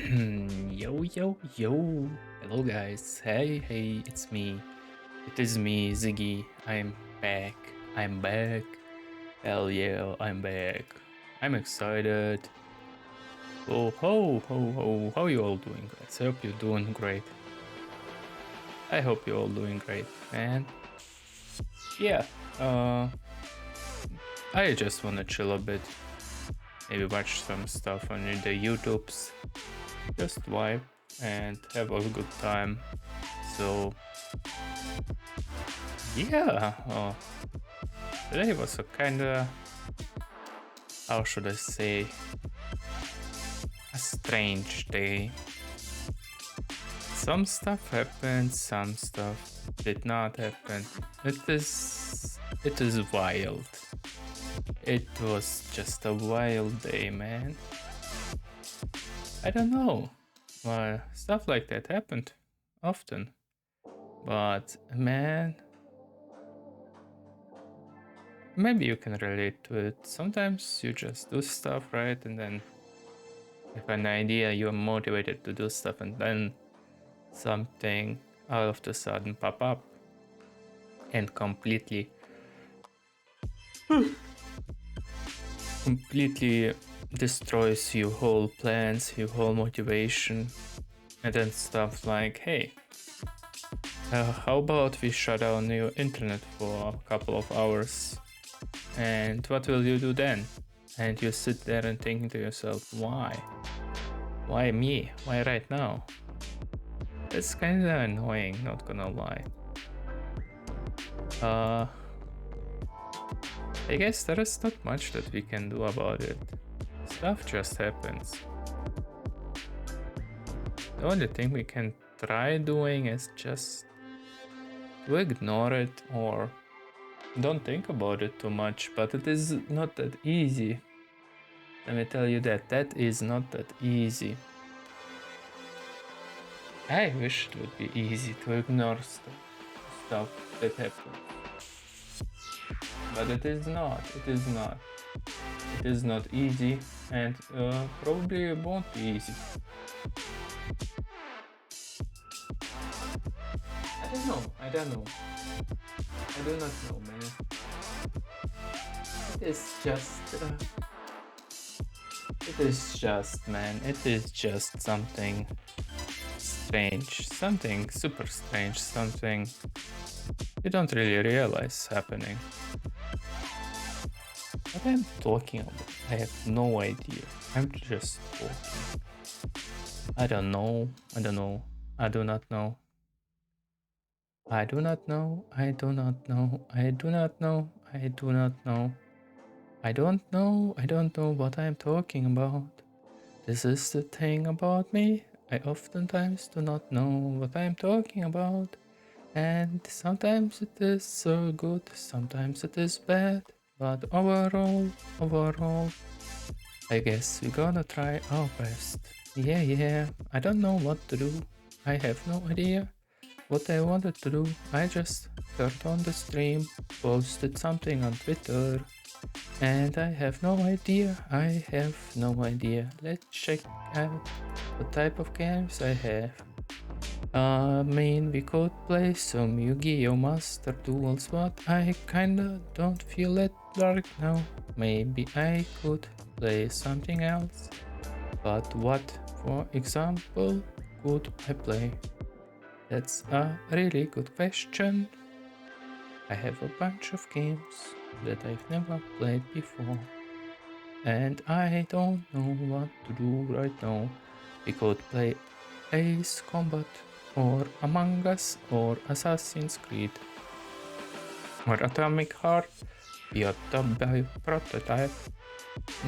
Yo, yo, yo. Hello, guys. Hey, it's me. It is me, Ziggy. I'm back. I'm back. Hell yeah, I'm back. I'm excited. Oh, ho. How you all doing, guys? I hope you're doing great. I hope you're all doing great, man. Yeah, I just wanna chill a bit. Maybe watch some stuff on the YouTubes. Just vibe and have a good time. So Yeah, today was a kinda, how should I say, a strange day. Some stuff happened, some stuff did not happen. It is wild. It was just a wild day, man. I don't know. Stuff like that happened often. But man, maybe you can relate to it. Sometimes you just do stuff, right? And then you have an idea, you're motivated to do stuff, and then something all of a sudden pop up and completely destroys your whole plans, your whole motivation, and then stuff like, hey, how about we shut down your internet for a couple of hours? And what will you do then? And you sit there and thinking to yourself, why? Why me? Why right now? It's kinda annoying, not gonna lie. I guess there is not much that we can do about it. Stuff just happens. The only thing we can try doing is just to ignore it or don't think about it too much, but it is not that easy. Let me tell you that is not that easy. I wish it would be easy to ignore stuff that happens. But it is not. It is not. It is not easy, and probably it won't be easy. I don't know. I don't know. I do not know, man. It is just. It is just, man. It is just something strange. Something super strange. Something you don't really realize happening. What I'm talking about, I have no idea. I'm just talking. I don't know. I don't know. I do not know. I do not know. I do not know. I do not know. I do not know. I don't know. I don't know what I'm talking about. This is the thing about me. I oftentimes do not know what I'm talking about. And sometimes it is so good, sometimes it is bad. But overall, I guess we're gonna try our best. Yeah, I don't know what to do. I have no idea what I wanted to do. I just turned on the stream, posted something on Twitter, and I have no idea. Let's check out what type of games I have. I mean, we could play some UwUwU Master Duels, but I kinda don't feel it right now. Maybe I could play something else. But what, for example, could I play? That's a really good question. I have a bunch of games that I've never played before. And I don't know what to do right now. We could play Ace Combat, or Among Us, or Assassin's Creed, or Atomic Heart, Biota by Prototype,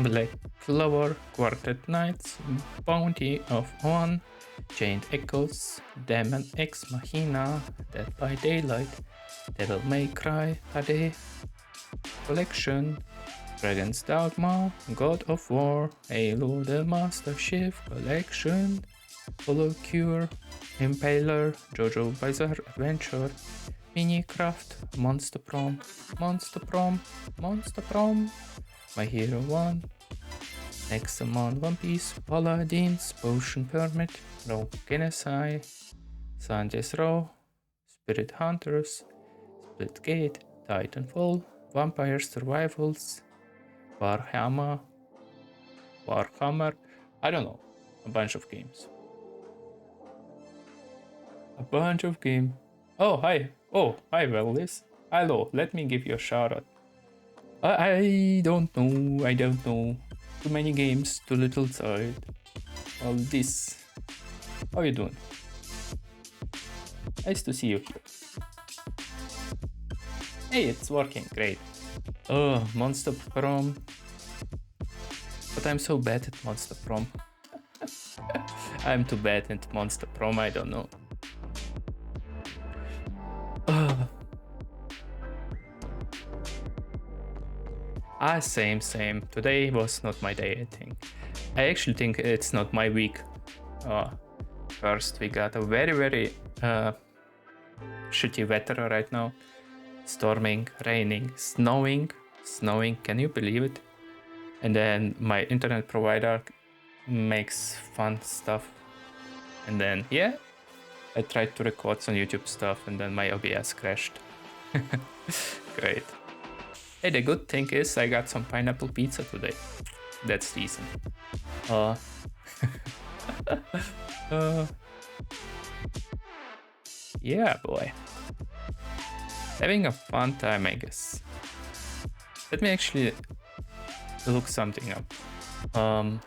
Black Clover, Quartet Knights, Bounty of One, Chained Echoes, Demon Ex Machina, Dead by Daylight, Devil May Cry, Hade Collection, Dragon's Dogma, God of War, Halo the Master Chief Collection, Follow Cure, Impaler, JoJo Bizarre Adventure, Minecraft, Monster Prom, My Hero 1, Nexamon One Piece, Paladins, Potion Permit, Rogue Genocide, Sanjay's Row, Spirit Hunters, Splitgate, Titanfall, Vampire Survivals, Warhammer, I don't know, a bunch of games. Oh, hi. Oh, hi, Wellis. Hello, let me give you a shout out. I don't know. Too many games, too little time. All this. How you doing? Nice to see you here. Hey, it's working, great. Oh, Monster Prom. But I'm so bad at Monster Prom. I'm too bad at Monster Prom, I don't know. Same. Today was not my day, I think. I actually think it's not my week. First, we got a very shitty weather right now. Storming, raining, snowing, can you believe it? And then my internet provider makes fun stuff. And then, yeah, I tried to record some YouTube stuff and then my OBS crashed. Great. Hey, the good thing is I got some pineapple pizza today. That's decent. Yeah, boy. Having a fun time, I guess. Let me actually look something up. I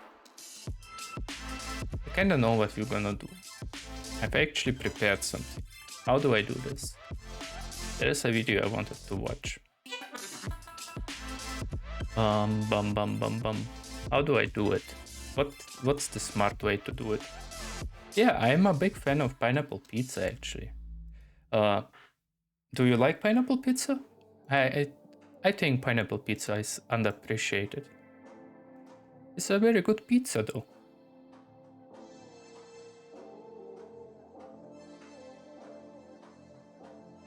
kinda know what we're gonna do. I've actually prepared something. How do I do this? There is a video I wanted to watch. How do I do it? What's the smart way to do it? Yeah, I'm a big fan of pineapple pizza actually. Do you like pineapple pizza? I think pineapple pizza is underappreciated. It's a very good pizza though.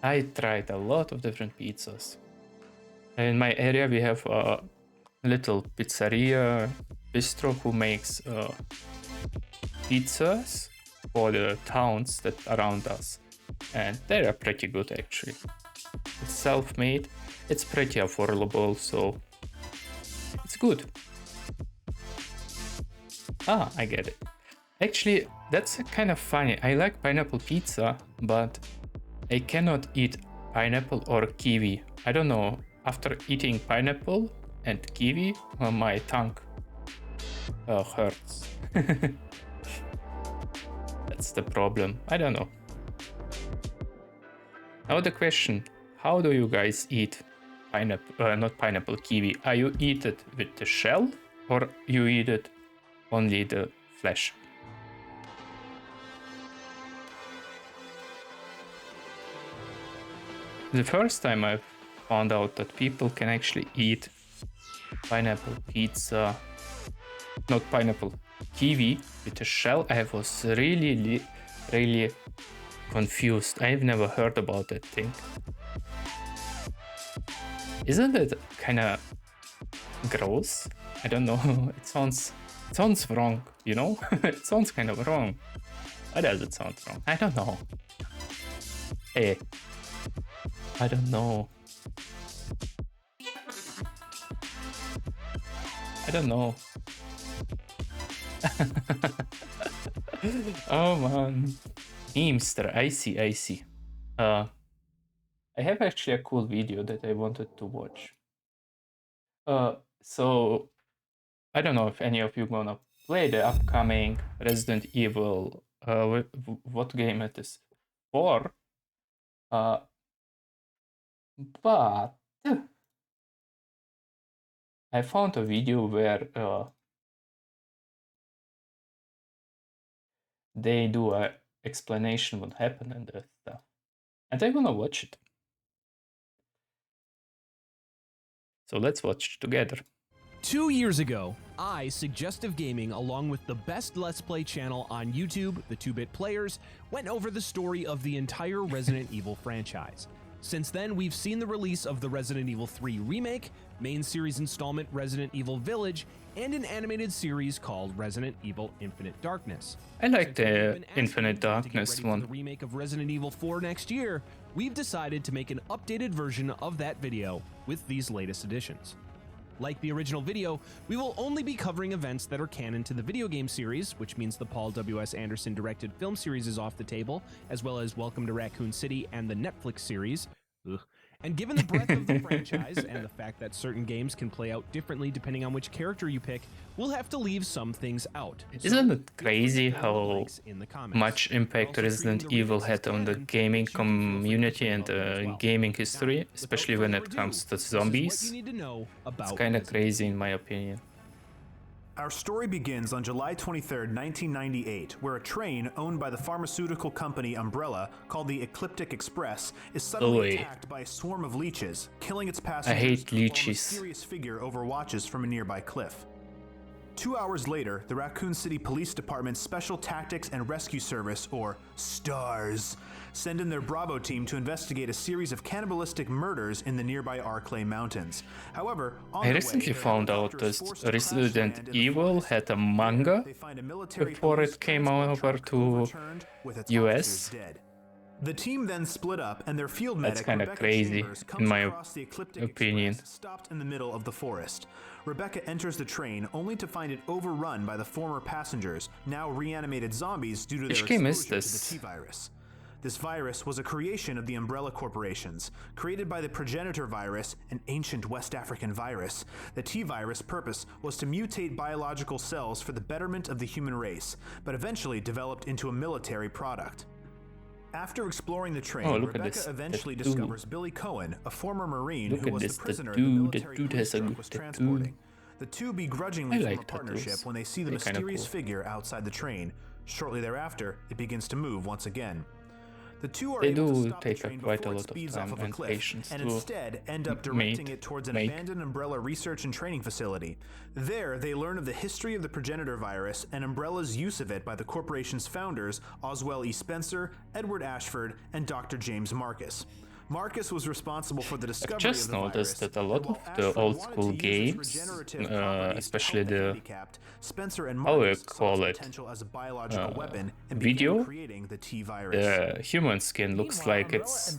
I tried a lot of different pizzas. In my area we have a little pizzeria, bistro who makes pizzas for the towns that around us. And they are pretty good actually. It's self-made, it's pretty affordable, so it's good. I get it. Actually, that's kind of funny. I like pineapple pizza, but I cannot eat pineapple or kiwi. I don't know, after eating pineapple and kiwi, my tongue hurts. That's the problem. I don't know. Now the question, how do you guys eat pineapple, not pineapple, kiwi? Are you eat it with the shell or you eat it only the flesh? The first time I found out that people can actually eat pineapple pizza, not pineapple, kiwi with the shell, I was really confused. I've never heard about that thing. Isn't it kind of gross? I don't know. It sounds wrong, you know? It sounds kind of wrong. Why does it sound wrong? I don't know. Hey, I don't know. I don't know. Oh man. Memester, I see. I have actually a cool video that I wanted to watch. So I don't know if any of you gonna play the upcoming Resident Evil, what game it is, 4, but I found a video where they do a explanation what happened and that stuff, and I wanna watch it. So let's watch together. 2 years ago, I, Suggestive Gaming, along with the best Let's Play channel on YouTube, the 2-Bit Players, went over the story of the entire Resident Evil franchise. Since then, we've seen the release of the Resident Evil 3 remake, main series installment Resident Evil Village, and an animated series called Resident Evil Infinite Darkness. I like the Infinite Darkness one. For the remake of Resident Evil 4 next year, we've decided to make an updated version of that video with these latest additions. Like the original video, we will only be covering events that are canon to the video game series, which means the Paul W.S. Anderson directed film series is off the table, as well as Welcome to Raccoon City and the Netflix series. And given the breadth of the franchise and the fact that certain games can play out differently depending on which character you pick, we'll have to leave some things out. Isn't it crazy how much impact Resident Evil had on the gaming community and gaming history, especially when it comes to zombies? It's kind of crazy in my opinion. Our story begins on July 23, 1998, where a train owned by the pharmaceutical company Umbrella, called the Ecliptic Express, is suddenly attacked by a swarm of leeches, killing its passengers. I hate leeches. While a mysterious figure overwatches from a nearby cliff. 2 hours later, the Raccoon City Police Department's Special Tactics and Rescue Service, or STARS, send in their Bravo team to investigate a series of cannibalistic murders in the nearby Arklay Mountains. However, I recently found out that Resident Evil had a manga before it came over to US. The team then split up, and their field medic, That's kind of Rebecca crazy, Chambers, in comes my across the Ecliptic opinion. Express, stopped in the middle of the forest. Rebecca enters the train, only to find it overrun by the former passengers, now reanimated zombies due to their Which game exposure is to the this? T-virus. This virus was a creation of the Umbrella Corporations. Created by the progenitor virus, an ancient West African virus, the T-virus' purpose was to mutate biological cells for the betterment of the human race, but eventually developed into a military product. After exploring the train, Rebecca eventually discovers Billy Cohen, a former Marine who was the prisoner the military police truck was transporting. The two begrudgingly form a partnership when they see the mysterious figure outside the train. Shortly thereafter, it begins to move once again. The two are able to stop the train before it speeds off of a cliff, and instead end up directing it towards an abandoned Umbrella research and training facility. There, they learn of the history of the progenitor virus and Umbrella's use of it by the corporation's founders, Oswell E. Spencer, Edward Ashford, and Dr. James Marcus. Marcus was responsible for the discovery of the virus. I've just noticed that a lot of the old school games, especially the, how do you call it, video, the human skin looks like it's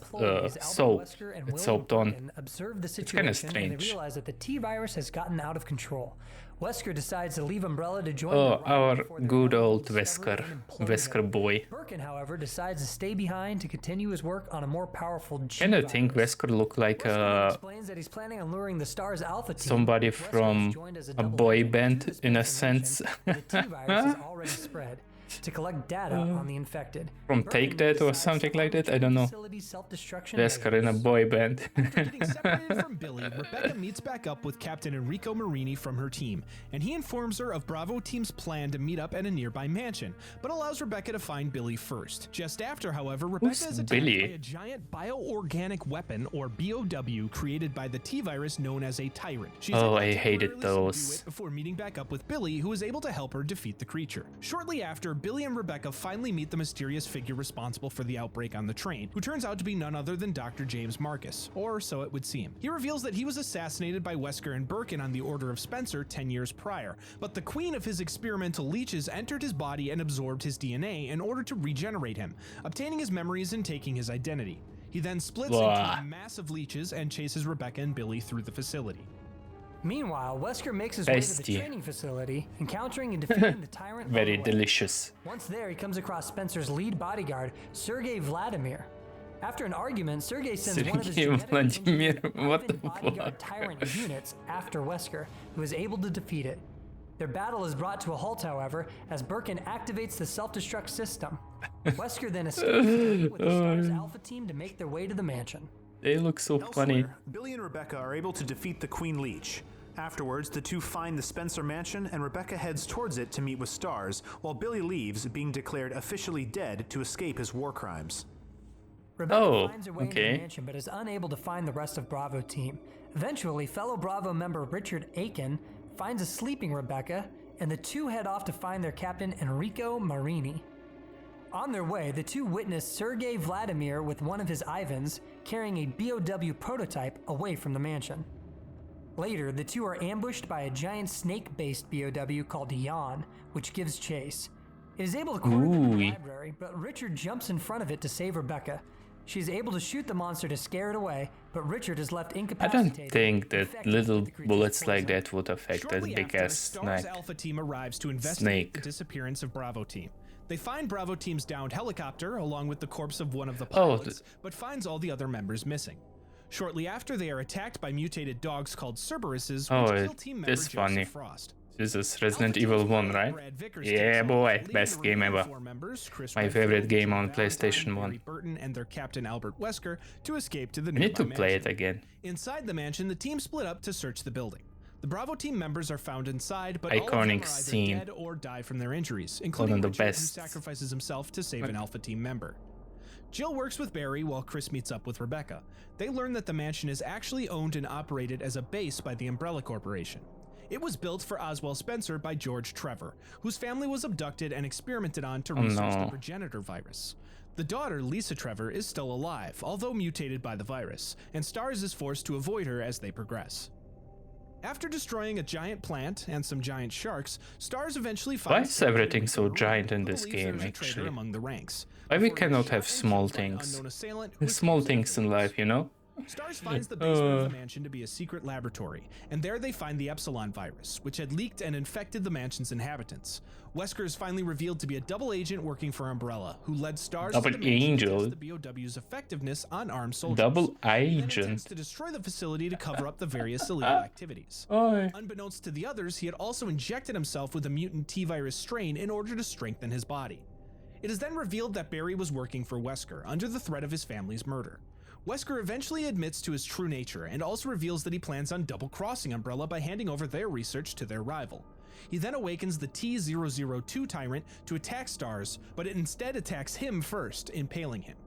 soap. It's soaped on. It's kind of strange. Realize that the T-virus has gotten out of control. Wesker decides to leave Umbrella to join our good old Wesker boy. Birkin, however, decides to stay behind to continue his work on a more powerful G-virus. Kind of think Wesker looked like explains that he's planning on luring the Star's Alpha team. Somebody from a boy band, in a sense. The T-virus is already spread to collect data on the infected. From Take That or something like that, I don't know. Wesker in a boy band. After getting separated from Billy, Rebecca meets back up with Captain Enrico Marini from her team, and he informs her of Bravo Team's plan to meet up at a nearby mansion, but allows Rebecca to find Billy first. Just after, however, Rebecca is attacked by a giant bioorganic weapon, or BOW, created by the T-virus known as a Tyrant. I hated those. Before meeting back up with Billy, who is able to help her defeat the creature. Shortly after, Billy and Rebecca finally meet the mysterious figure responsible for the outbreak on the train, who turns out to be none other than Dr. James Marcus, or so it would seem. He reveals that he was assassinated by Wesker and Birkin on the order of Spencer 10 years prior, but the queen of his experimental leeches entered his body and absorbed his DNA in order to regenerate him, obtaining his memories and taking his identity. He then splits into a mass of leeches and chases Rebecca and Billy through the facility. Meanwhile, Wesker makes his way to the training facility, encountering and defeating the Tyrant. Very delicious. Once there, he comes across Spencer's lead bodyguard, Sergei Vladimir. After an argument, Sergei sends one of his bodyguard Tyrant units after Wesker, who is able to defeat it. Their battle is brought to a halt, however, as Birkin activates the self-destruct system. Wesker then escapes with the Star's Alpha team to make their way to the mansion. They look so funny. Billy and Rebecca are able to defeat the Queen Leech. Afterwards, the two find the Spencer mansion, and Rebecca heads towards it to meet with Stars, while Billy leaves, being declared officially dead to escape his war crimes. Rebecca finds her way into the mansion, but is unable to find the rest of Bravo team. Eventually, fellow Bravo member Richard Aiken finds a sleeping Rebecca, and the two head off to find their captain Enrico Marini. On their way, the two witness Sergei Vladimir with one of his Ivans carrying a BOW prototype away from the mansion. Later, the two are ambushed by a giant snake-based BOW called Jan, which gives chase. It is able to corner the library, but Richard jumps in front of it to save Rebecca. She is able to shoot the monster to scare it away, but Richard is left incapacitated. I don't think that little bullets like that would affect a big-ass Star's Alpha team arrives to investigate the disappearance of Bravo team. They find Bravo team's downed helicopter along with the corpse of one of the pilots, but finds all the other members missing. Shortly after, they are attacked by mutated dogs called Cerberuses, Oh, which kill team member this Joseph funny. Frost. This is Resident Evil 1, right? Yeah, boy, best game ever. My favorite game on PlayStation 1. Burton and their captain Albert Wesker to escape to the I need to nearby play mansion. it again. Inside the mansion, the team split up to search the building. The Bravo team members are found inside, but all of them are Iconic either scene. dead or die from their injuries, including One of the Richard, best. who sacrifices himself to save an Alpha team member. Jill works with Barry while Chris meets up with Rebecca. They learn that the mansion is actually owned and operated as a base by the Umbrella Corporation. It was built for Oswald Spencer by George Trevor, whose family was abducted and experimented on to research the progenitor virus. The daughter, Lisa Trevor, is still alive, although mutated by the virus, and Stars is forced to avoid her as they progress. After destroying a giant plant and some giant sharks, Stars eventually finds... Why is everything so giant in this game, actually? Among the ranks. Why we cannot have small things? Small things in life, you know? Stars finds the basement of the mansion to be a secret laboratory, and there they find the Epsilon virus, which had leaked and infected the mansion's inhabitants. Wesker is finally revealed to be a double agent working for Umbrella, who led Stars Double to the mansion to angel. test the BOW's effectiveness on armed soldiers. Double He then agent. attempts to destroy the facility to cover up the various illegal activities. Oh, Unbeknownst to the others, he had also injected himself with a mutant T-virus strain in order to strengthen his body. It is then revealed that Barry was working for Wesker under the threat of his family's murder. Wesker eventually admits to his true nature and also reveals that he plans on double-crossing Umbrella by handing over their research to their rival. He then awakens the T-002 tyrant to attack Stars, but it instead attacks him first, impaling him.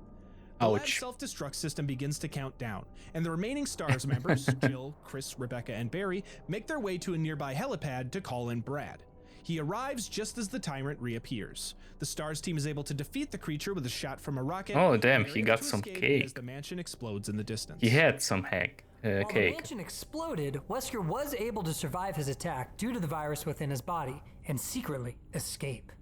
The lab's ouch. self-destruct system begins to count down, and the remaining Stars members, Jill, Chris, Rebecca, and Barry, make their way to a nearby helipad to call in Brad. He arrives just as the tyrant reappears. The Stars team is able to defeat the creature with a shot from a rocket. Oh, damn, and they're he able got to some escape cake. As the mansion explodes in the distance. He had some While the cake. mansion exploded, Wesker was able to survive his attack due to the virus within his body and secretly escape.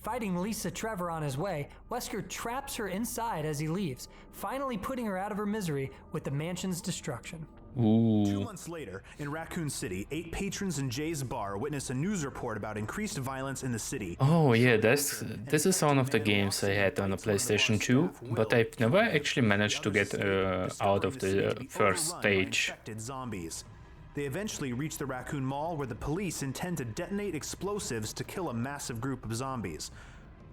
Fighting Lisa Trevor on his way, Wesker traps her inside as he leaves, finally putting her out of her misery with the mansion's destruction. 2 Ooh. months later, in Raccoon City, 8 patrons in Jay's bar witness a news report about increased violence in the city. Oh yeah, this is one of the games I had on the PlayStation 2, but I've never actually managed to get out of the first stage. Infected zombies. They eventually reach the Raccoon Mall where the police intend to detonate explosives to kill a massive group of zombies.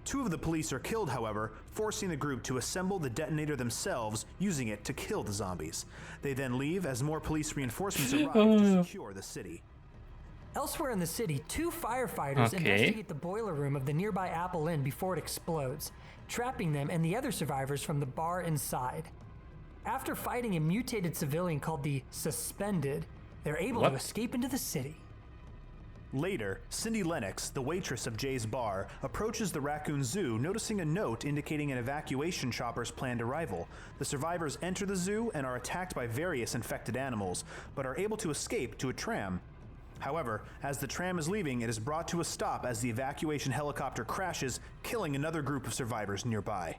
2 of the police are killed, however, forcing the group to assemble the detonator themselves, using it to kill the zombies. They then leave as more police reinforcements arrive to secure the city. Elsewhere in the city, 2 firefighters Okay. investigate the boiler room of the nearby Apple Inn before it explodes, trapping them and the other survivors from the bar inside. After fighting a mutated civilian called the Suspended, they're able What? to escape into the city. Later, Cindy Lennox, the waitress of Jay's bar, approaches the Raccoon Zoo, noticing a note indicating an evacuation chopper's planned arrival. The survivors enter the zoo and are attacked by various infected animals, but are able to escape to a tram. However, as the tram is leaving, it is brought to a stop as the evacuation helicopter crashes, killing another group of survivors nearby.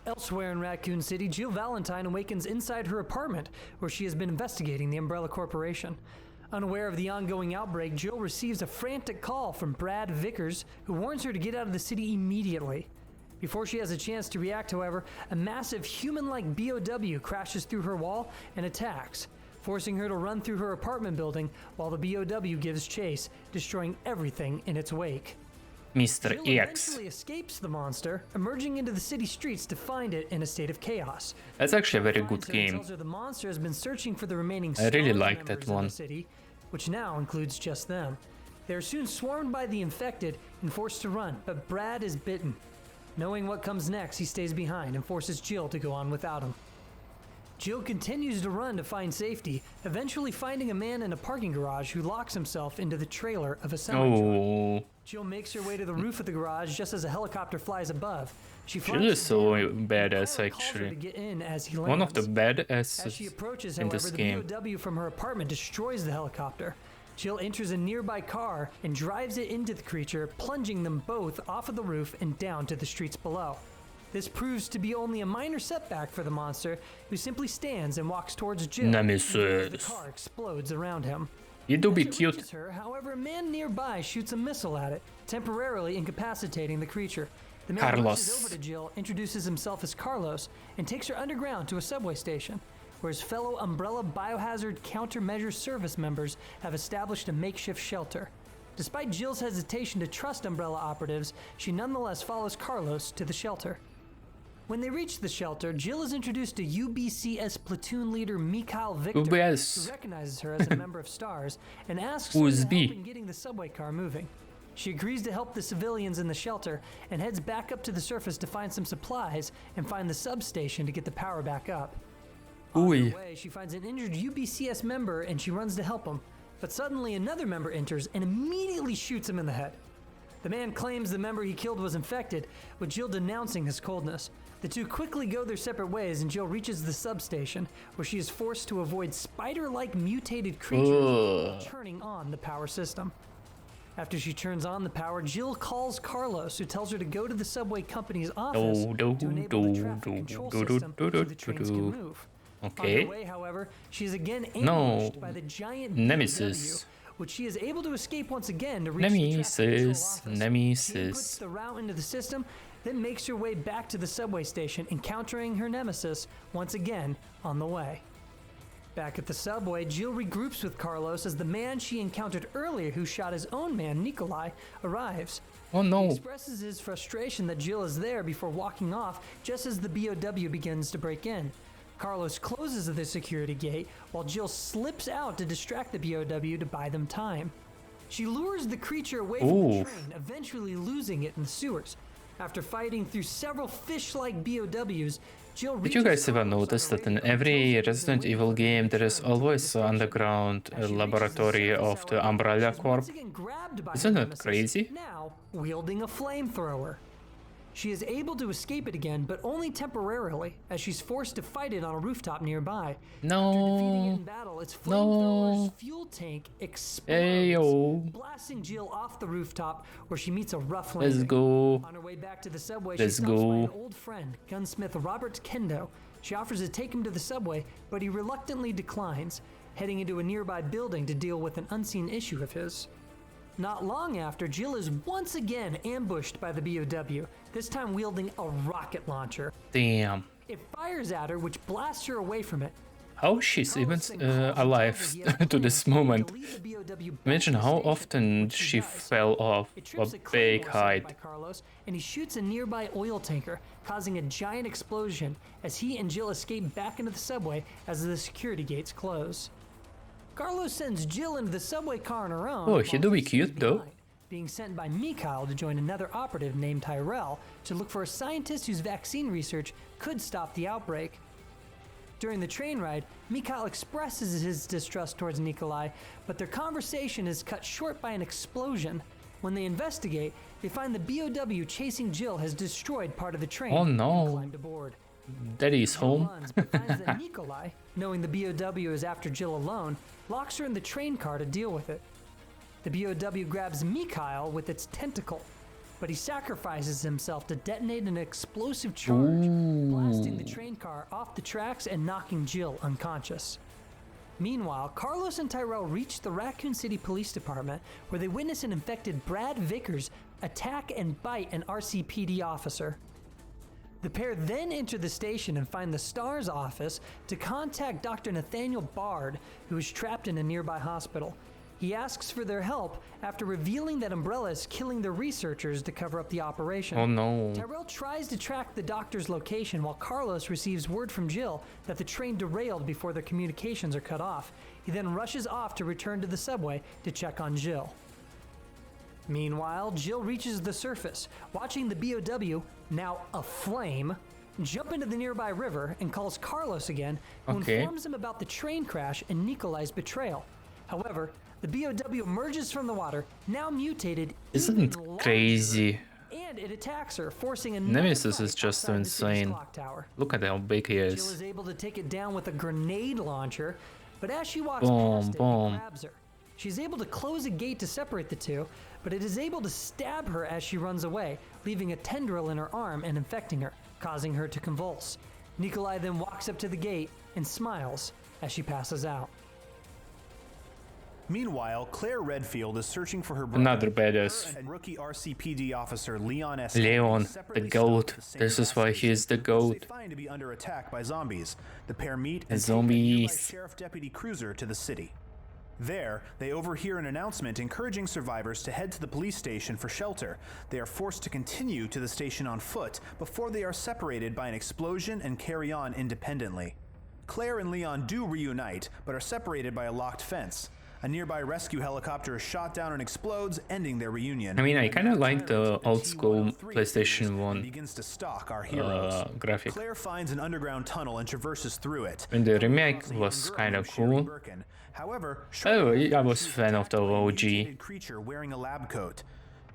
Elsewhere in Raccoon City, Jill Valentine awakens inside her apartment, where she has been investigating the Umbrella Corporation. Unaware of the ongoing outbreak, Jill receives a frantic call from Brad Vickers, who warns her to get out of the city immediately. Before she has a chance to react, however, a massive human-like BOW crashes through her wall and attacks, forcing her to run through her apartment building while the BOW gives chase, destroying everything in its wake. Mr. Jill X. eventually escapes the monster, emerging into the city streets to find it in a state of chaos. That's actually a very Finds good her and game. tells her the monster has been searching for the remaining I really Stars like that members in one. the city, which now includes just them. They are soon swarmed by the infected and forced to run, but Brad is bitten. Knowing what comes next, he stays behind and forces Jill to go on without him. Jill continues to run to find safety, eventually finding a man in a parking garage who locks himself into the trailer of a semi-truck. Oh, Jill makes her way to the roof of the garage just as a helicopter flies above. She Jill flies is so down, and badass Tyler calls her to actually. get in as he One of the lands. As she badasses approaches, in however, this the game. BOW from her apartment destroys the helicopter. Jill enters a nearby car and drives it into the creature, plunging them both off of the roof and down to the streets below. This proves to be only a minor setback for the monster, who simply stands and walks towards Jill as the Nemesis. car explodes around him. You do be As it cute. reaches her, however, a man nearby shoots a missile at it, temporarily incapacitating the creature. The man Carlos. rushes over to Jill, introduces himself as Carlos, and takes her underground to a subway station. where his fellow Umbrella Biohazard Countermeasure Service members have established a makeshift shelter. Despite Jill's hesitation to trust Umbrella operatives, she nonetheless follows Carlos to the shelter. When they reach the shelter, Jill is introduced to UBCS platoon leader Mikhail Victor, UBS. who recognizes her as a member of STARS and asks her Who's to B? help in getting the subway car moving. She agrees to help the civilians in the shelter and heads back up to the surface to find some supplies and find the substation to get the power back up. On Ooh. her way, she finds an injured UBCS member and she runs to help him, but suddenly another member enters and immediately shoots him in the head. The man claims the member he killed was infected, with Jill denouncing his coldness. The two quickly go their separate ways and Jill reaches the substation, where she is forced to avoid spider-like mutated creatures while turning on the power system. After she turns on the power, Jill calls Carlos, who tells her to go to the subway company's office to enable the traffic control system so the trains can move. Okay. On her way, however, she is again ambushed by the giant Nemesis. BOW, which she is able to escape once again to reach the traffic control office. She inputs the route into the system, then makes her way back to the subway station, encountering her nemesis once again on the way. Back at the subway, Jill regroups with Carlos as the man she encountered earlier who shot his own man, Nikolai, arrives. Oh He no. expresses his frustration that Jill is there before walking off just as the BOW begins to break in. Carlos closes the security gate while Jill slips out to distract the BOW to buy them time. She lures the creature away from the train, eventually losing it in the sewers. After fighting through several fish-like BOWs, Jill Did you guys ever notice that in every Resident Evil game there is always an underground laboratory of the Umbrella Corp? Isn't that crazy? Now wielding a flamethrower. She is able to escape it again, but only temporarily, as she's forced to fight it on a rooftop nearby. After defeating it in battle, its flamethrower's fuel tank explodes, blasting Jill off the rooftop, where she meets a rough landing. Let's go. On her way back to the subway, she stops by an old friend, gunsmith Robert Kendo. She offers to take him to the subway, but he reluctantly declines, heading into a nearby building to deal with an unseen issue of his. Not long after, Jill is once again ambushed by the BOW, this time wielding a rocket launcher. Damn. It fires at her, which blasts her away from it. How she's even alive to this moment. Imagine how often she fell off a big height. Carlos, and he shoots a nearby oil tanker, causing a giant explosion as he and Jill escape back into the subway as the security gates close. Carlos sends Jill into the subway car on her own. Oh, he do be cute though. Being sent by Mikhail to join another operative named Tyrell to look for a scientist whose vaccine research could stop the outbreak. During the train ride, Mikhail expresses his distrust towards Nikolai, but their conversation is cut short by an explosion. When they investigate, they find the BOW chasing Jill has destroyed part of the train. Oh no. And climbed aboard. Daddy's home. Runs, but finds that Nikolai, knowing the BOW is after Jill alone, locks her in the train car to deal with it. The BOW grabs Mikhail with its tentacle, but he sacrifices himself to detonate an explosive charge, blasting the train car off the tracks and knocking Jill unconscious. Meanwhile, Carlos and Tyrell reach the Raccoon City Police Department, where they witness an infected Brad Vickers attack and bite an RCPD officer. The pair then enter the station and find the STARS office to contact Dr. Nathaniel Bard, who is trapped in a nearby hospital. He asks for their help after revealing that Umbrella is killing the researchers to cover up the operation. Oh no. Tyrell tries to track the doctor's location while Carlos receives word from Jill that the train derailed before their communications are cut off. He then rushes off to return to the subway to check on Jill. Meanwhile, Jill reaches the surface, watching the BOW, now aflame, jump into the nearby river and calls Carlos again, who informs him about the train crash and Nikolai's betrayal. However, the BOW emerges from the water, now mutated. Isn't it crazy? And it attacks her, forcing a Nemesis is just so insane. Look at how big he Jill is. is able to take it down with a grenade launcher, but as she walks past it, it grabs her. She's able to close a gate to separate the two, but it is able to stab her as she runs away, leaving a tendril in her arm and infecting her, causing her to convulse. Nikolai then walks up to the gate and smiles as she passes out. Meanwhile, Claire Redfield is searching for her brother. Another badass. And rookie RCPD officer Leon S. Leon, the separately goat. stopped at the same This is why gas he is the station, goat. which they find to be under attack by zombies. The pair meet The and take a nearby zombies. sheriff deputy cruiser to the city. There, they overhear an announcement encouraging survivors to head to the police station for shelter. They are forced to continue to the station on foot before they are separated by an explosion and carry on independently. Claire and Leon do reunite, but are separated by a locked fence. A nearby rescue helicopter is shot down and explodes, ending their reunion. I mean, I kind of like the old school PlayStation 1 begins to stalk our heroes. graphic. Claire finds an underground tunnel and traverses through it. And the remake was kind of cool. However, Oh, I was a fan of the OG. creature wearing a lab coat.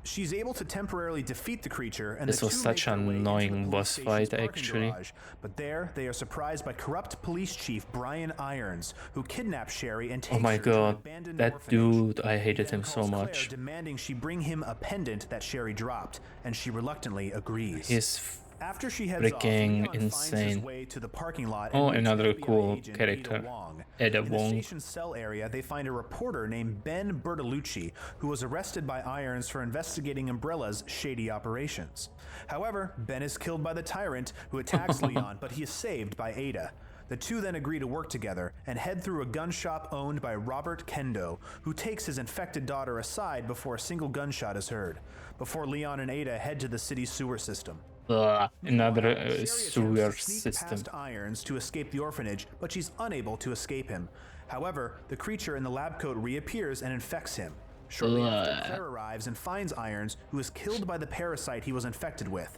She's able to temporarily defeat the creature, and This the was two such make an their way into annoying the police boss station's fight, parking actually. garage. But there, they are surprised by corrupt police chief Brian Irons, who kidnaps Sherry and takes Oh my her to an god, abandoned that orphanage. dude, I hated Then him so calls Claire, much. demanding she bring him a pendant that Sherry dropped, and she reluctantly agrees. He's After she heads freaking off, Leon finds his insane. way to the parking lot Oh, and meets another FBI cool agent character. Ada Wong. Ada In the Wong. station's cell area, they find a reporter named Ben Bertolucci, who was arrested by Irons for investigating Umbrella's shady operations. However, Ben is killed by the tyrant, who attacks Leon, but he is saved by Ada. The two then agree to work together and head through a gun shop owned by Robert Kendo, who takes his infected daughter aside before a single gunshot is heard, before Leon and Ada head to the city's sewer system. Another Sherry sewer attempts to sneak system. past Irons to escape the orphanage, but she's unable to escape him. However, the creature in the lab coat reappears and infects him. Shortly after, Claire arrives and finds Irons, who is killed by the parasite he was infected with.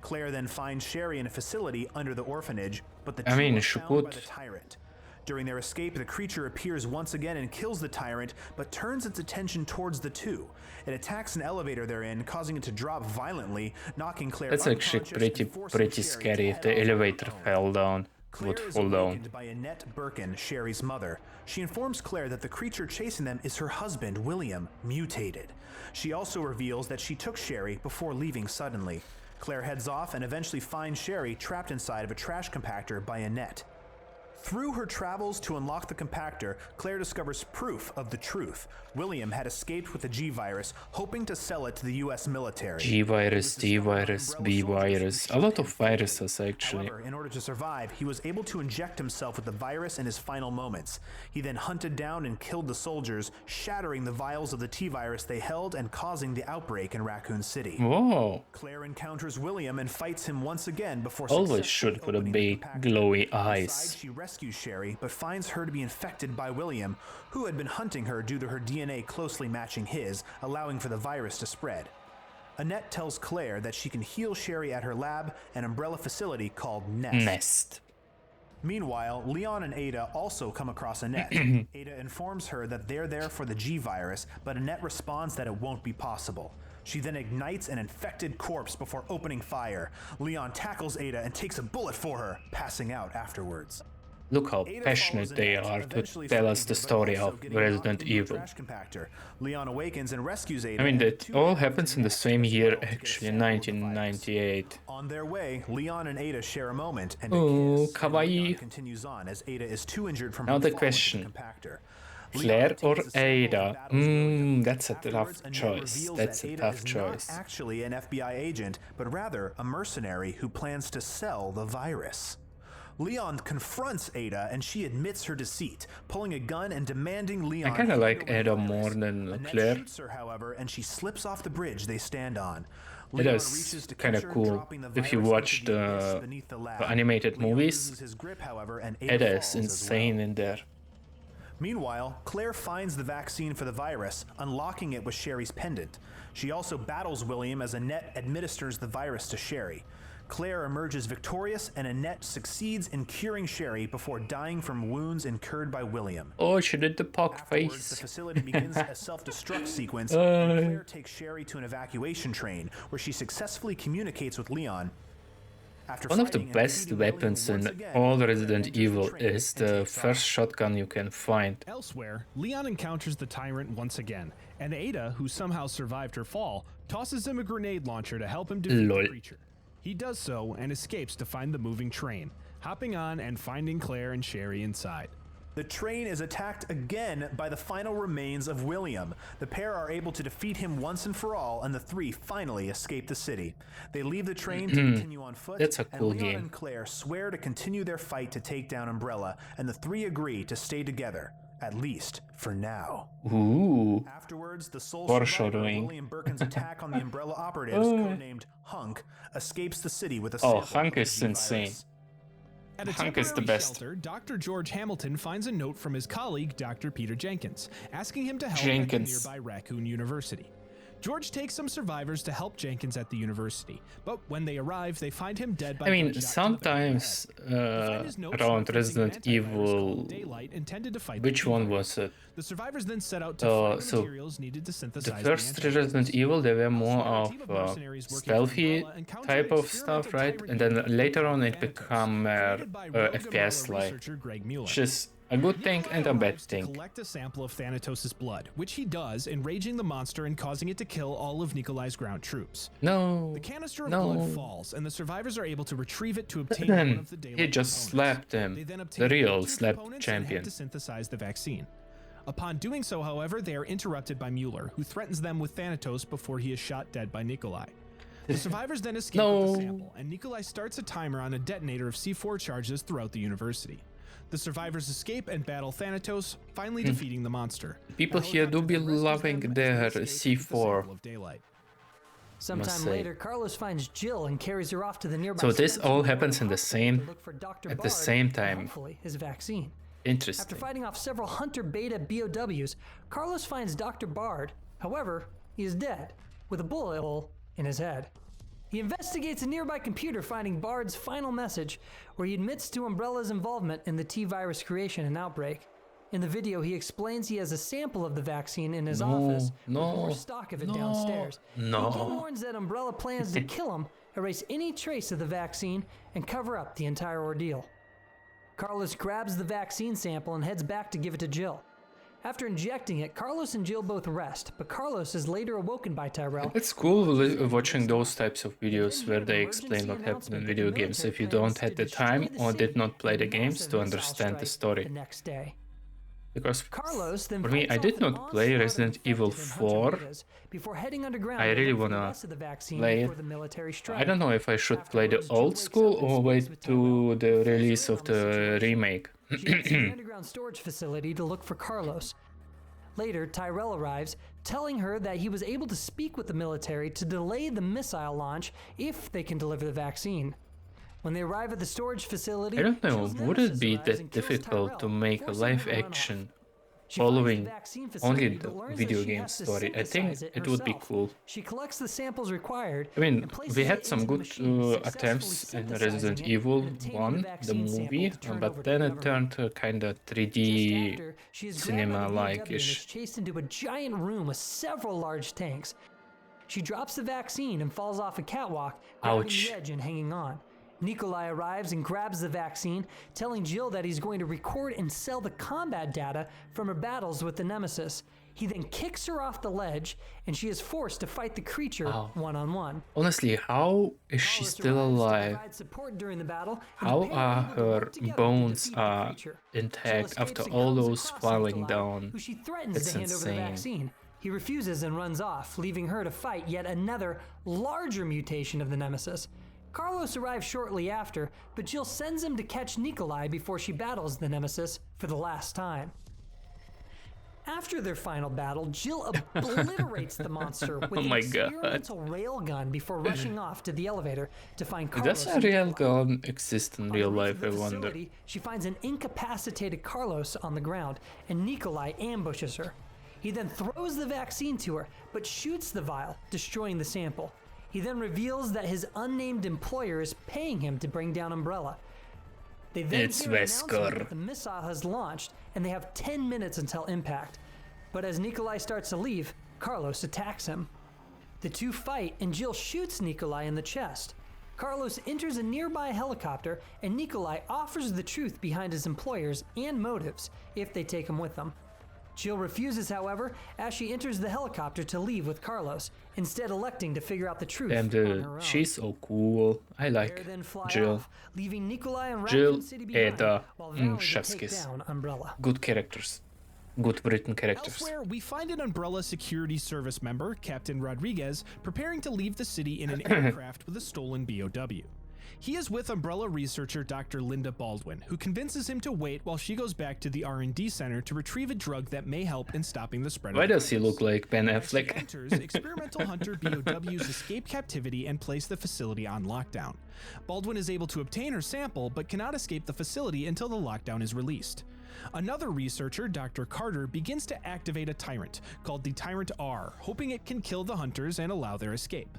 Claire then finds Sherry in a facility under the orphanage, but the two are she found by could. the tyrant. During their escape, the creature appears once again and kills the tyrant, but turns its attention towards the two. It attacks an elevator they're in, causing it to drop violently, knocking Claire That's actually unconscious and forcing pretty Sherry scary to if head the off on her elevator own. fell down. Claire Would is fall down. awakened by Annette Birkin, Sherry's mother. She informs Claire that the creature chasing them is her husband, William, mutated. She also reveals that she took Sherry before leaving suddenly. Claire heads off and eventually finds Sherry trapped inside of a trash compactor by Annette. Through her travels to unlock the compactor, Claire discovers proof of the truth. William had escaped with the G-Virus, hoping to sell it to the US military. G-Virus, D-Virus, B-Virus. A lot of viruses, actually. However, in order to survive, he was able to inject himself with the virus in his final moments. He then hunted down and killed the soldiers, shattering the vials of the T-Virus they held and causing the outbreak in Raccoon City. Whoa. Claire encounters William and fights him once again before Always successfully should put a opening the big compactor. glowy Inside, eyes. she rescues Sherry, but finds her to be infected by William, who had been hunting her due to her DNA closely matching his, allowing for the virus to spread. Annette tells Claire that she can heal Sherry at her lab, an umbrella facility called Nest. Meanwhile, Leon and Ada also come across Annette. Ada informs her that they're there for the G-Virus, but Annette responds that it won't be possible. She then ignites an infected corpse before opening fire. Leon tackles Ada and takes a bullet for her, passing out afterwards. Look how Ada passionate follows they Annette, are to eventually tell us finding the but story also of getting Resident knocked into a Evil. trash compactor. Leon awakens and rescues Ada. I mean, and the that two all head happens to in the Nest same year, to get a actually, sample of the virus. 1998. On their way, Leon and Ada share a moment, and Oh, a kiss, and kawaii. Leon continues on as Ada is too injured from Now her the fall question. into the compactor. Claire Leon or takes a sample of Ada? Battle's William. That's a tough Afterwards, Annette choice. reveals That's that a Ada tough is choice. not actually an FBI agent, but rather a mercenary who plans to sell the virus. Leon confronts Ada and she admits her deceit, pulling a gun and demanding Leon. I kinda hand like over the Ada virus. more than Annette Claire. shoots her, however, and she slips off the bridge they stand on. It Leon is reaches to kinda catch her, cool. dropping the If you virus watch into the abyss the beneath the lab. animated Leon movies, loses his grip, however, and Ada Ada falls is as insane well. in there. Meanwhile, Claire finds the vaccine for the virus, unlocking it with Sherry's pendant. She also battles William as Annette administers the virus to Sherry. Claire emerges victorious and Annette succeeds in curing Sherry before dying from wounds incurred by William. Oh, she did the poke Afterwards, the face. facility begins a self-destruct sequence, and Claire takes Sherry to an evacuation train, where she successfully communicates with Leon. After One of the fighting and best defeating William weapons once in again, all Claire Resident enters the Evil train is and the takes first off. shotgun you can find. Elsewhere, Leon encounters the tyrant once again, and Ada, who somehow survived her fall, tosses him a grenade launcher to help him defeat Lol. the creature. He does so and escapes to find the moving train, hopping on and finding Claire and Sherry inside. The train is attacked again by the final remains of William. The pair are able to defeat him once and for all, and the three finally escape the city. They leave the train to continue on foot, That's a cool and Leon game. and Claire swear to continue their fight to take down Umbrella, and the three agree to stay together, at least for now. Ooh. Afterwards, the sole Foreshadowing. survivor of William Birkin's attack on the Umbrella operatives, codenamed Hunk, escapes the city with a Oh, sample of Hunk the is T insane. virus. At a Hunk is the temporary best. shelter, Dr. George Hamilton finds a note from his colleague, Dr. Peter Jenkins, asking him to help Jenkins. at the nearby Raccoon University. George takes some survivors to help Jenkins at the university, but when they arrive, they find him dead by I mean, gunshot to the back of the sometimes head. They find his notes around referencing an Resident antivirus Evil, called Daylight intended to fight the which T one virus. was it? The survivors then set out to Uh, find the so materials needed to The synthesize first antivirus. Resident Evil, they were more Elsewhere, a of team of mercenaries working for stealthy Umbrella encounter type an of stuff, experimental right? tyrant And then unit later on called it Thanatos, become created by rogue FPS Umbrella like, researcher Greg Mueller. which is a good thing Nikolai and a bad arrives to thing. collect a sample of Thanatos' blood, which he does, enraging the monster and causing it to kill all of Nikolai's ground troops. No, The canister of no. blood falls, and the survivors are able to retrieve it to But obtain one then of the Daylight he just components. slapped him, They then the obtain real two slap components and head champion. to synthesize the vaccine. Upon doing so, however, they are interrupted by Mueller, who threatens them with Thanatos before he is shot dead by Nikolai. The survivors then escape with No. the sample, and Nikolai starts a timer on a detonator of C4 charges throughout the university. The survivors escape and battle Thanatos, finally defeating the monster. People The here do be helicopter then rescues loving them as their they escape with the C4. sample of Daylight. Sometime say. later, Carlos finds Jill and carries her off to the nearby. So this Spencer all Memorial happens in the Hospital same- to look for Dr. at the Bard same and time. hopefully his vaccine. After Interesting. fighting off several Hunter Beta BOWs, Carlos finds Dr. Bard. However, he is dead, with a bullet hole in his head. He investigates a nearby computer, finding Bard's final message, where he admits to Umbrella's involvement in the T-virus creation and outbreak. In the video, he explains he has a sample of the vaccine in his office, with more stock of it downstairs. He again warns that Umbrella plans to kill him, erase any trace of the vaccine, and cover up the entire ordeal. Carlos grabs the vaccine sample and heads back to give it to Jill. After injecting it, Carlos and Jill both rest, but Carlos is later awoken by Tyrell. It's cool watching those types of videos where they explain what happened in video games if you don't have the time or did not play the games to understand the The story. next day. Because Carlos then for me, fights I off did an not play onslaught of Resident Evil infected and Hunter 4. Betas before heading underground I to really look for the wanna rest of the vaccine play before it. the military strike. I don't know if I should play the Afterwards, Jill old wakes school up and or speaks wait with to Tyrell. the He fills her release in of on the the situation. remake. She heads to the underground storage facility to look for Carlos. Later, Tyrell arrives, telling her that he was able to speak with the military to delay the missile launch if they can deliver the vaccine. When they arrive at the storage facility, I don't know, Jill's would nemesis it be arrives that and kills difficult Tyrell, to make a forcing live him to run off. action She finds the following vaccine facility, only the but learns that video she game has to story? I think synthesize it would be herself. cool. She collects the samples required. I mean, and places we it had some into the good machine, attempts successfully in synthesizing Resident it Evil and obtaining 1, the vaccine sample movie, to turn over but to then the it government. turned kind of Just 3D after, she is grabbed by the BOW and is cinema-like-ish. chased into a giant room with several large tanks. She drops the vaccine and falls off a catwalk, grabbing Ouch. the edge and hanging on. Nikolai arrives and grabs the vaccine, telling Jill that he's going to record and sell the combat data from her battles with the Nemesis. He then kicks her off the ledge, and she is forced to fight the creature Wow. one-on-one. Honestly, how is she Carlos still arrives to alive? provide support during the battle, and How the pair are able to her work together to bones defeat the are creature. Jill intact escapes after and all comes those across falling Nikolai, down? who she threatens That's to hand over the insane. vaccine. He refuses and runs off, leaving her to fight yet another, larger mutation of the Nemesis. Carlos arrives shortly after, but Jill sends him to catch Nikolai before she battles the Nemesis for the last time. After their final battle, Jill obliterates the monster with an my God. experimental railgun before rushing off to the elevator to find Carlos. Does a and real Nikolai. gun exist in On real the roof life, of I the wonder? facility, she finds an incapacitated Carlos on the ground, and Nikolai ambushes her. He then throws the vaccine to her, but shoots the vial, destroying the sample. He then reveals that his unnamed employer is paying him to bring down Umbrella. They then It's hear an announcement Wesker. that the missile has launched, and they have 10 minutes until impact. But as Nikolai starts to leave, Carlos attacks him. The two fight, and Jill shoots Nikolai in the chest. Carlos enters a nearby helicopter, and Nikolai offers the truth behind his employers and motives if they take him with them. Jill refuses, however, as she enters the helicopter to leave with Carlos, instead electing to figure out the truth on her own. She's so cool. I like Claire then fly Jill. off, leaving Nikolai and Jill Raccoon City behind, Eda while Valerie chef's takes kiss. down Umbrella. Good characters. Good written characters. Elsewhere, we find an Umbrella Security Service member, Captain Rodriguez, preparing to leave the city in an aircraft with a stolen BOW. He is with Umbrella researcher Dr. Linda Baldwin, who convinces him to wait while she goes back to the R&D center to retrieve a drug that may help in stopping the spread of Why the does he virus. look like Ben As she Affleck? enters, experimental hunter BOWs escape captivity and place the facility on lockdown. Baldwin is able to obtain her sample, but cannot escape the facility until the lockdown is released. Another researcher, Dr. Carter, begins to activate a tyrant, called the Tyrant R, hoping it can kill the hunters and allow their escape.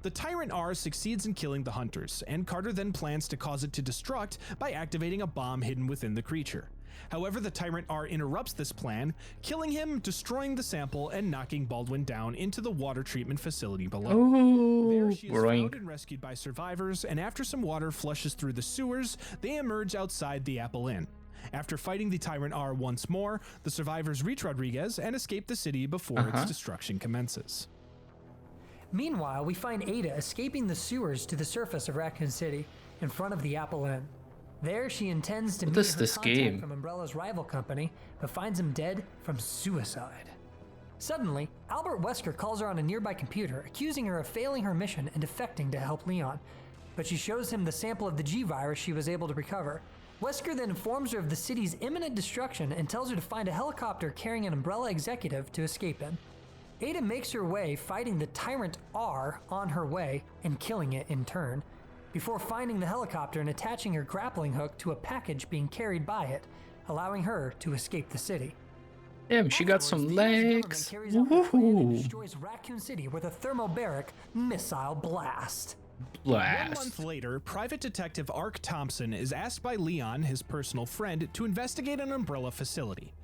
The Tyrant R succeeds in killing the hunters, and Carter then plans to cause it to destruct by activating a bomb hidden within the creature. However, the Tyrant R interrupts this plan, killing him, destroying the sample, and knocking Baldwin down into the water treatment facility below. There, she is found and rescued by survivors, and after some water flushes through the sewers, they emerge outside the Apple Inn. After fighting the Tyrant R once more, the survivors reach Rodriguez and escape the city before its destruction commences. Meanwhile, we find Ada escaping the sewers to the surface of Raccoon City, in front of the Apple Inn. There, she intends to meet is her this contact game? from Umbrella's rival company, but finds him dead from suicide. Suddenly, Albert Wesker calls her on a nearby computer, accusing her of failing her mission and defecting to help Leon, but she shows him the sample of the G-virus she was able to recover. Wesker then informs her of the city's imminent destruction and tells her to find a helicopter carrying an Umbrella executive to escape in. Ada makes her way, fighting the Tyrant R on her way and killing it in turn, before finding the helicopter and attaching her grappling hook to a package being carried by it, allowing her to escape the city. Damn, she got some legs. Woohoo! Destroys Raccoon City with a thermobaric missile blast. 1 month later, Private Detective Ark Thompson is asked by Leon, his personal friend, to investigate an Umbrella facility.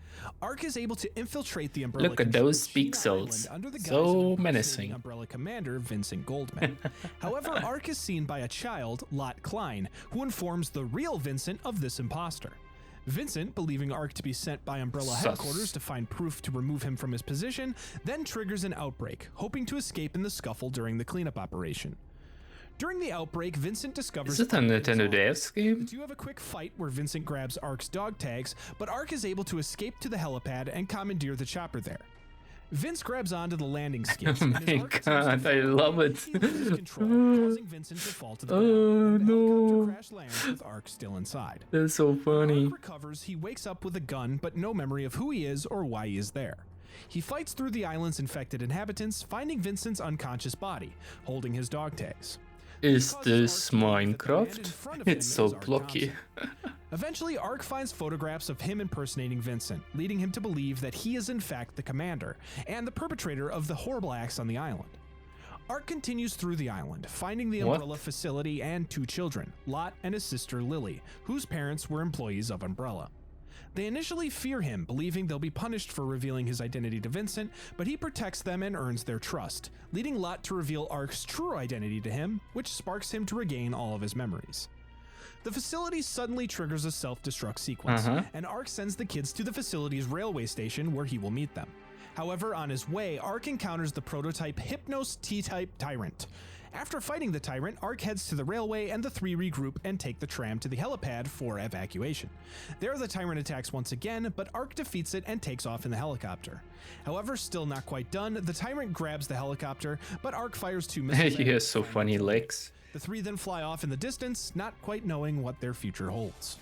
Ark is able to infiltrate the Umbrella. Look at those China pixels. Island under the guise So of impersonating menacing. Umbrella commander Vincent Goldman. However, Ark is seen by a child, Lot Klein, who informs the real Vincent of this imposter. Vincent, believing Ark to be sent by Umbrella headquarters to find proof to remove him from his position, then triggers an outbreak, hoping to escape in the scuffle during the cleanup operation. During the outbreak, Vincent discovers... Is it a Nintendo DS game? The two have a quick fight where Vincent grabs Ark's dog tags, but Ark is able to escape to the helipad and commandeer the chopper there. Vince grabs onto the landing skids. Oh my god, I love it. Causing Vincent to fall to the ground, and the helicopter crash lands with Ark still inside. That's so funny. Ark recovers, he wakes up with a gun, but no memory of who he is or why he is there. He fights through the island's infected inhabitants, finding Vincent's unconscious body, holding his dog tags. Is this Minecraft? It's so plucky. Eventually, Ark finds photographs of him impersonating Vincent, leading him to believe that he is in fact the commander and the perpetrator of the horrible acts on the island. Ark continues through the island, finding the Umbrella facility and 2 children, Lot and his sister Lily, whose parents were employees of Umbrella. They initially fear him, believing they'll be punished for revealing his identity to Vincent, but he protects them and earns their trust, leading Lot to reveal Ark's true identity to him, which sparks him to regain all of his memories. The facility suddenly triggers a self-destruct sequence, and Ark sends the kids to the facility's railway station where he will meet them. However, on his way, Ark encounters the prototype Hypnos T-type Tyrant. After fighting the Tyrant, Ark heads to the railway and the 3 regroup and take the tram to the helipad for evacuation. There, the Tyrant attacks once again, but Ark defeats it and takes off in the helicopter. However, still not quite done, the Tyrant grabs the helicopter, but Ark fires 2 missiles. He has so funny legs. The 3 then fly off in the distance, not quite knowing what their future holds.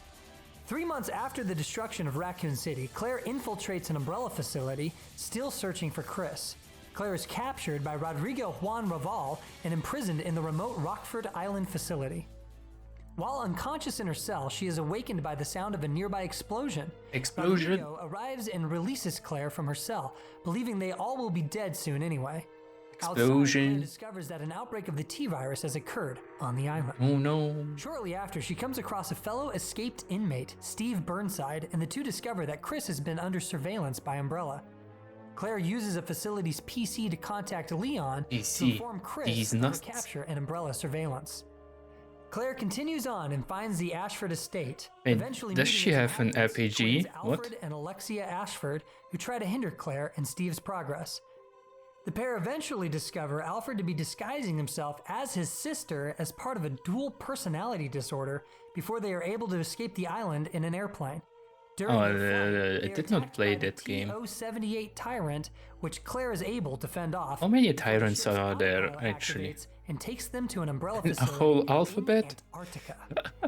3 months after the destruction of Raccoon City, Claire infiltrates an Umbrella facility, still searching for Chris. Claire is captured by Rodrigo Juan Raval and imprisoned in the remote Rockford Island facility. While unconscious in her cell, she is awakened by the sound of a nearby explosion. Rodrigo arrives and releases Claire from her cell, believing they all will be dead soon anyway. Explosion. Outside, Claire discovers that an outbreak of the T-virus has occurred on the island. Oh no. Shortly after, she comes across a fellow escaped inmate, Steve Burnside, and the two discover that Chris has been under surveillance by Umbrella. Claire uses a facility's PC to contact Leon to inform Chris of the capture and Umbrella surveillance. Claire continues on and finds the Ashford estate. Wait, Eventually does meeting she its have an inhabitants, RPG? twins Alfred and Alexia Ashford, who try to hinder Claire and Steve's progress. The pair eventually discover Alfred to be disguising himself as his sister as part of a dual personality disorder before they are able to escape the island in an airplane. During Oh, their flight, I did not attacked play by the that game. TO-78 Tyrant, which Claire is able to fend off. How many before the tyrants ship's are there, autopilot actually? activates and takes them to an umbrella A facility whole in alphabet? Antarctica.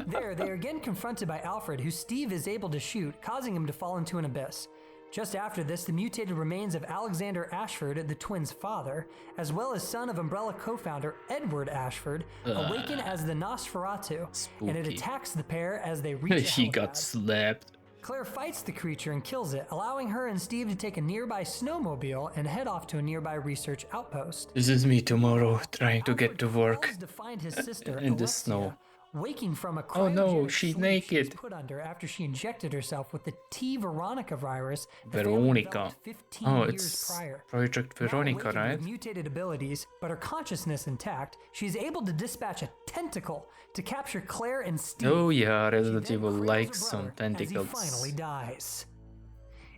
There, they are again confronted by Alfred, who Steve is able to shoot, causing him to fall into an abyss. Just after this, the mutated remains of Alexander Ashford, the twins' father, as well as son of Umbrella co-founder Edward Ashford, awaken as the Nosferatu, and it Spooky. attacks the pair as they reach a He got helipad. slapped. Claire fights the creature and kills it, allowing her and Steve to take a nearby snowmobile and head off to a nearby research outpost. This is me tomorrow, trying to get to Alfred work. calls to find his sister, in the Alexia, snow. waking from a Oh no, cryogenic she's sleep naked. she was put under after she injected herself with the T. Veronica virus the family Veronica. developed 15 Oh, years it's prior. Project Now Veronica, awakened right? with mutated abilities, but her consciousness intact, she's able to dispatch a tentacle to capture Claire and Steve. Oh yeah, She Resident then Evil cradles likes her some brother tentacles. As he finally dies.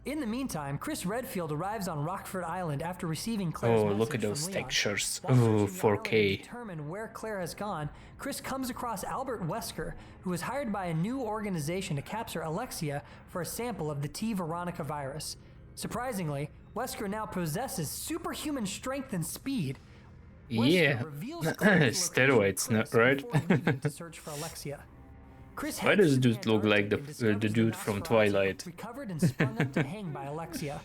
In the meantime, Chris Redfield arrives on Rockford Island after receiving Claire's Oh, message look at from those Leon. textures. While Oh, searching the island to 4K. determine where Claire has gone, Chris comes across Albert Wesker, who was hired by a new organization to capture Alexia for a sample of the T. Veronica virus. Surprisingly, Wesker now possesses superhuman strength and speed. Wesker Yeah, reveals Claire's location to steroids, Chris right? before leaving to search for Alexia. Chris Why heads does to dude look like Antarctic and the discovers dude from Nosferatu Twilight? recovered and sprung up to hang by Alexia.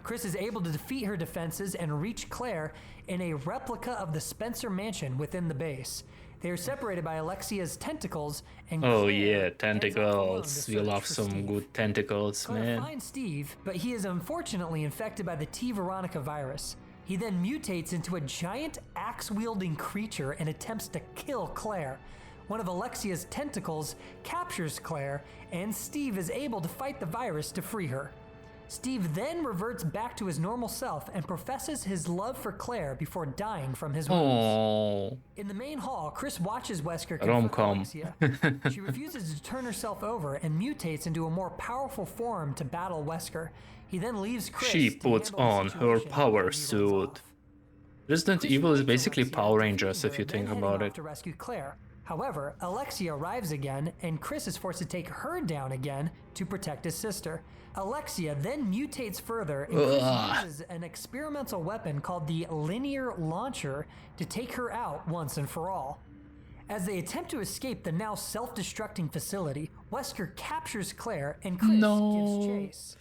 Chris is able to defeat her defenses and reach Claire in a replica of the Spencer Mansion within the base. They are separated by Alexia's tentacles, and Oh Claire yeah, heads off alone to tentacles. We search love for some Steve. good tentacles, Claire man. finds Steve, but he is unfortunately infected by the T. Veronica virus. He then mutates into a giant axe-wielding creature and attempts to kill Claire. One of Alexia's tentacles captures Claire, and Steve is able to fight the virus to free her. Steve then reverts back to his normal self and professes his love for Claire before dying from his wounds. Oh, In the main hall, Chris watches Wesker confront Rom-com. Alexia. She refuses to turn herself over and mutates into a more powerful form to battle Wesker. He then leaves Chris she to puts handle the on her situation power before he runs suit. off. Resident Chris Evil is waits basically Alexia, Power defeating Rangers if her, you then think heading about off it. to rescue Claire. However, Alexia arrives again, and Chris is forced to take her down again to protect his sister. Alexia then mutates further, and Chris Ugh. uses an experimental weapon called the Linear Launcher to take her out once and for all. As they attempt to escape the now self-destructing facility, Wesker captures Claire, and Chris No. gives chase.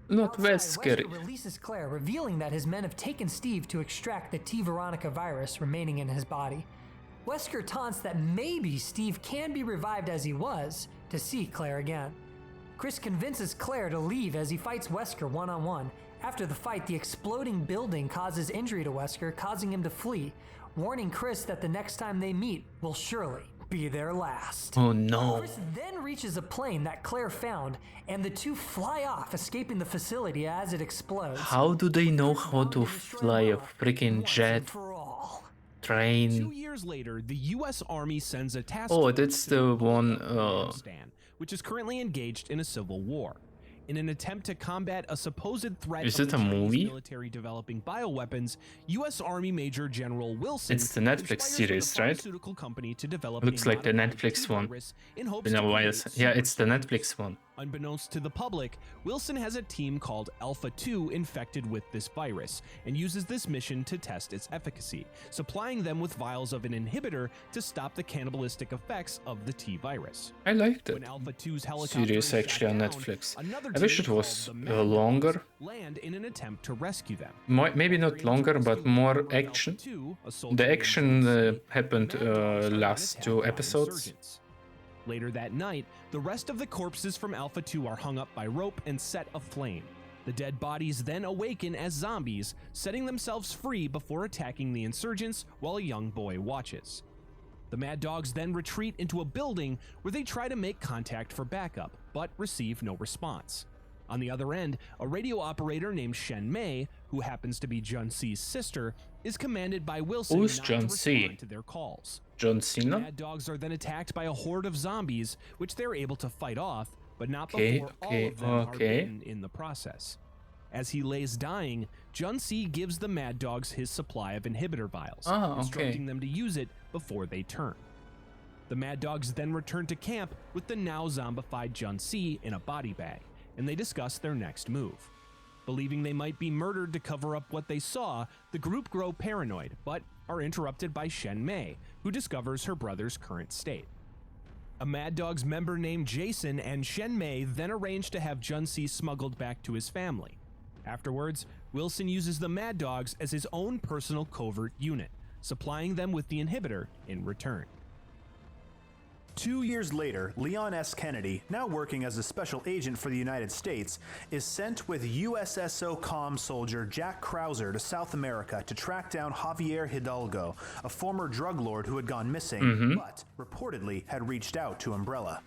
Not Outside, Wesker. Wesker releases Claire, revealing that his men have taken Steve to extract the T. Veronica virus remaining in his body. Wesker taunts that maybe Steve can be revived as he was to see Claire again. Chris convinces Claire to leave as he fights Wesker one-on-one. After the fight, the exploding building causes injury to Wesker, causing him to flee, warning Chris that the next time they meet will surely be their last. Oh no. Chris then reaches a plane that Claire found, and the two fly off, escaping the facility as it explodes. How do they know Chris how vowed to destroy fly a love freaking once jet and for all. 2 train? years later, the U.S. Army sends a task Oh, force that's to the one. Afghanistan, which is currently engaged in a civil war. In an attempt to combat a supposed threat Is of it the a Chinese movie? military developing bioweapons, U.S. Army Major General Wilson It's the Netflix conspires with a series, right? pharmaceutical company to develop Looks a like the modified Netflix one. virus in hopes Been to a while. create Yeah, super it's the soldiers. Netflix one. Unbeknownst to the public, Wilson has a team called Alpha 2 infected with this virus and uses this mission to test its efficacy, supplying them with vials of an inhibitor to stop the cannibalistic effects of the T virus. I liked When it. Alpha 2's helicopter Series is shot actually on down, Netflix. another I wish team it was called the Mad Dogs longer. land in an attempt to rescue them. Maybe not longer, but more Member of Alpha action. 2, a soldier The named action John C., happened the Mad Dogs started an last attack 2 on episodes. insurgents. Later that night, the rest of the corpses from Alpha 2 are hung up by rope and set aflame. The dead bodies then awaken as zombies, setting themselves free before attacking the insurgents while a young boy watches. The Mad Dogs then retreat into a building where they try to make contact for backup, but receive no response. On the other end, a radio operator named Shen Mei, who happens to be Jun C's sister, is commanded by Wilson Who's not Jun to C? respond to their calls. John Cena? Mad dogs are then attacked by a horde of zombies, which they're able to fight off, but not Okay, before okay, all of them are okay. bitten in the process. As he lays dying, Jun-Si gives the Mad Dogs his supply of inhibitor vials, instructing them to use it before they turn. The Mad Dogs then return to camp with the now zombified Jun-Si in a body bag, and they discuss their next move. Believing they might be murdered to cover up what they saw, the group grow paranoid, but are interrupted by Shen Mei, who discovers her brother's current state. A Mad Dogs member named Jason and Shen Mei then arrange to have Jun-Si smuggled back to his family. Afterwards, Wilson uses the Mad Dogs as his own personal covert unit, supplying them with the inhibitor in return. 2 years later, Leon S. Kennedy, now working as a special agent for the United States, is sent with USSO comm soldier Jack Krauser to South America to track down Javier Hidalgo, a former drug lord who had gone missing, but reportedly had reached out to Umbrella.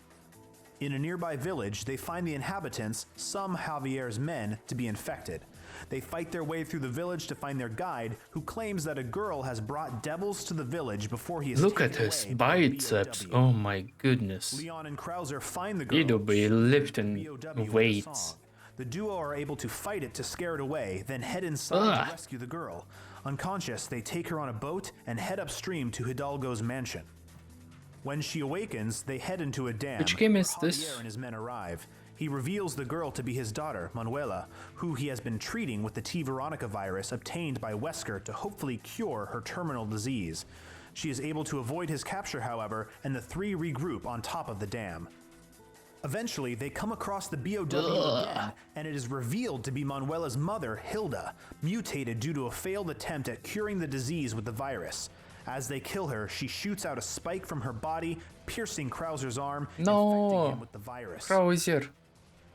In a nearby village, they find the inhabitants, some Javier's men, to be infected. They fight their way through the village to find their guide, who claims that a girl has brought devils to the village before he is Look taken at his away by the biceps. BOW. Oh my goodness. Leon and Krauser find the girl. He'll be lifting BOW with a weights. song. The duo are able to fight it to scare it away, then head inside to rescue the girl. Unconscious, they take her on a boat and head upstream to Hidalgo's mansion. When she awakens, they head into a dam. Which game is Javier this? and his men arrive. He reveals the girl to be his daughter, Manuela, who he has been treating with the T. Veronica virus obtained by Wesker to hopefully cure her terminal disease. She is able to avoid his capture, however, and the three regroup on top of the dam. Eventually, they come across the BOW again, and it is revealed to be Manuela's mother, Hilda, mutated due to a failed attempt at curing the disease with the virus. As they kill her, she shoots out a spike from her body, piercing Krauser's arm, infecting him with the virus. Krauser.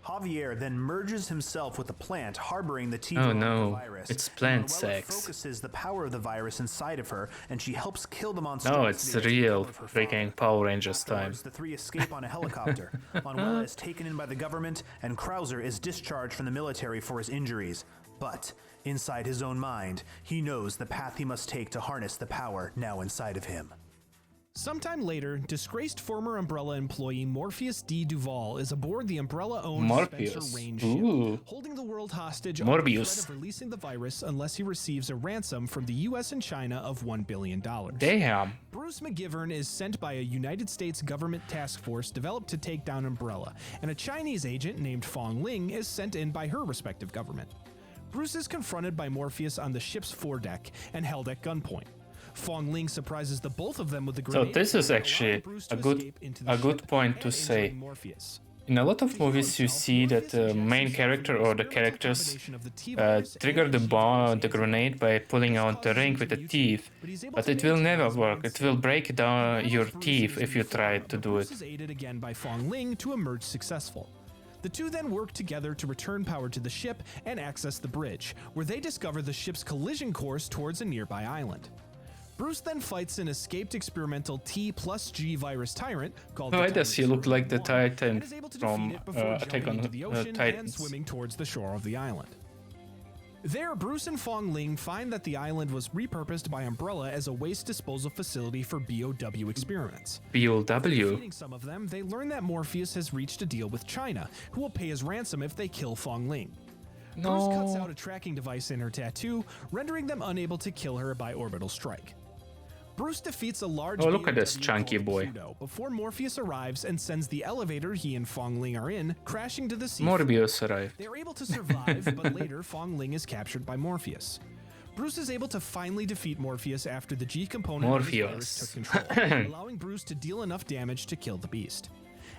Javier then merges himself with a plant harboring the T. Oh no, virus. it's plant Manuela sex. focuses the power of the virus inside of her, and she helps kill the No, monstrosity it's that real took care of her freaking father. Power Rangers time. Afterwards, the three escape on a helicopter. Manuela is taken in by the government, and Krauser is discharged from the military for his injuries. But inside his own mind, he knows the path he must take to harness the power now inside of him. Sometime later, disgraced former Umbrella employee Morpheus D. Duval is aboard the Umbrella-owned Morpheus. Spencer Range Ooh. ship, holding the world hostage on the Morbius. threat of releasing the virus unless he receives a ransom from the US and China of $1 billion. Damn. Bruce McGivern is sent by a United States government task force developed to take down Umbrella, and a Chinese agent named Fong Ling is sent in by her respective government. Bruce is confronted by Morpheus on the ship's foredeck and held at gunpoint. Fong Ling surprises the both of them with a So grenade. this is allowing actually Bruce a to good escape into the a good ship point and to injuring say. Morpheus. In a lot of To heal movies you himself, see that Morpheus the injects main himself character with or an the experimental characters combination of the T-virus trigger and the antivirus the grenade by pulling out the ring with the teeth, but it will never work. It will break down your teeth if you try to do it. Bruce is aided again by Fong Ling to emerge successful. The two then work together to return power to the ship and access the bridge, where they discover the ship's collision course towards a nearby island. Bruce then fights an escaped experimental T+G virus tyrant called Why does he look like the Titan and is able to from defeat it before Attack jumping on into the ocean and Titans? swimming towards the shore of the island. There, Bruce and Fong Ling find that the island was repurposed by Umbrella as a waste disposal facility for BOW experiments. BOW. Defeating some of them, they learn that Morpheus has reached a deal with China, who will pay his ransom if they kill Fong Ling. Bruce cuts out a tracking device in her tattoo, rendering them unable to kill her by orbital strike. Bruce defeats a large Oh, look at BOW this chunky called boy. Pluto before Morpheus arrives and sends the elevator he and Fong Ling are in crashing to the sea. Morbius arrived. They are able to survive, but later Fong Ling is captured by Morpheus. Bruce is able to finally defeat Morpheus after the G component of his virus took control, allowing Bruce to deal enough damage to kill the beast.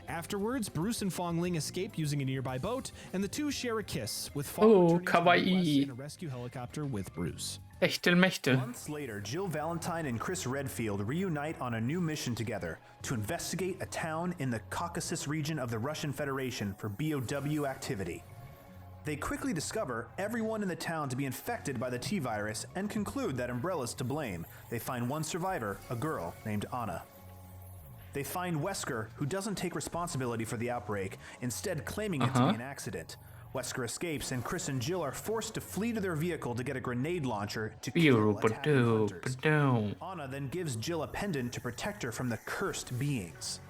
Afterwards, Bruce and Fong Ling escape using a nearby boat, and the two share a kiss, with Fong Oh, returning to the kawaii. US in a rescue helicopter with Bruce. Echtelmechtel. Months later, Jill Valentine and Chris Redfield reunite on a new mission together to investigate a town in the Caucasus region of the Russian Federation for BOW activity. They quickly discover everyone in the town to be infected by the T-virus and conclude that Umbrella's to blame. They find one survivor, a girl named Anna. They find Wesker, who doesn't take responsibility for the outbreak, instead claiming it to be an accident. Wesker escapes, and Chris and Jill are forced to flee to their vehicle to get a grenade launcher to kill attacking hunters. Anna then gives Jill a pendant to protect her from the cursed beings.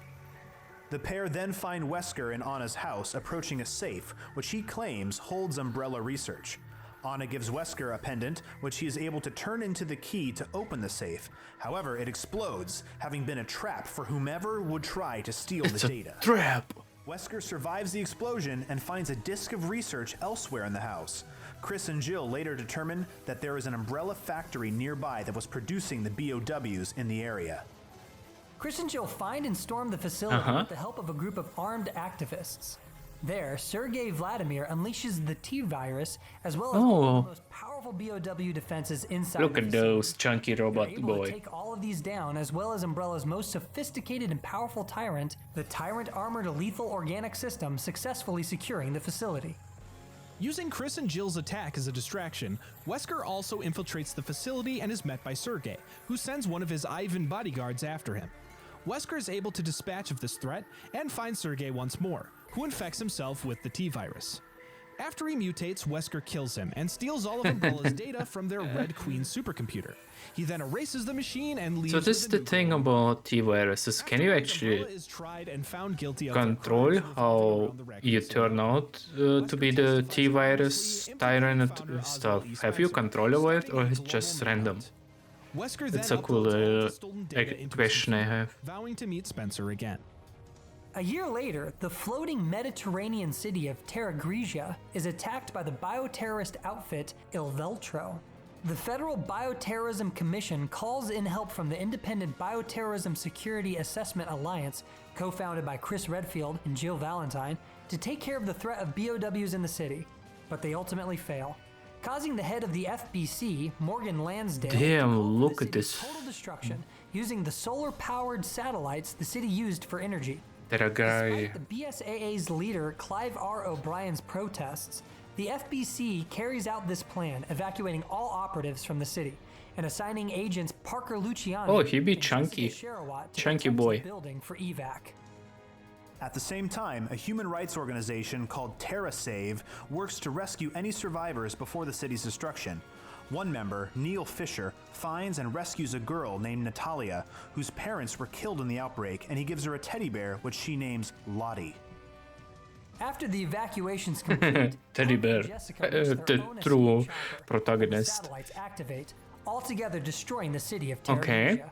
The pair then find Wesker in Anna's house approaching a safe, which he claims holds Umbrella research. Anna gives Wesker a pendant, which he is able to turn into the key to open the safe. However, it explodes, having been a trap for whomever would try to steal the data. Trap! Wesker survives the explosion and finds a disk of research elsewhere in the house. Chris and Jill later determine that there is an Umbrella factory nearby that was producing the BOWs in the area. Chris and Jill find and storm the facility with the help of a group of armed activists. There, Sergei Vladimir unleashes the T-virus as well as one of the most powerful BOW defenses inside Look the at facility. those chunky robot They're able boy. to take all of these down, as well as Umbrella's most sophisticated and powerful tyrant, the Tyrant Armored Lethal Organic System, successfully securing the facility. Using Chris and Jill's attack as a distraction, Wesker also infiltrates the facility and is met by Sergei, who sends one of his Ivan bodyguards after him. Wesker is able to dispatch of this threat and finds Sergei once more, who infects himself with the T-virus. After he mutates, Wesker kills him and steals all of Umbrella's data from their Red Queen supercomputer. He then erases the machine and leaves. So this is with the a new thing goal. about T-viruses. Can you Afterwards, actually Umbrella is tried and found guilty of control crimes revolving how around the Red you Queen turn out to be the T-virus tyrant stuff? Have you control over it, or is it just random? Wesker It's then a cool uploads all of the stolen data into his question I computer, have. vowing to meet Spencer again. A year later, the floating Mediterranean city of Terra Grigia is attacked by the bioterrorist outfit Il Veltro. The Federal Bioterrorism Commission calls in help from the Independent Bioterrorism Security Assessment Alliance, co-founded by Chris Redfield and Jill Valentine, to take care of the threat of BOWs in the city, but they ultimately fail, causing the head of the FBC, Morgan Lansdale, to Damn, call for look the at this. city's total destruction using the solar-powered satellites the city used for energy. That guy. Despite the BSAA's leader, Clive R. O'Brien's protests, the FBC carries out this plan, evacuating all operatives from the city and assigning agents Parker Luciani Oh, he be and Jessica chunky. Sharawat to Chunky protect boy. the building for evac. At the same time, a human rights organization called TerraSave works to rescue any survivors before the city's destruction. One member, Neil Fisher, finds and rescues a girl named Natalia, whose parents were killed in the outbreak, and he gives her a teddy bear, which she names Lottie. After the evacuation's complete, Teddy Parker and bear. Jessica reach their The own true escape chopper. protagonist. The satellites activate, altogether destroying the city of Terra Okay. Grigia.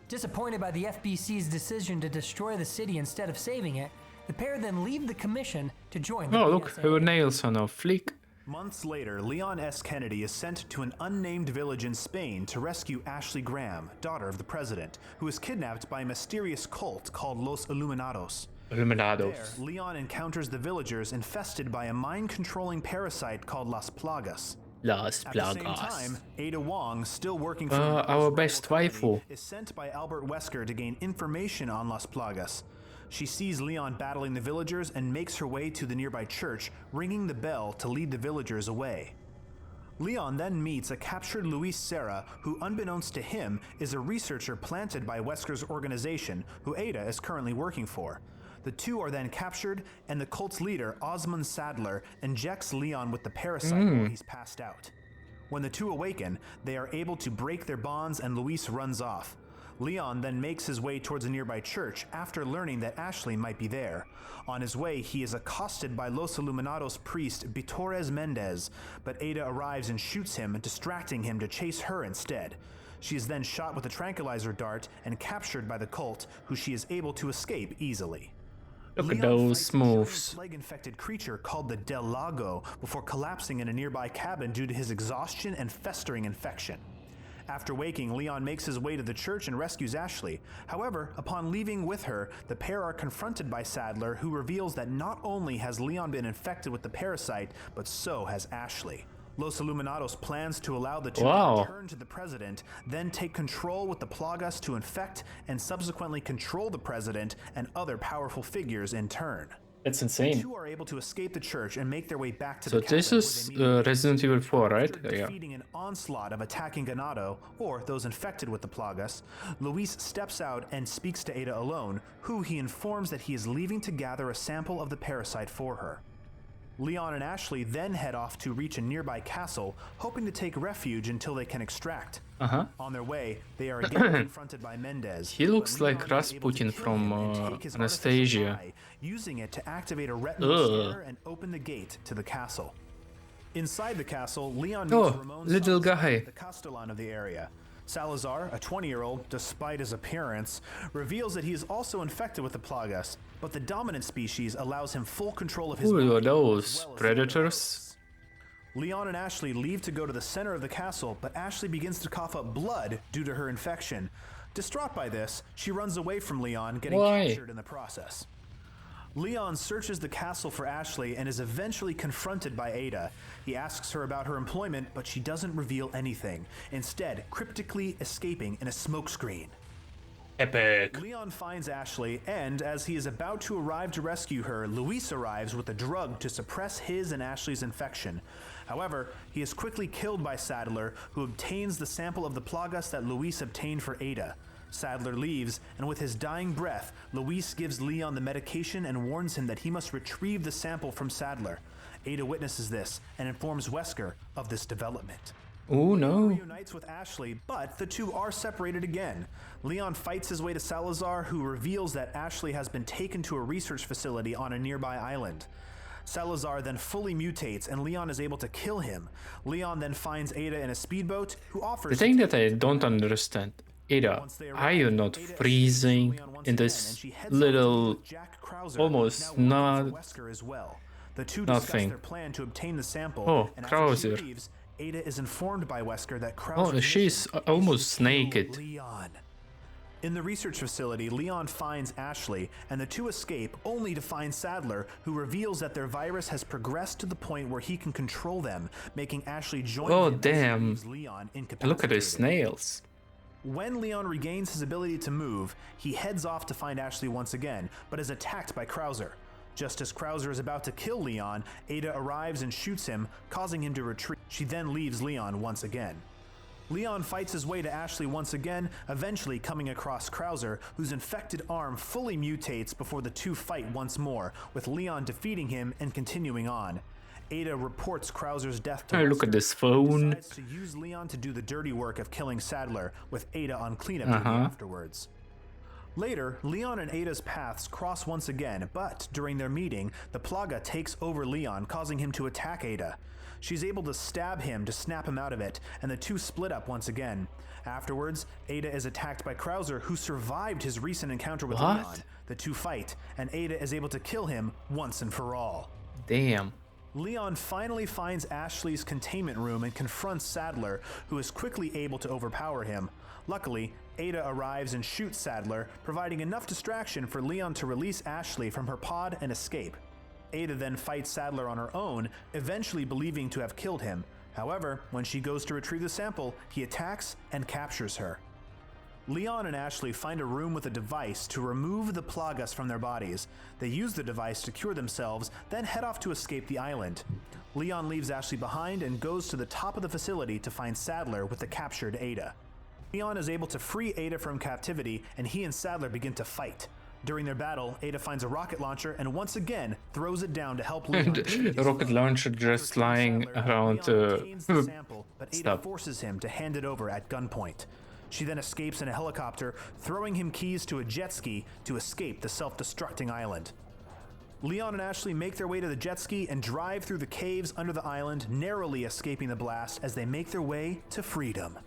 Disappointed by the FBC's decision to destroy the city instead of saving it, the pair then leave the commission to join the Oh, look, BSAA. her nails on a fleek. Months later, Leon S. Kennedy is sent to an unnamed village in Spain to rescue Ashley Graham, daughter of the president, who is kidnapped by a mysterious cult called Los Illuminados. Illuminados. There, Leon encounters the villagers infested by a mind-controlling parasite called Las Plagas. Las At the same Plagas. time, Ada Wong, still working for Our best waifu. is sent by Albert Wesker to gain information on Las Plagas. She sees Leon battling the villagers and makes her way to the nearby church, ringing the bell to lead the villagers away. Leon then meets a captured Luis Serra, who unbeknownst to him is a researcher planted by Wesker's organization, who Ada is currently working for. The two are then captured, and the cult's leader, Osmond Sadler, injects Leon with the parasite while he's passed out. When the two awaken, they are able to break their bonds and Luis runs off. Leon then makes his way towards a nearby church after learning that Ashley might be there. On his way, he is accosted by Los Illuminados priest Vitores Mendez, but Ada arrives and shoots him, distracting him to chase her instead. She is then shot with a tranquilizer dart and captured by the cult, who she is able to escape easily. Look at Leon those fights a giant moves. plague-infected creature called the Del Lago before collapsing in a nearby cabin due to his exhaustion and festering infection. After waking, Leon makes his way to the church and rescues Ashley. However, upon leaving with her, the pair are confronted by Sadler, who reveals that not only has Leon been infected with the parasite, but so has Ashley. Los Illuminados plans to allow the two Wow. to return to the president, then take control with the Plagas to infect and subsequently control the president and other powerful figures in turn. That's The insane. two are able to escape the church and make their way back to So the cabin, this where is they meet Resident Evil 4, right? After Yeah. defeating an onslaught of attacking ganado, or those infected with the plagas, Luis steps out and speaks to Ada alone, who he informs that he is leaving to gather a sample of the parasite for her. Leon and Ashley then head off to reach a nearby castle, hoping to take refuge until they can extract. On their way, they are again confronted by Mendez. He looks but Leon like is able to Rasputin kill from him and take his Anastasia. artificial eye, using it to activate a retinal scanner and open the gate to the castle. Inside the castle, Leon meets Ramon little Salazar, guy. the Castellan of the area. Salazar, a 20-year-old, despite his appearance, reveals that he is also infected with the Plagas, but the dominant species allows him full control of his Who are mind, those? as well as the Predators? Leon and Ashley leave to go to the center of the castle, but Ashley begins to cough up blood due to her infection. Distraught by this, she runs away from Leon, getting Why? captured in the process. Leon searches the castle for Ashley and is eventually confronted by Ada. He asks her about her employment, but she doesn't reveal anything, instead cryptically escaping in a smokescreen. Epic. Leon finds Ashley, and as he is about to arrive to rescue her, Luis arrives with a drug to suppress his and Ashley's infection. However, he is quickly killed by Sadler, who obtains the sample of the Plagas that Luis obtained for Ada. Sadler leaves, and with his dying breath, Luis gives Leon the medication and warns him that he must retrieve the sample from Sadler. Ada witnesses this and informs Wesker of this development. Oh no. Reunites with Ashley, but the two are separated again. Leon fights his way to Salazar, who reveals that Ashley has been taken to a research facility on a nearby island. Salazar then fully mutates, and Leon is able to kill him. Leon then finds Ada in a speedboat, who offers... The thing that I don't understand, Ada, are you not freezing in this little, almost not The two nothing? discuss their plan to obtain the sample, Oh, and after she Krauser. leaves, Ada is informed by Wesker that Krauser's Oh, she's mission is almost to kill naked. Leon. In the research facility, Leon finds Ashley, and the two escape, only to find Sadler, who reveals that their virus has progressed to the point where he can control them, making Ashley join Oh, him as he damn. leaves Leon incapacitated. Look at his nails. When Leon regains his ability to move, he heads off to find Ashley once again, but is attacked by Krauser. Just as Krauser is about to kill Leon, Ada arrives and shoots him, causing him to retreat. She then leaves Leon once again. Leon fights his way to Ashley once again, eventually coming across Krauser, whose infected arm fully mutates before the two fight once more, with Leon defeating him and continuing on. Ada reports Krauser's death to Hey, look at Wesker, this who phone. decides to use Leon to do the dirty work of killing Sadler, with Ada on cleanup duty afterwards. Later, Leon and Ada's paths cross once again, but during their meeting, the Plaga takes over Leon, causing him to attack Ada. She's able to stab him to snap him out of it, and the two split up once again. Afterwards, Ada is attacked by Krauser, who survived his recent encounter with What? Leon. The two fight, and Ada is able to kill him once and for all. Damn. Leon finally finds Ashley's containment room and confronts Sadler, who is quickly able to overpower him. Luckily, Ada arrives and shoots Sadler, providing enough distraction for Leon to release Ashley from her pod and escape. Ada then fights Sadler on her own, eventually believing to have killed him. However, when she goes to retrieve the sample, he attacks and captures her. Leon and Ashley find a room with a device to remove the Plagas from their bodies. They use the device to cure themselves, then head off to escape the island. Leon leaves Ashley behind and goes to the top of the facility to find Sadler with the captured Ada. Leon is able to free Ada from captivity, and he and Sadler begin to fight. During their battle, Ada finds a rocket launcher and once again throws it down to help Leon. The rocket launcher just lying around. Leon obtains the sample, but Ada Stop. forces him to hand it over at gunpoint. She then escapes in a helicopter, throwing him keys to a jet ski to escape the self-destructing island. Leon and Ashley make their way to the jet ski and drive through the caves under the island, narrowly escaping the blast as they make their way to freedom.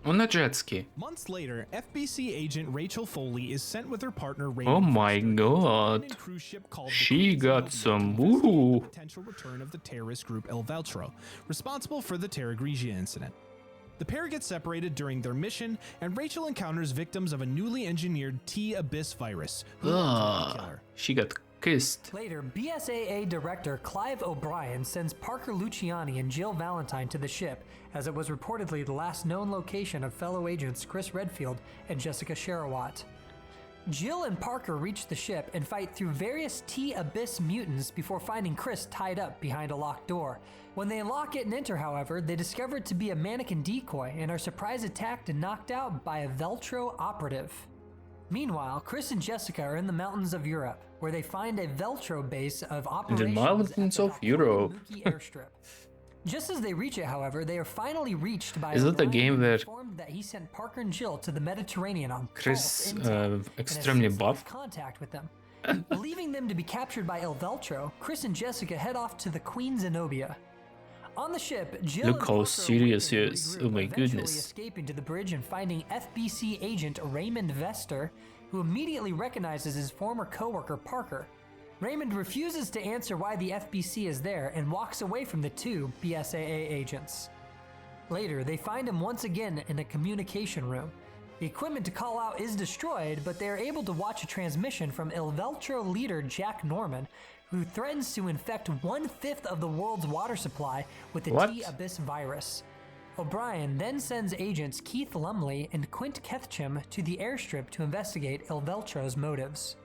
On a jet ski. Months later, FBC agent Rachel Foley is sent with her partner Ray. Oh my god. Cruise ship called the She Queen's got Elgin some to investigate woo. the potential return of the terrorist group El Veltro, responsible for the Terra Grigia incident. The pair get separated during their mission, and Rachel encounters victims of a newly engineered T-Abyss virus. Who ultimately kill her. She got kissed. Later, BSAA director Clive O'Brien sends Parker Luciani and Jill Valentine to the ship, as it was reportedly the last known location of fellow agents Chris Redfield and Jessica Sharawat. Jill and Parker reach the ship and fight through various T-Abyss mutants before finding Chris tied up behind a locked door. When they unlock it and enter, however, they discover it to be a mannequin decoy and are surprise attacked and knocked out by a Veltro operative. Meanwhile, Chris and Jessica are in the mountains of Europe, where they find a Veltro base of In operations the mountains at of the Europe. Muki airstrip. Just as they reach it, however, they are finally reached by Is it the O'Brien, game who where informed that he sent Parker and Jill to the Mediterranean on Chris, false intel and has extremely since buff? lost contact with them. Leaving them to be captured by El Veltro, Chris and Jessica head off to the Queen Zenobia. On the ship, Jill Look and how Parker serious he awaken and is. regroup, Oh my eventually goodness. escaping to the bridge and finding FBC agent Raymond Vester, who immediately recognizes his former coworker Parker. Raymond refuses to answer why the FBC is there and walks away from the two BSAA agents. Later, they find him once again in a communication room. The equipment to call out is destroyed, but they are able to watch a transmission from Il Veltro leader Jack Norman, who threatens to infect 1/5 of the world's water supply with the What? T-Abyss virus. O'Brien then sends agents Keith Lumley and Quint Ketchum to the airstrip to investigate Il Veltro's motives.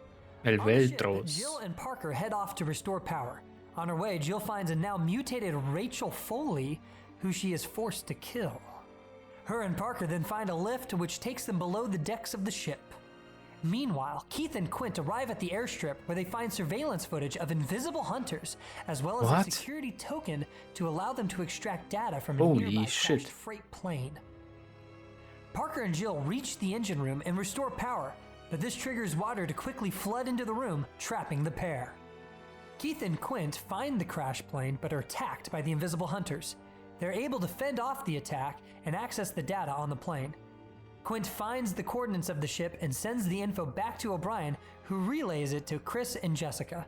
El On the ship, Veltros. Jill and Parker head off to restore power. On her way, Jill finds a now mutated Rachel Foley, who she is forced to kill. Her and Parker then find a lift which takes them below the decks of the ship. Meanwhile, Keith and Quint arrive at the airstrip where they find surveillance footage of invisible hunters, as well as What? a security token to allow them to extract data from a Holy nearby shit. crashed freight plane. Parker and Jill reach the engine room and restore power, but this triggers water to quickly flood into the room, trapping the pair. Keith and Quint find the crash plane but are attacked by the invisible hunters. They're able to fend off the attack and access the data on the plane. Quint finds the coordinates of the ship and sends the info back to O'Brien, who relays it to Chris and Jessica.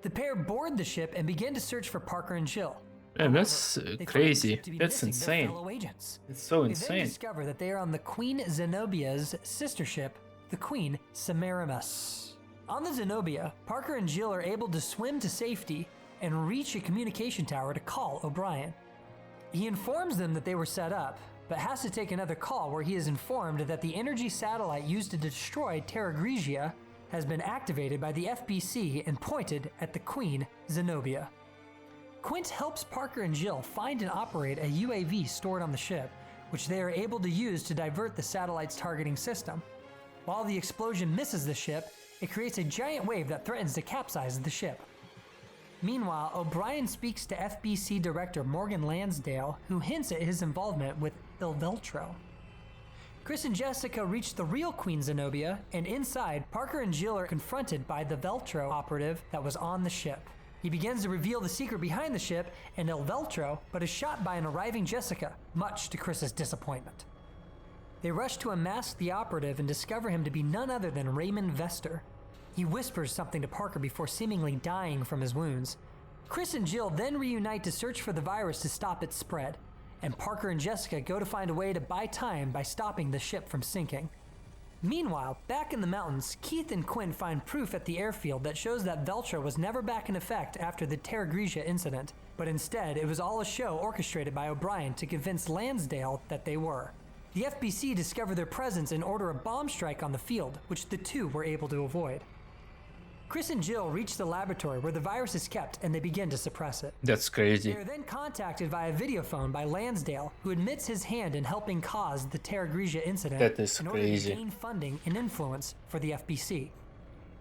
The pair board the ship and begin to search for Parker and Jill. Man, that's They find the crazy. ship to be That's missing their insane. fellow agents. It's so They then insane. discover that they are on the Queen Zenobia's sister ship, the Queen Semiramis. On the Zenobia, Parker and Jill are able to swim to safety and reach a communication tower to call O'Brien. He informs them that they were set up, but has to take another call where he is informed that the energy satellite used to destroy Terra Grigia has been activated by the FBC and pointed at the Queen Zenobia. Quint helps Parker and Jill find and operate a UAV stored on the ship, which they are able to use to divert the satellite's targeting system. While the explosion misses the ship, it creates a giant wave that threatens to capsize the ship. Meanwhile, O'Brien speaks to FBC Director Morgan Lansdale, who hints at his involvement with Il Veltro. Chris and Jessica reach the real Queen Zenobia, and inside, Parker and Jill are confronted by the Veltro operative that was on the ship. He begins to reveal the secret behind the ship and Il Veltro, but is shot by an arriving Jessica, much to Chris's disappointment. They rush to unmask the operative and discover him to be none other than Raymond Vester. He whispers something to Parker before seemingly dying from his wounds. Chris and Jill then reunite to search for the virus to stop its spread, and Parker and Jessica go to find a way to buy time by stopping the ship from sinking. Meanwhile, back in the mountains, Keith and Quint find proof at the airfield that shows that Veltro was never back in effect after the Terra Grigia incident, but instead it was all a show orchestrated by O'Brien to convince Lansdale that they were. The FBC discover their presence and order a bomb strike on the field, which the two were able to avoid. Chris and Jill reach the laboratory where the virus is kept and they begin to suppress it. That's crazy. They are then contacted via videophone by Lansdale, who admits his hand in helping cause the Terra Grigia incident That is in order crazy. to gain funding and influence for the FBC.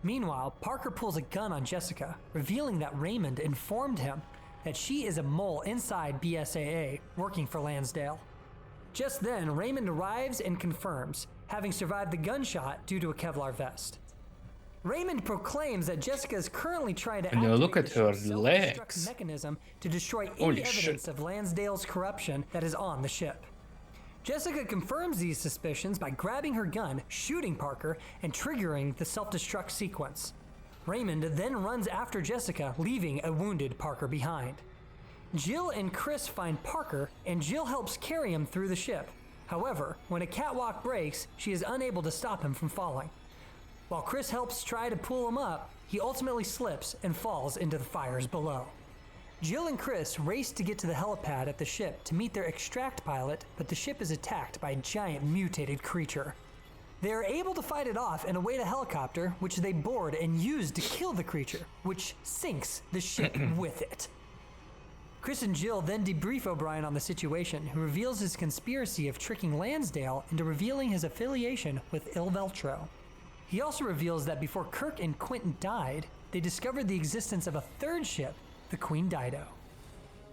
Meanwhile, Parker pulls a gun on Jessica, revealing that Raymond informed him that she is a mole inside BSAA working for Lansdale. Just then, Raymond arrives and confirms, having survived the gunshot due to a Kevlar vest. Raymond proclaims that Jessica is currently trying to And now look activate at her the ship's self-destruct legs. mechanism to destroy any Holy evidence shit. of Lansdale's corruption that is on the ship. Jessica confirms these suspicions by grabbing her gun, shooting Parker, and triggering the self-destruct sequence. Raymond then runs after Jessica, leaving a wounded Parker behind. Jill and Chris find Parker, and Jill helps carry him through the ship. However, when a catwalk breaks, she is unable to stop him from falling. While Chris helps try to pull him up, he ultimately slips and falls into the fires below. Jill and Chris race to get to the helipad at the ship to meet their extract pilot, but the ship is attacked by a giant mutated creature. They are able to fight it off and await a helicopter, which they board and use to kill the creature, which sinks the ship with it. Chris and Jill then debrief O'Brien on the situation, who reveals his conspiracy of tricking Lansdale into revealing his affiliation with Il Veltro. He also reveals that before Kirk and Quentin died, they discovered the existence of a third ship, the Queen Dido.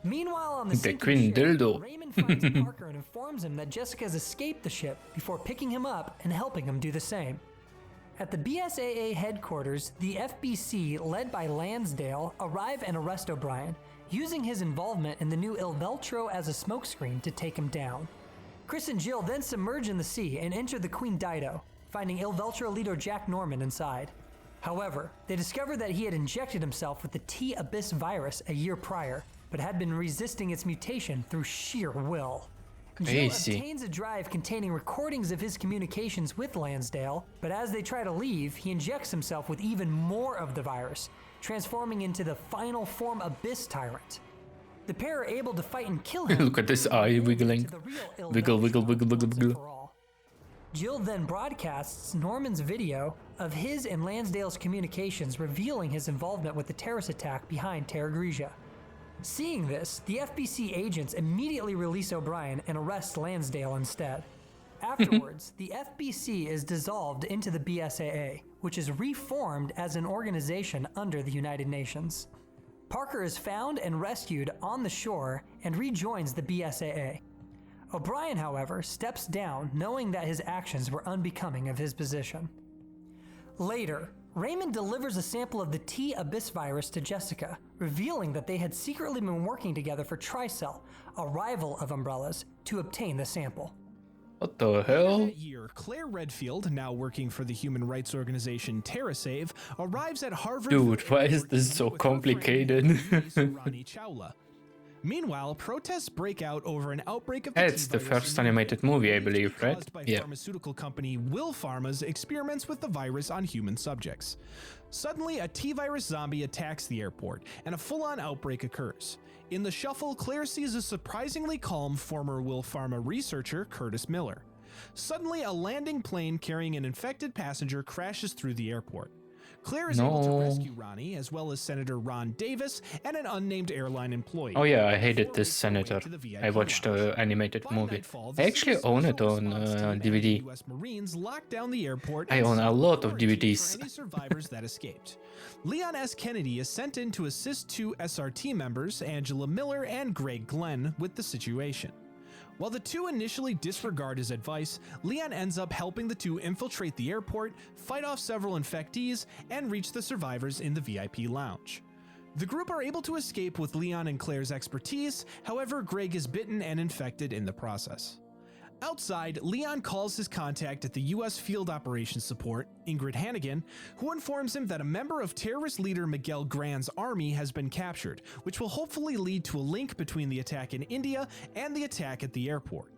Meanwhile, on the sinking Queen ship, Dildo. Raymond finds Parker and informs him that Jessica's escaped the ship before picking him up and helping him do the same. At the BSAA headquarters, the FBC, led by Lansdale, arrive and arrest O'Brien, using his involvement in the new Il Veltro as a smokescreen to take him down. Chris and Jill then submerge in the sea and enter the Queen Dido, finding Il Veltro leader Jack Norman inside. However, they discover that he had injected himself with the T-Abyss virus a year prior, but had been resisting its mutation through sheer will. Jill obtains a drive containing recordings of his communications with Lansdale, but as they try to leave, he injects himself with even more of the virus, transforming into the final form Abyss Tyrant. The pair are able to fight and kill him. Look at this eye wiggling. Wiggle, wiggle, wiggle, wiggle, wiggle. Jill then broadcasts Norman's video of his and Lansdale's communications revealing his involvement with the terrorist attack behind Terra Grigia. Seeing this, the FBC agents immediately release O'Brien and arrest Lansdale instead. Afterwards, the FBC is dissolved into the BSAA, which is reformed as an organization under the United Nations. Parker is found and rescued on the shore and rejoins the BSAA. O'Brien, however, steps down knowing that his actions were unbecoming of his position. Later, Raymond delivers a sample of the T-Abyss virus to Jessica, revealing that they had secretly been working together for Tricell, a rival of Umbrella's, to obtain the sample. What the hell? That year, Claire Redfield, now working for the human rights organization TerraSave, arrives at Harvard. Dude, why is this so complicated? Meanwhile, protests break out over an outbreak of It's the first animated movie, I believe, right? Yeah. Pharmaceutical company Will Pharma's experiments with the virus on human subjects. Suddenly, a T-virus zombie attacks the airport, and a full-on outbreak occurs. In the shuffle, Claire sees a surprisingly calm former Will Pharma researcher, Curtis Miller. Suddenly, a landing plane carrying an infected passenger crashes through the airport. Claire is able to rescue Ronnie, as well as Senator Ron Davis and an unnamed airline employee. Oh yeah, I hated this senator. I watched the animated movie. I actually own it on DVD. US Marines locked down the airport. I own a lot of DVDs. For any survivors that escaped. Leon S. Kennedy is sent in to assist two SRT members, Angela Miller and Greg Glenn, with the situation. While the two initially disregard his advice, Leon ends up helping the two infiltrate the airport, fight off several infectees, and reach the survivors in the VIP lounge. The group are able to escape with Leon and Claire's expertise, however, Greg is bitten and infected in the process. Outside, Leon calls his contact at the US Field Operations Support, Ingrid Hannigan, who informs him that a member of terrorist leader Miguel Grand's army has been captured, which will hopefully lead to a link between the attack in India and the attack at the airport.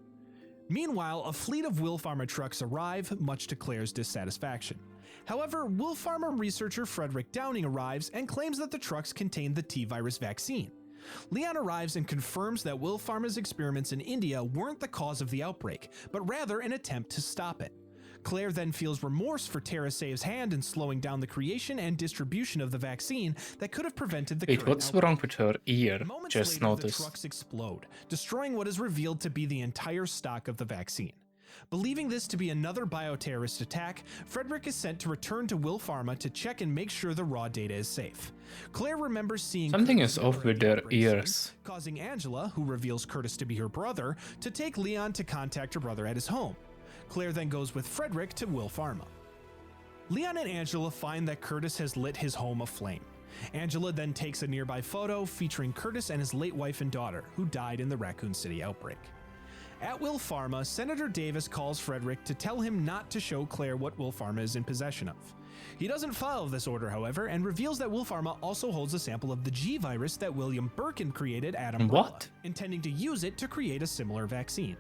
Meanwhile, a fleet of Will Pharma trucks arrive, much to Claire's dissatisfaction. However, Will Pharma researcher Frederick Downing arrives and claims that the trucks contain the T-virus vaccine. Leon arrives and confirms that Will Pharma's experiments in India weren't the cause of the outbreak, but rather an attempt to stop it. Claire then feels remorse for TerraSave's hand in slowing down the creation and distribution of the vaccine that could have prevented the Wait, current what's outbreak. wrong with her ear? Moments Just later, noticed. the trucks explode, destroying what is revealed to be the entire stock of the vaccine. Believing this to be another bioterrorist attack, Frederick is sent to return to Will Pharma to check and make sure the raw data is safe. Claire remembers seeing Something Curtis is off Miller with at the their outbreak ears. scene, causing Angela, who reveals Curtis to be her brother, to take Leon to contact her brother at his home. Claire then goes with Frederick to Will Pharma. Leon and Angela find that Curtis has lit his home aflame. Angela then takes a nearby photo featuring Curtis and his late wife and daughter, who died in the Raccoon City outbreak. At Will Pharma, Senator Davis calls Frederick to tell him not to show Claire what Will Pharma is in possession of. He doesn't follow this order, however, and reveals that Will Pharma also holds a sample of the G virus that William Birkin created at Umbrella, What? intending to use it to create a similar vaccine.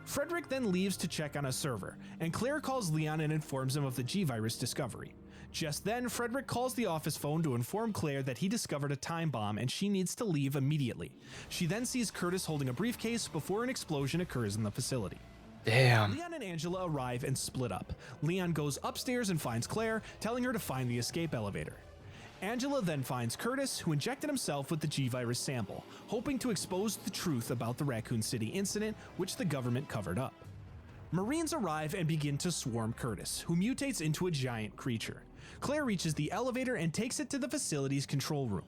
Frederick then leaves to check on a server, and Claire calls Leon and informs him of the G virus discovery. Just then, Frederick calls the office phone to inform Claire that he discovered a time bomb and she needs to leave immediately. She then sees Curtis holding a briefcase before an explosion occurs in the facility. Damn. Leon and Angela arrive and split up. Leon goes upstairs and finds Claire, telling her to find the escape elevator. Angela then finds Curtis, who injected himself with the G-virus sample, hoping to expose the truth about the Raccoon City incident, which the government covered up. Marines arrive and begin to swarm Curtis, who mutates into a giant creature. Claire reaches the elevator and takes it to the facility's control room.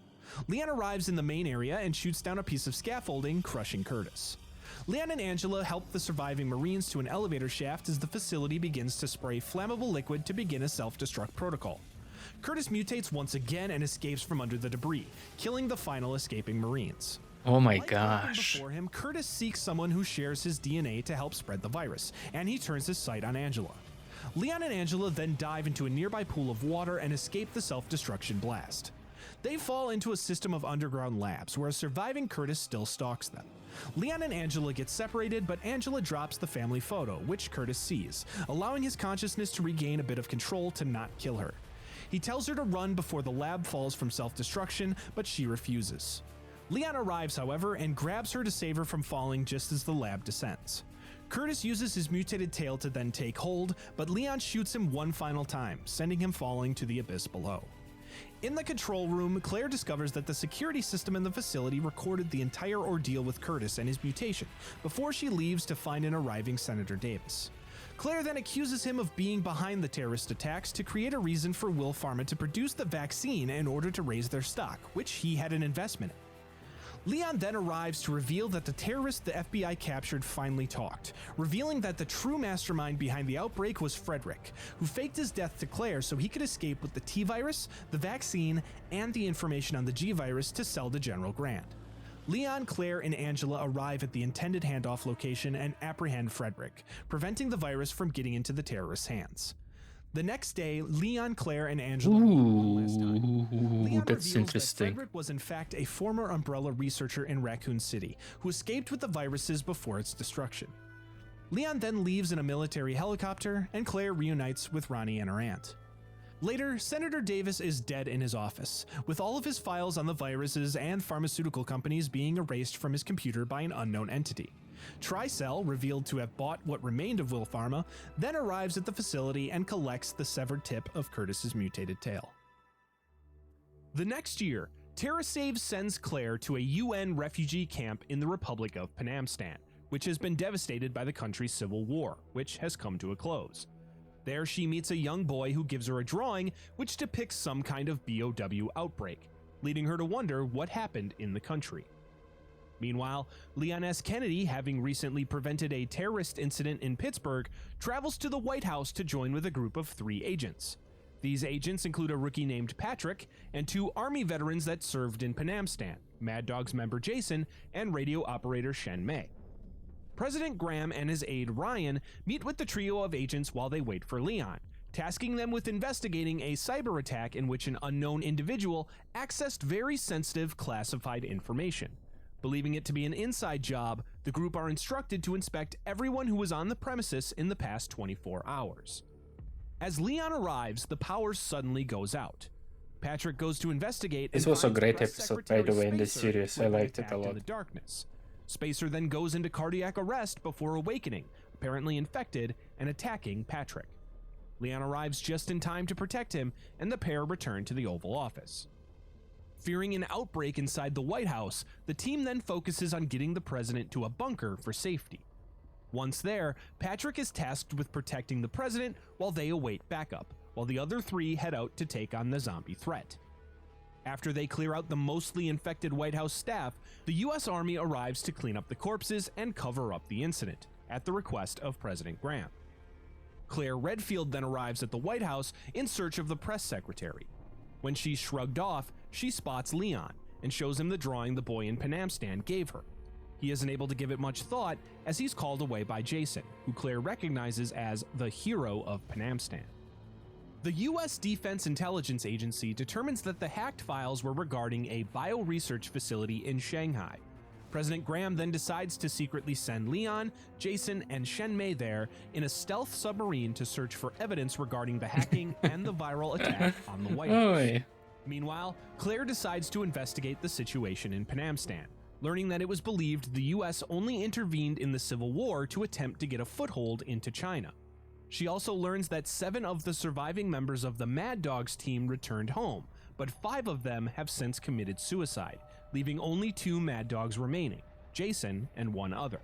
Leon arrives in the main area and shoots down a piece of scaffolding, crushing Curtis. Leon and Angela help the surviving Marines to an elevator shaft as the facility begins to spray flammable liquid to begin a self-destruct protocol. Curtis mutates once again and escapes from under the debris, killing the final escaping Marines. Oh my Like what happened gosh. before him, Curtis seeks someone who shares his DNA to help spread the virus, and he turns his sight on Angela. Leon and Angela then dive into a nearby pool of water and escape the self-destruction blast. They fall into a system of underground labs where a surviving Curtis still stalks them. Leon and Angela get separated, but Angela drops the family photo, which Curtis sees, allowing his consciousness to regain a bit of control to not kill her. He tells her to run before the lab falls from self-destruction, but she refuses. Leon arrives, however, and grabs her to save her from falling just as the lab descends. Curtis uses his mutated tail to then take hold, but Leon shoots him one final time, sending him falling to the abyss below. In the control room, Claire discovers that the security system in the facility recorded the entire ordeal with Curtis and his mutation before she leaves to find an arriving Senator Davis. Claire then accuses him of being behind the terrorist attacks to create a reason for Will Pharma to produce the vaccine in order to raise their stock, which he had an investment in. Leon then arrives to reveal that the terrorist the FBI captured finally talked, revealing that the true mastermind behind the outbreak was Frederick, who faked his death to Claire so he could escape with the T-virus, the vaccine, and the information on the G-virus to sell to General Grant. Leon, Claire, and Angela arrive at the intended handoff location and apprehend Frederick, preventing the virus from getting into the terrorists' hands. The next day, Leon, Claire, and Angela Leon That's reveals interesting. that Frederick was in fact a former Umbrella researcher in Raccoon City who escaped with the viruses before its destruction. Leon then leaves in a military helicopter, and Claire reunites with Ronnie and her aunt. Later, Senator Davis is dead in his office, with all of his files on the viruses and pharmaceutical companies being erased from his computer by an unknown entity. Tricell, revealed to have bought what remained of Will Pharma, then arrives at the facility and collects the severed tip of Curtis's mutated tail. The next year, TerraSave sends Claire to a UN refugee camp in the Republic of Panamstan, which has been devastated by the country's civil war, which has come to a close. There she meets a young boy who gives her a drawing which depicts some kind of BOW outbreak, leading her to wonder what happened in the country. Meanwhile, Leon S. Kennedy, having recently prevented a terrorist incident in Pittsburgh, travels to the White House to join with a group of 3 agents. These agents include a rookie named Patrick and 2 Army veterans that served in Panamstan, Mad Dog's member Jason and radio operator Shen Mei. President Graham and his aide Ryan meet with the trio of agents while they wait for Leon, tasking them with investigating a cyber attack in which an unknown individual accessed very sensitive classified information. Believing it to be an inside job, the group are instructed to inspect everyone who was on the premises in the past 24 hours. As Leon arrives, the power suddenly goes out. Patrick goes to investigate. This and was a finds great Press episode, by the Secretary way, in the Spacer, series. who I had been liked it a attacked lot. in the darkness. Spacer then goes into cardiac arrest before awakening, apparently infected, and attacking Patrick. Leon arrives just in time to protect him, and the pair return to the Oval Office. Fearing an outbreak inside the White House, the team then focuses on getting the president to a bunker for safety. Once there, Patrick is tasked with protecting the president while they await backup, while the other 3 head out to take on the zombie threat. After they clear out the mostly infected White House staff, the US Army arrives to clean up the corpses and cover up the incident, at the request of President Graham. Claire Redfield then arrives at the White House in search of the press secretary. When she's shrugged off, she spots Leon and shows him the drawing the boy in Panamstan gave her. He isn't able to give it much thought as he's called away by Jason, who Claire recognizes as the hero of Panamstan. The US Defense Intelligence Agency determines that the hacked files were regarding a bioresearch facility in Shanghai. President Graham then decides to secretly send Leon, Jason, and Shen Mei there in a stealth submarine to search for evidence regarding the hacking and the viral attack on the White House. Oi. Meanwhile, Claire decides to investigate the situation in Panamstan, learning that it was believed the US only intervened in the Civil War to attempt to get a foothold into China. She also learns that 7 of the surviving members of the Mad Dogs team returned home, but 5 of them have since committed suicide, leaving only 2 Mad Dogs remaining, Jason and 1 other.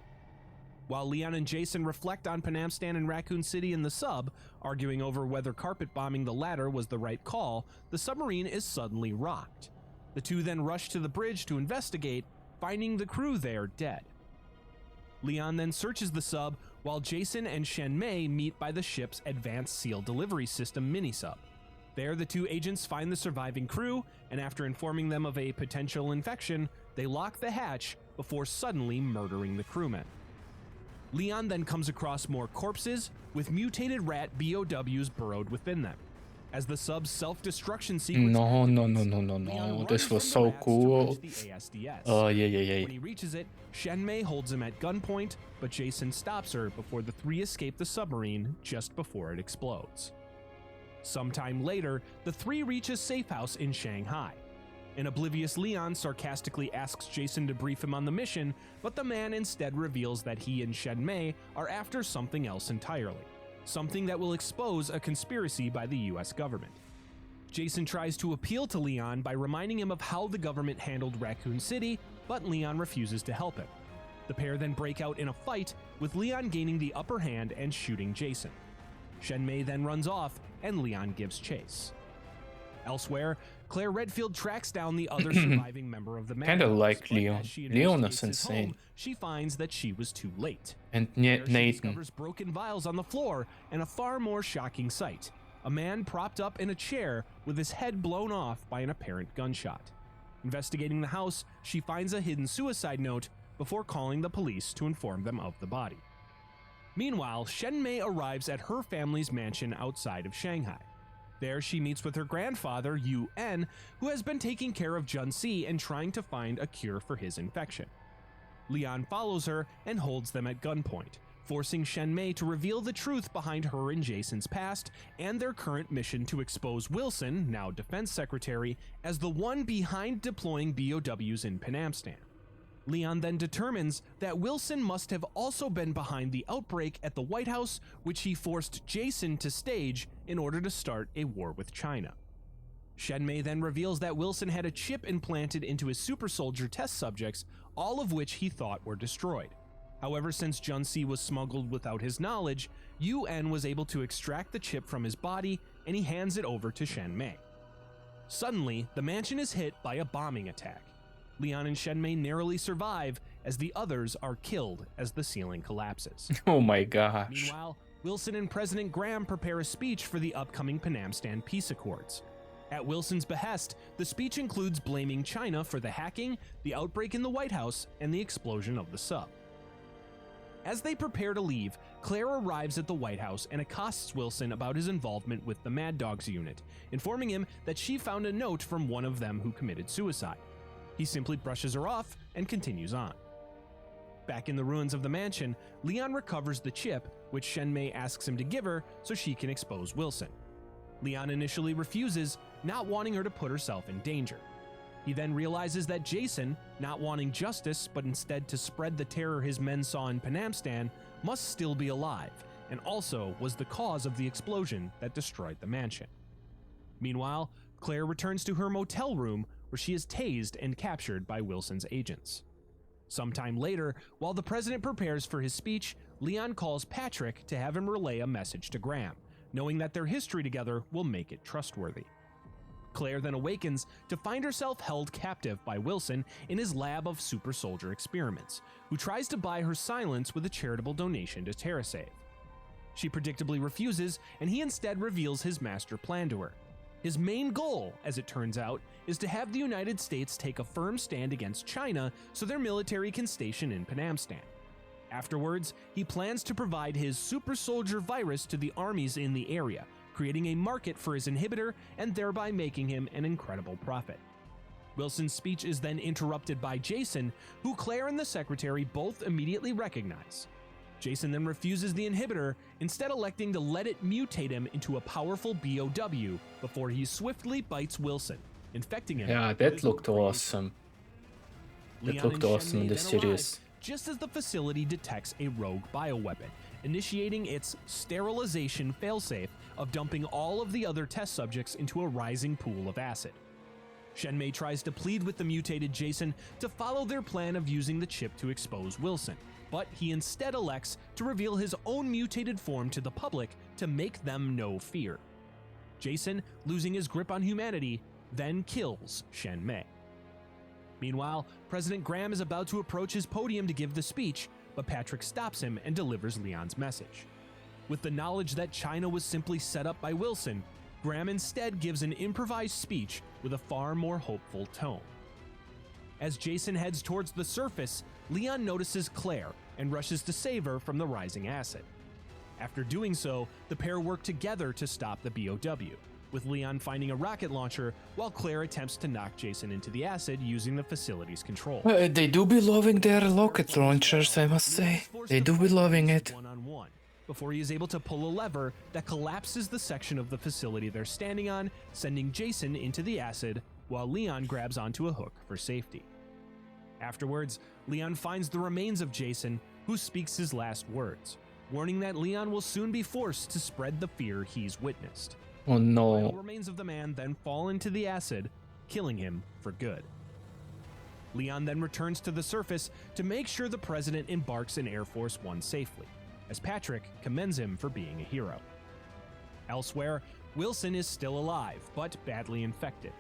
While Leon and Jason reflect on Panamstan and Raccoon City in the sub, arguing over whether carpet bombing the latter was the right call, the submarine is suddenly rocked. The two then rush to the bridge to investigate, finding the crew there dead. Leon then searches the sub, while Jason and Shen Mei meet by the ship's Advanced Seal Delivery System mini-sub. There, the two agents find the surviving crew, and after informing them of a potential infection, they lock the hatch before suddenly murdering the crewmen. Leon then comes across more corpses, with mutated rat BOWs burrowed within them. As the sub's self-destruction sequence No. This was so cool. Oh, yeah. When he reaches it, Shen Mei holds him at gunpoint, but Jason stops her before the three escape the submarine just before it explodes. Sometime later, the three reach a safe house in Shanghai. An oblivious Leon sarcastically asks Jason to brief him on the mission, but the man instead reveals that he and Shen Mei are after something else entirely. Something that will expose a conspiracy by the US government. Jason tries to appeal to Leon by reminding him of how the government handled Raccoon City, but Leon refuses to help him. The pair then break out in a fight, with Leon gaining the upper hand and shooting Jason. Shen Mei then runs off, and Leon gives chase. Elsewhere, Claire Redfield tracks down the other surviving member of the Kinda Madhouse, like but Leon. as she Leon investigates is his home, insane. she finds that she was too late. And There she Nathan. discovers broken vials on the floor and a far more shocking sight. A man propped up in a chair with his head blown off by an apparent gunshot. Investigating the house, she finds a hidden suicide note before calling the police to inform them of the body. Meanwhile, Shen Mei arrives at her family's mansion outside of Shanghai. There she meets with her grandfather, Yu-En, who has been taking care of Junsi and trying to find a cure for his infection. Leon follows her and holds them at gunpoint, forcing Shen Mei to reveal the truth behind her and Jason's past and their current mission to expose Wilson, now Defense Secretary, as the one behind deploying BOWs in Panamstan. Leon then determines that Wilson must have also been behind the outbreak at the White House, which he forced Jason to stage in order to start a war with China. Shen Mei then reveals that Wilson had a chip implanted into his super soldier test subjects, all of which he thought were destroyed. However, since Junsi was smuggled without his knowledge, Yu-En was able to extract the chip from his body, and he hands it over to Shen Mei. Suddenly, the mansion is hit by a bombing attack. Leon and Shen Mei narrowly survive as the others are killed as the ceiling collapses. Oh my gosh. Meanwhile, Wilson and President Graham prepare a speech for the upcoming Panamstan peace accords. At Wilson's behest, the speech includes blaming China for the hacking, the outbreak in the White House, and the explosion of the sub. As they prepare to leave, Claire arrives at the White House and accosts Wilson about his involvement with the Mad Dogs unit, informing him that she found a note from one of them who committed suicide. He simply brushes her off and continues on. Back in the ruins of the mansion, Leon recovers the chip, which Shen Mei asks him to give her so she can expose Wilson. Leon initially refuses, not wanting her to put herself in danger. He then realizes that Jason, not wanting justice but instead to spread the terror his men saw in Panamstan, must still be alive, and also was the cause of the explosion that destroyed the mansion. Meanwhile, Claire returns to her motel room, where she is tased and captured by Wilson's agents. Sometime later, while the president prepares for his speech, Leon calls Patrick to have him relay a message to Graham, knowing that their history together will make it trustworthy. Claire then awakens to find herself held captive by Wilson in his lab of super soldier experiments, who tries to buy her silence with a charitable donation to TerraSave. She predictably refuses, and he instead reveals his master plan to her. His main goal, as it turns out, is to have the United States take a firm stand against China so their military can station in Panamstan. Afterwards, he plans to provide his super soldier virus to the armies in the area, creating a market for his inhibitor and thereby making him an incredible profit. Wilson's speech is then interrupted by Jason, who Claire and the secretary both immediately recognize. Jason then refuses the inhibitor, instead electing to let it mutate him into a powerful BOW before he swiftly bites Wilson, infecting him. Yeah, that looked awesome. That looked awesome in the series. Just as the facility detects a rogue bioweapon, initiating its sterilization failsafe of dumping all of the other test subjects into a rising pool of acid. Shenmei tries to plead with the mutated Jason to follow their plan of using the chip to expose Wilson, but he instead elects to reveal his own mutated form to the public to make them know fear. Jason, losing his grip on humanity, then kills Shenmei. Meanwhile, President Graham is about to approach his podium to give the speech, but Patrick stops him and delivers Leon's message. With the knowledge that China was simply set up by Wilson, Graham instead gives an improvised speech with a far more hopeful tone. As Jason heads towards the surface, Leon notices Claire and rushes to save her from the rising acid. After doing so, the pair work together to stop the BOW, with Leon finding a rocket launcher while Claire attempts to knock Jason into the acid using the facility's control. They do be loving their rocket launchers, I must say. They do be loving it. One-on-one, before he is able to pull a lever that collapses the section of the facility they're standing on, sending Jason into the acid, while Leon grabs onto a hook for safety. Afterwards, Leon finds the remains of Jason, who speaks his last words, warning that Leon will soon be forced to spread the fear he's witnessed. Oh The no. remains of the man then fall into the acid, killing him for good. Leon then returns to the surface to make sure the president embarks in Air Force One safely, as Patrick commends him for being a hero. Elsewhere, Wilson is still alive, but badly infected.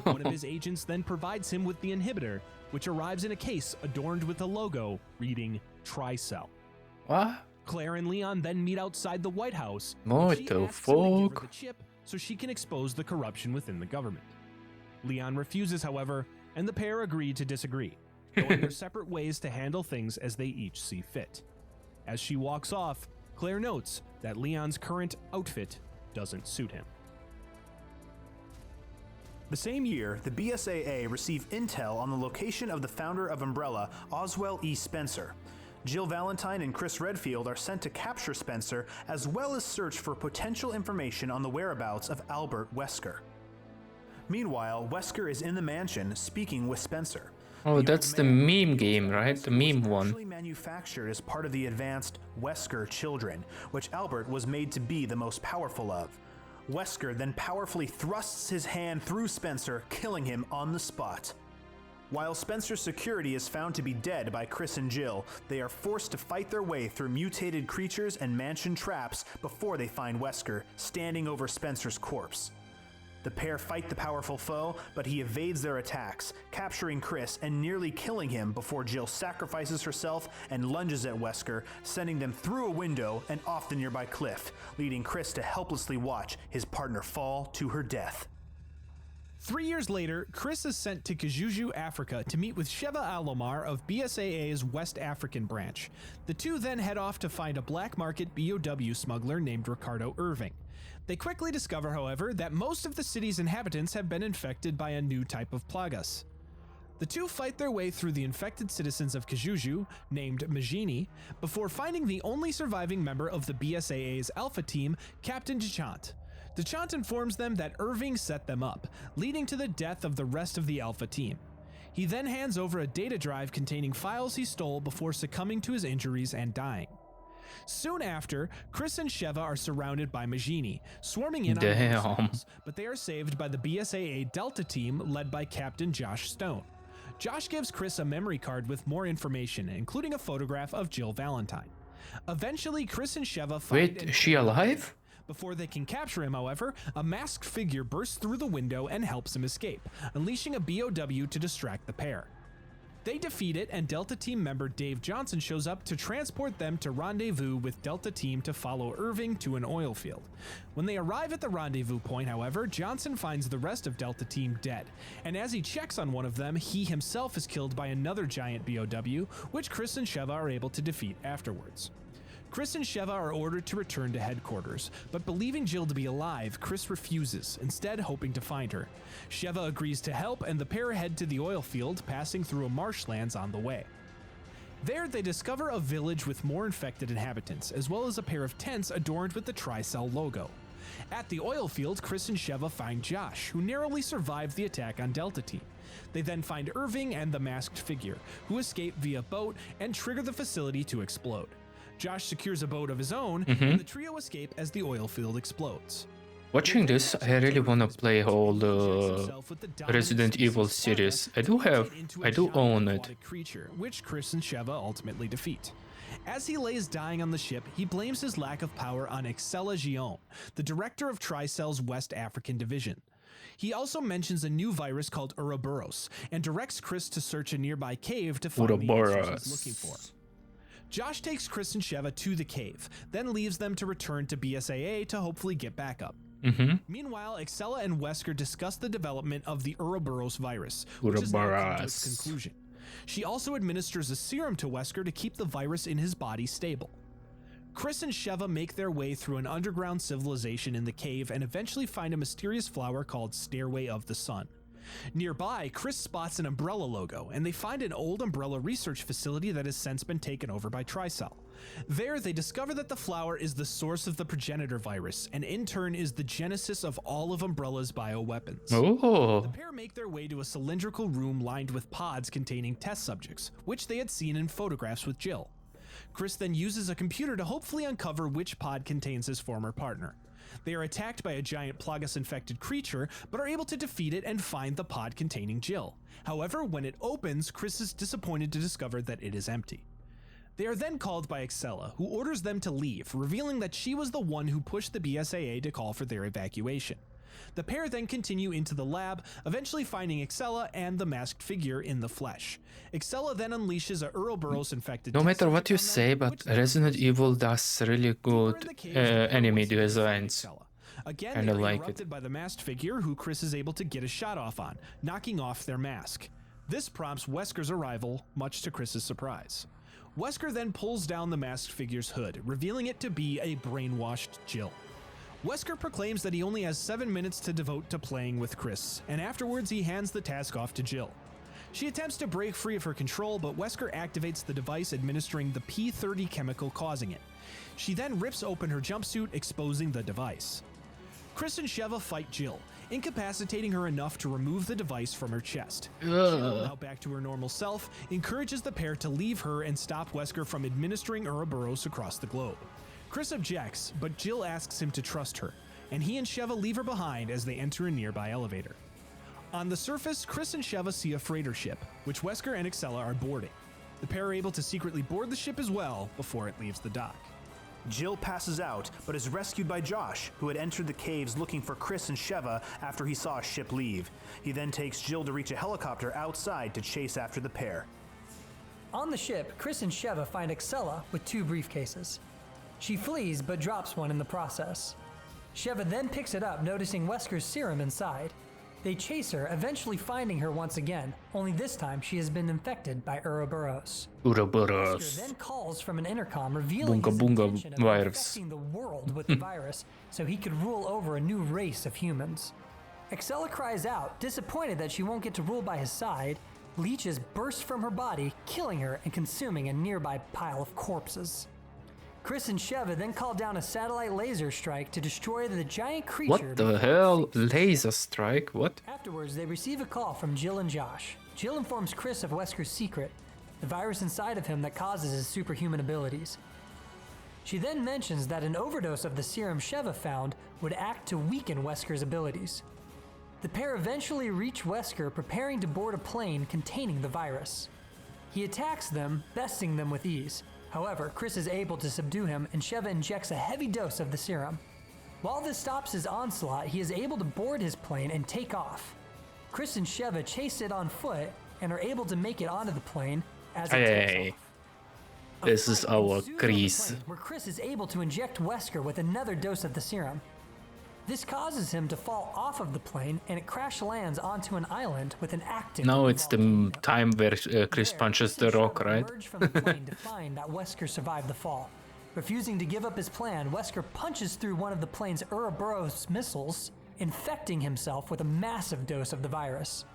One of his agents then provides him with the inhibitor, which arrives in a case adorned with a logo reading Tricell. What? Claire and Leon then meet outside the White House. What She the asks him to give her fuck? the chip so she can expose the corruption within the government. Leon refuses, however, and the pair agree to disagree, going their separate ways to handle things as they each see fit. As she walks off, Claire notes that Leon's current outfit doesn't suit him. The same year, the BSAA received intel on the location of the founder of Umbrella, Oswell E. Spencer. Jill Valentine and Chris Redfield are sent to capture Spencer, as well as search for potential information on the whereabouts of Albert Wesker. Meanwhile, Wesker is in the mansion speaking with Spencer. Oh, The that's old the man meme game, right? The meme one. Actually manufactured as part of the advanced Wesker children, which Albert was made to be the most powerful of. Wesker then powerfully thrusts his hand through Spencer, killing him on the spot. While Spencer's security is found to be dead by Chris and Jill, they are forced to fight their way through mutated creatures and mansion traps before they find Wesker standing over Spencer's corpse. The pair fight the powerful foe, but he evades their attacks, capturing Chris and nearly killing him before Jill sacrifices herself and lunges at Wesker, sending them through a window and off the nearby cliff, leading Chris to helplessly watch his partner fall to her death. 3 years later, Chris is sent to Kijuju, Africa to meet with Sheva Alomar of BSAA's West African branch. The two then head off to find a black market BOW smuggler named Ricardo Irving. They quickly discover, however, that most of the city's inhabitants have been infected by a new type of plagas. The two fight their way through the infected citizens of Kijuju, named Majini, before finding the only surviving member of the BSAA's Alpha team, Captain Dechant. Dechant informs them that Irving set them up, leading to the death of the rest of the Alpha team. He then hands over a data drive containing files he stole before succumbing to his injuries and dying. Soon after, Chris and Sheva are surrounded by Majini, swarming in on Damn. motorcycles, but they are saved by the BSAA Delta team led by Captain Josh Stone. Josh gives Chris a memory card with more information, including a photograph of Jill Valentine. Eventually, Chris and Sheva find Wait, is she alive? Before they can capture him, however, a masked figure bursts through the window and helps him escape, unleashing a BOW to distract the pair. They defeat it, and Delta Team member Dave Johnson shows up to transport them to rendezvous with Delta Team to follow Irving to an oil field. When they arrive at the rendezvous point, however, Johnson finds the rest of Delta Team dead, and as he checks on one of them, he himself is killed by another giant BOW, which Chris and Sheva are able to defeat afterwards. Chris and Sheva are ordered to return to headquarters, but believing Jill to be alive, Chris refuses, instead hoping to find her. Sheva agrees to help, and the pair head to the oil field, passing through a marshlands on the way. There, they discover a village with more infected inhabitants, as well as a pair of tents adorned with the Tricell logo. At the oil field, Chris and Sheva find Josh, who narrowly survived the attack on Delta Team. They then find Irving and the masked figure, who escape via boat and trigger the facility to explode. Josh secures a boat of his own, and the trio escape as the oil field explodes. Watching this, I really want to play all the Resident Evil series. I do own it. Creature, which Chris and Sheva ultimately defeat. As he lays dying on the ship, he blames his lack of power on Excella Gion, the director of Tricell's West African division. He also mentions a new virus called Ouroboros and directs Chris to search a nearby cave to find the answers he's looking for. Josh takes Chris and Sheva to the cave, then leaves them to return to BSAA to hopefully get backup. Meanwhile, Excella and Wesker discuss the development of the Ouroboros virus, which is now come to its conclusion. She also administers a serum to Wesker to keep the virus in his body stable. Chris and Sheva make their way through an underground civilization in the cave and eventually find a mysterious flower called Stairway of the Sun. Nearby, Chris spots an Umbrella logo, and they find an old Umbrella research facility that has since been taken over by Tricell. There, they discover that the flower is the source of the progenitor virus, and in turn is the genesis of all of Umbrella's bioweapons. Oh. The pair make their way to a cylindrical room lined with pods containing test subjects, which they had seen in photographs with Jill. Chris then uses a computer to hopefully uncover which pod contains his former partner. They are attacked by a giant Plagas-infected creature, but are able to defeat it and find the pod containing Jill. However, when it opens, Chris is disappointed to discover that it is empty. They are then called by Excella, who orders them to leave, revealing that she was the one who pushed the BSAA to call for their evacuation. The pair then continue into the lab, eventually finding Excella and the masked figure in the flesh. Excella then unleashes a Ouroboros-infected... No matter what you say, but Resident Evil does really good enemy designs. Again, they are interrupted by the masked figure, who Chris is able to get a shot off on, knocking off their mask. This prompts Wesker's arrival, much to Chris's surprise. Wesker then pulls down the masked figure's hood, revealing it to be a brainwashed Jill. Wesker proclaims that he only has 7 minutes to devote to playing with Chris, and afterwards he hands the task off to Jill. She attempts to break free of her control, but Wesker activates the device administering the P30 chemical causing it. She then rips open her jumpsuit, exposing the device. Chris and Sheva fight Jill, incapacitating her enough to remove the device from her chest. Jill, now back to her normal self, encourages the pair to leave her and stop Wesker from administering Ouroboros across the globe. Chris objects, but Jill asks him to trust her, and he and Sheva leave her behind as they enter a nearby elevator. On the surface, Chris and Sheva see a freighter ship, which Wesker and Excella are boarding. The pair are able to secretly board the ship as well before it leaves the dock. Jill passes out, but is rescued by Josh, who had entered the caves looking for Chris and Sheva after he saw a ship leave. He then takes Jill to reach a helicopter outside to chase after the pair. On the ship, Chris and Sheva find Excella with 2 briefcases. She flees, but drops one in the process. Sheva then picks it up, noticing Wesker's serum inside. They chase her, eventually finding her once again, only this time she has been infected by Ouroboros. Wesker then calls from an intercom, revealing his intention of infecting the world with the virus so he could rule over a new race of humans. Excella cries out, disappointed that she won't get to rule by his side. Leeches burst from her body, killing her and consuming a nearby pile of corpses. Chris and Sheva then call down a satellite laser strike to destroy the giant creature. What the hell? Laser strike? What? Afterwards, they receive a call from Jill and Josh. Jill informs Chris of Wesker's secret, the virus inside of him that causes his superhuman abilities. She then mentions that an overdose of the serum Sheva found would act to weaken Wesker's abilities. The pair eventually reach Wesker, preparing to board a plane containing the virus. He attacks them, besting them with ease. However, Chris is able to subdue him, and Sheva injects a heavy dose of the serum. While this stops his onslaught, he is able to board his plane and take off. Chris and Sheva chase it on foot and are able to make it onto the plane as it takes off. This is our Chris. Where Chris is able to inject Wesker with another dose of the serum. This causes him to fall off of the plane, and it crash lands onto an island with an active Now it's the time where Chris punches the rock, right? Emerge from the plane to find that Wesker survived the fall. Refusing to give up his plan, Wesker punches through one of the plane's Ouroboros missiles, infecting himself with a massive dose of the virus.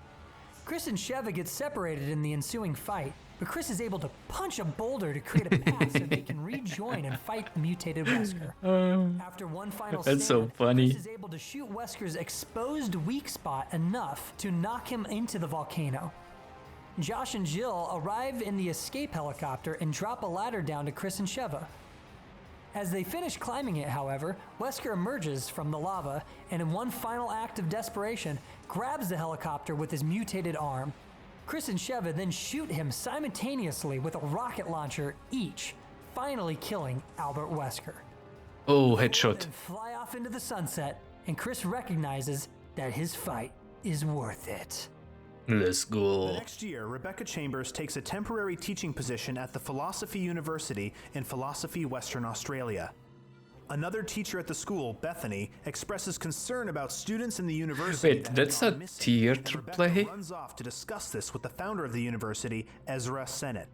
Chris and Sheva get separated in the ensuing fight, but Chris is able to punch a boulder to create a path so they can rejoin and fight the mutated Wesker. After one final stand, so funny. Chris is able to shoot Wesker's exposed weak spot enough to knock him into the volcano. Josh and Jill arrive in the escape helicopter and drop a ladder down to Chris and Sheva. As they finish climbing it, however, Wesker emerges from the lava and in one final act of desperation, grabs the helicopter with his mutated arm. Chris and Sheva then shoot him simultaneously with a rocket launcher each, finally killing Albert Wesker. Oh, They headshot. then fly off into the sunset, and Chris recognizes that his fight is worth it. Let's The go. next year, Rebecca Chambers takes a temporary teaching position at the Philosophy University in Philosophy, Western Australia. Another teacher at the school, Bethany, expresses concern about students in the university. Wait, that have that's gone a missing, theater and Rebecca play? runs off to discuss this with the founder of the university, Ezra Sennett.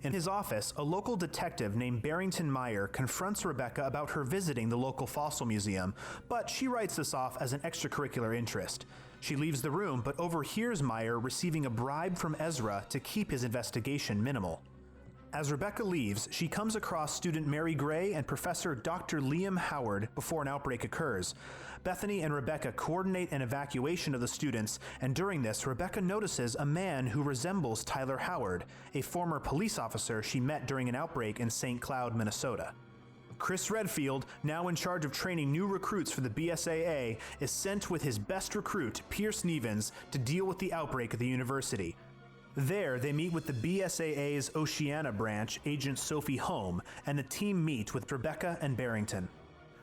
In his office, a local detective named Barrington Meyer confronts Rebecca about her visiting the local fossil museum, but she writes this off as an extracurricular interest. She leaves the room but overhears Meyer receiving a bribe from Ezra to keep his investigation minimal. As Rebecca leaves, she comes across student Mary Gray and Professor Dr. Liam Howard before an outbreak occurs. Bethany and Rebecca coordinate an evacuation of the students, and during this, Rebecca notices a man who resembles Tyler Howard, a former police officer she met during an outbreak in St. Cloud, Minnesota. Chris Redfield, now in charge of training new recruits for the BSAA, is sent with his best recruit, Pierce Nevins, to deal with the outbreak at the university. There, they meet with the BSAA's Oceania branch, Agent Sophie Holm, and the team meet with Rebecca and Barrington.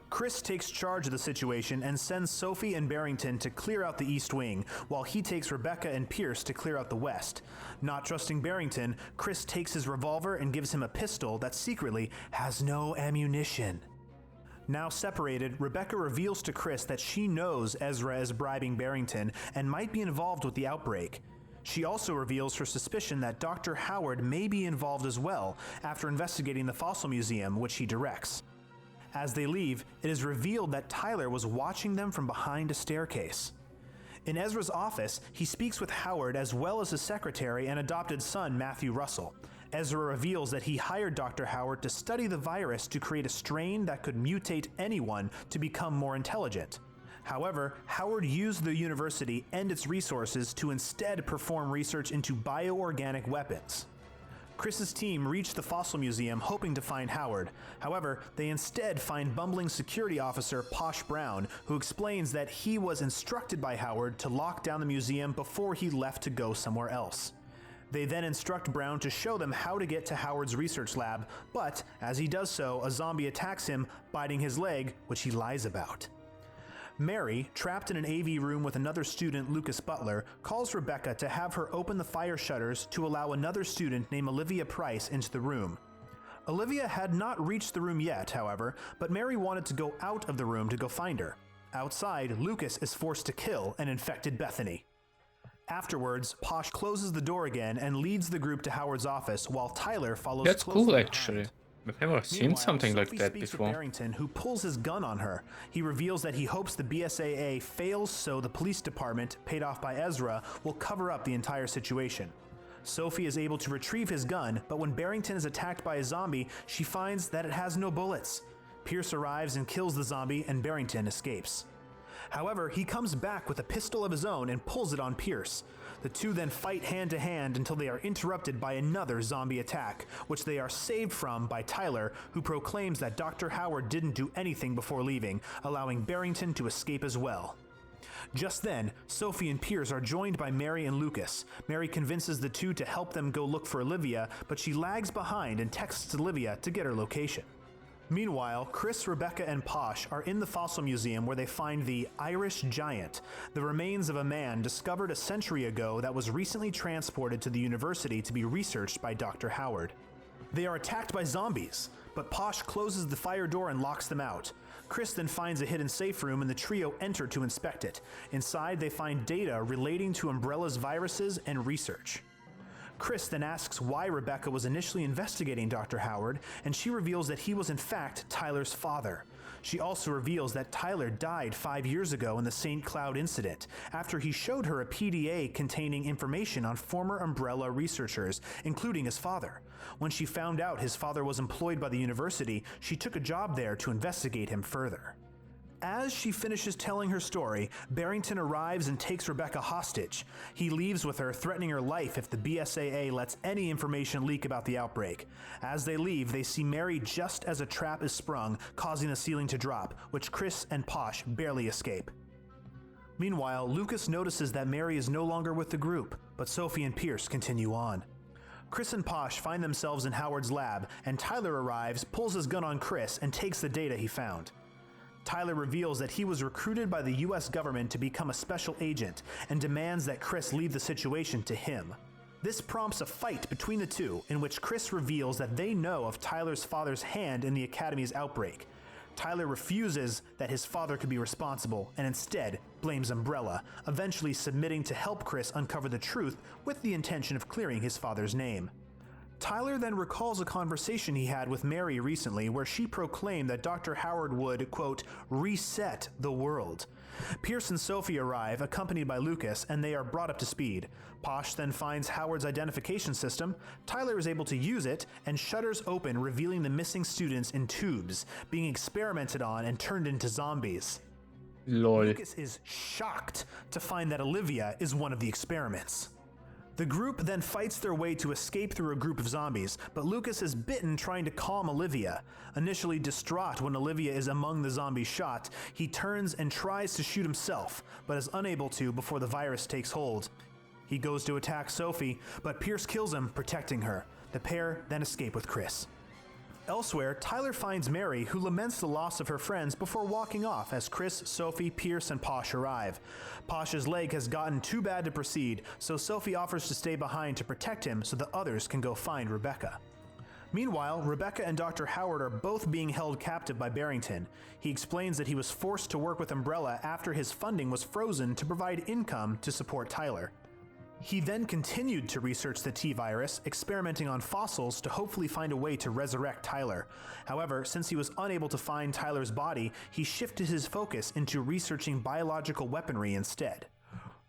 Chris takes charge of the situation and sends Sophie and Barrington to clear out the East Wing, while he takes Rebecca and Pierce to clear out the West. Not trusting Barrington, Chris takes his revolver and gives him a pistol that secretly has no ammunition. Now separated, Rebecca reveals to Chris that she knows Ezra is bribing Barrington and might be involved with the outbreak. She also reveals her suspicion that Dr. Howard may be involved as well after investigating the fossil museum, which he directs. As they leave, it is revealed that Tyler was watching them from behind a staircase. In Ezra's office, he speaks with Howard as well as his secretary and adopted son, Matthew Russell. Ezra reveals that he hired Dr. Howard to study the virus to create a strain that could mutate anyone to become more intelligent. However, Howard used the university and its resources to instead perform research into bioorganic weapons. Chris's team reached the fossil museum hoping to find Howard. However, they instead find bumbling security officer Posh Brown, who explains that he was instructed by Howard to lock down the museum before he left to go somewhere else. They then instruct Brown to show them how to get to Howard's research lab, but as he does so, a zombie attacks him, biting his leg, which he lies about. Mary, trapped in an AV room with another student, Lucas Butler, calls Rebecca to have her open the fire shutters to allow another student named Olivia Price into the room. Olivia had not reached the room yet, however, but Mary wanted to go out of the room to go find her. Outside, Lucas is forced to kill an infected Bethany. Afterwards, Posh closes the door again and leads the group to Howard's office while Tyler follows That's closely cool, behind. actually. I've never seen Meanwhile, something like Sophie that speaks with before. Barrington, who pulls his gun on her. He reveals that he hopes the BSAA fails so the police department, paid off by Ezra, will cover up the entire situation. Sophie is able to retrieve his gun, but when Barrington is attacked by a zombie, she finds that it has no bullets. Pierce arrives and kills the zombie, and Barrington escapes. However, he comes back with a pistol of his own and pulls it on Pierce. The two then fight hand to hand until they are interrupted by another zombie attack, which they are saved from by Tyler, who proclaims that Dr. Howard didn't do anything before leaving, allowing Barrington to escape as well. Just then, Sophie and Pierce are joined by Mary and Lucas. Mary convinces the two to help them go look for Olivia, but she lags behind and texts Olivia to get her location. Meanwhile, Chris, Rebecca, and Posh are in the fossil museum where they find the Irish Giant, the remains of a man discovered a century ago that was recently transported to the university to be researched by Dr. Howard. They are attacked by zombies, but Posh closes the fire door and locks them out. Chris then finds a hidden safe room and the trio enter to inspect it. Inside, they find data relating to Umbrella's viruses and research. Chris then asks why Rebecca was initially investigating Dr. Howard, and she reveals that he was in fact Tyler's father. She also reveals that Tyler died 5 years ago in the St. Cloud incident, after he showed her a PDA containing information on former Umbrella researchers, including his father. When she found out his father was employed by the university, she took a job there to investigate him further. As she finishes telling her story, Barrington arrives and takes Rebecca hostage. He leaves with her, threatening her life if the BSAA lets any information leak about the outbreak. As they leave, they see Mary just as a trap is sprung, causing the ceiling to drop, which Chris and Posh barely escape. Meanwhile, Lucas notices that Mary is no longer with the group, but Sophie and Pierce continue on. Chris and Posh find themselves in Howard's lab, and Tyler arrives, pulls his gun on Chris, and takes the data he found. Tyler reveals that he was recruited by the US government to become a special agent and demands that Chris leave the situation to him. This prompts a fight between the two, in which Chris reveals that they know of Tyler's father's hand in the Academy's outbreak. Tyler refuses that his father could be responsible and instead blames Umbrella, eventually submitting to help Chris uncover the truth with the intention of clearing his father's name. Tyler then recalls a conversation he had with Mary recently where she proclaimed that Dr. Howard would, quote, reset the world. Pierce and Sophie arrive, accompanied by Lucas, and they are brought up to speed. Posh then finds Howard's identification system. Tyler is able to use it, and shutters open, revealing the missing students in tubes, being experimented on and turned into zombies. Lol. Lucas is shocked to find that Olivia is one of the experiments. The group then fights their way to escape through a group of zombies, but Lucas is bitten trying to calm Olivia. Initially distraught when Olivia is among the zombies shot, he turns and tries to shoot himself, but is unable to before the virus takes hold. He goes to attack Sophie, but Pierce kills him, protecting her. The pair then escape with Chris. Elsewhere, Tyler finds Mary, who laments the loss of her friends before walking off as Chris, Sophie, Pierce, and Posh arrive. Posh's leg has gotten too bad to proceed, so Sophie offers to stay behind to protect him so the others can go find Rebecca. Meanwhile, Rebecca and Dr. Howard are both being held captive by Barrington. He explains that he was forced to work with Umbrella after his funding was frozen to provide income to support Tyler. He then continued to research the T-virus, experimenting on fossils to hopefully find a way to resurrect Tyler. However, since he was unable to find Tyler's body, he shifted his focus into researching biological weaponry instead.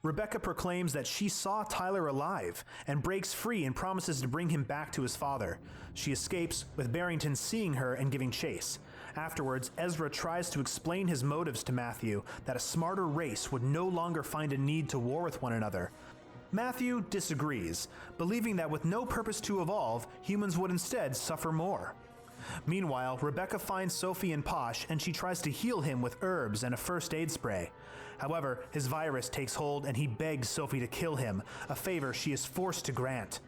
Rebecca proclaims that she saw Tyler alive and breaks free and promises to bring him back to his father. She escapes, with Barrington seeing her and giving chase. Afterwards, Ezra tries to explain his motives to Matthew, that a smarter race would no longer find a need to war with one another. Matthew disagrees, believing that with no purpose to evolve, humans would instead suffer more. Meanwhile, Rebecca finds Sophie and Posh, and she tries to heal him with herbs and a first aid spray. However, his virus takes hold and he begs Sophie to kill him, a favor she is forced to grant.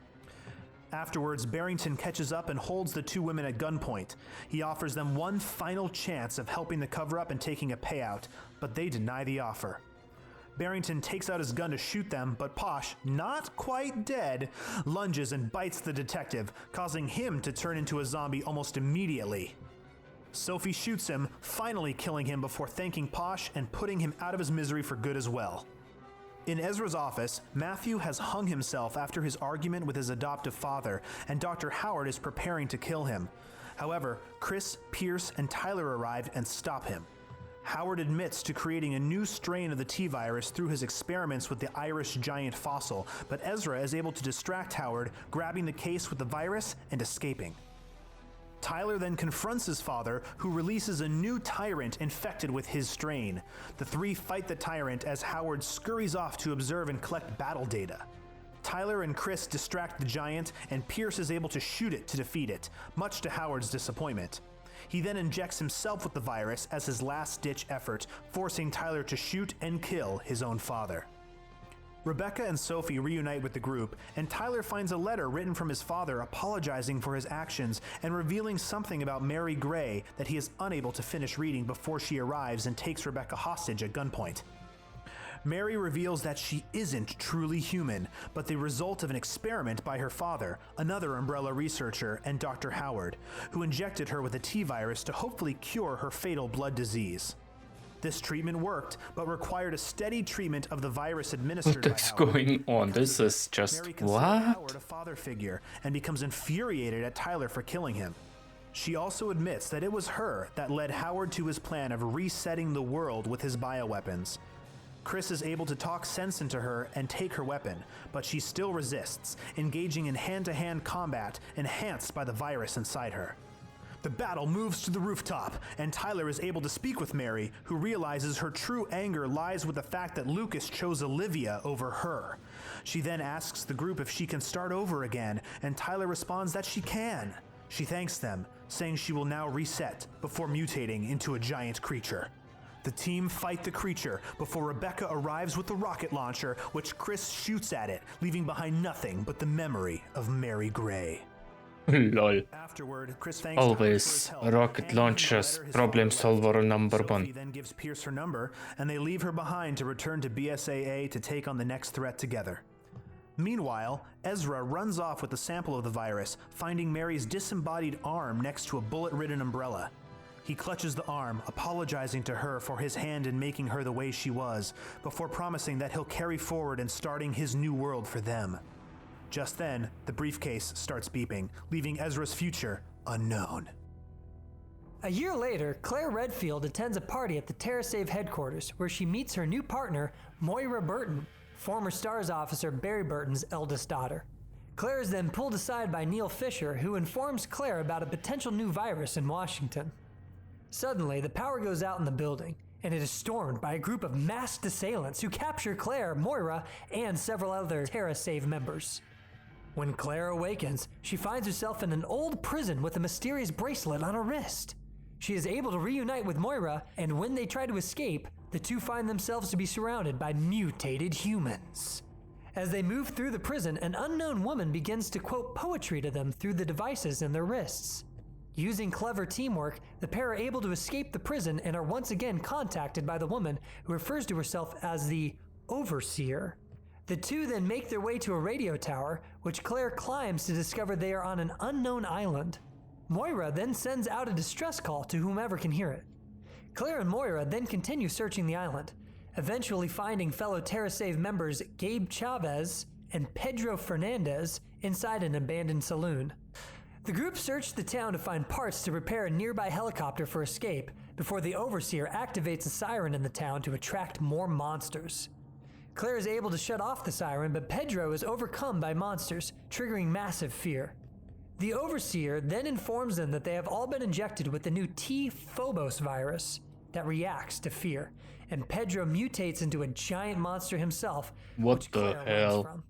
Afterwards, Barrington catches up and holds the two women at gunpoint. He offers them one final chance of helping the cover-up and taking a payout, but they deny the offer. Barrington takes out his gun to shoot them, but Posh, not quite dead, lunges and bites the detective, causing him to turn into a zombie almost immediately. Sophie shoots him, finally killing him before thanking Posh and putting him out of his misery for good as well. In Ezra's office, Matthew has hung himself after his argument with his adoptive father, and Dr. Howard is preparing to kill him. However, Chris, Pierce, and Tyler arrive and stop him. Howard admits to creating a new strain of the T-virus through his experiments with the Irish giant fossil, but Ezra is able to distract Howard, grabbing the case with the virus and escaping. Tyler then confronts his father, who releases a new tyrant infected with his strain. The three fight the tyrant as Howard scurries off to observe and collect battle data. Tyler and Chris distract the giant, and Pierce is able to shoot it to defeat it, much to Howard's disappointment. He then injects himself with the virus as his last-ditch effort, forcing Tyler to shoot and kill his own father. Rebecca and Sophie reunite with the group, and Tyler finds a letter written from his father apologizing for his actions and revealing something about Mary Gray that he is unable to finish reading before she arrives and takes Rebecca hostage at gunpoint. Mary reveals that she isn't truly human, but the result of an experiment by her father, another Umbrella researcher, and Dr. Howard, who injected her with a T-virus to hopefully cure her fatal blood disease. This treatment worked, but required a steady treatment of the virus administered by Howard. What's going on? This is just Mary considers Howard what? a father figure and becomes infuriated at Tyler for killing him. She also admits that it was her that led Howard to his plan of resetting the world with his bioweapons. Chris is able to talk sense into her and take her weapon, but she still resists, engaging in hand-to-hand combat enhanced by the virus inside her. The battle moves to the rooftop, and Tyler is able to speak with Mary, who realizes her true anger lies with the fact that Lucas chose Olivia over her. She then asks the group if she can start over again, and Tyler responds that she can. She thanks them, saying she will now reset before mutating into a giant creature. The team fight the creature before Rebecca arrives with the rocket launcher, which Chris shoots at it, leaving behind nothing but the memory of Mary Gray. Lol. Afterward, Chris thanks Always rocket launchers, problem solver number one. He then gives Pierce her number, and they leave her behind to return to BSAA to take on the next threat together. Meanwhile, Ezra runs off with a sample of the virus, finding Mary's disembodied arm next to a bullet-ridden umbrella. He clutches the arm, apologizing to her for his hand in making her the way she was, before promising that he'll carry forward in starting his new world for them. Just then, the briefcase starts beeping, leaving Ezra's future unknown. A year later, Claire Redfield attends a party at the TerraSave headquarters where she meets her new partner, Moira Burton, former STARS officer Barry Burton's eldest daughter. Claire is then pulled aside by Neil Fisher, who informs Claire about a potential new virus in Washington. Suddenly, the power goes out in the building, and it is stormed by a group of masked assailants who capture Claire, Moira, and several other TerraSave members. When Claire awakens, she finds herself in an old prison with a mysterious bracelet on her wrist. She is able to reunite with Moira, and when they try to escape, the two find themselves to be surrounded by mutated humans. As they move through the prison, an unknown woman begins to quote poetry to them through the devices in their wrists. Using clever teamwork, the pair are able to escape the prison and are once again contacted by the woman, who refers to herself as the Overseer. The two then make their way to a radio tower, which Claire climbs to discover they are on an unknown island. Moira then sends out a distress call to whomever can hear it. Claire and Moira then continue searching the island, eventually finding fellow TerraSave members Gabe Chavez and Pedro Fernandez inside an abandoned saloon. The group search the town to find parts to repair a nearby helicopter for escape before the Overseer activates a siren in the town to attract more monsters. Claire is able to shut off the siren, but Pedro is overcome by monsters, triggering massive fear. The Overseer then informs them that they have all been injected with the new T-Phobos virus that reacts to fear, and Pedro mutates into a giant monster himself, What the hell? From.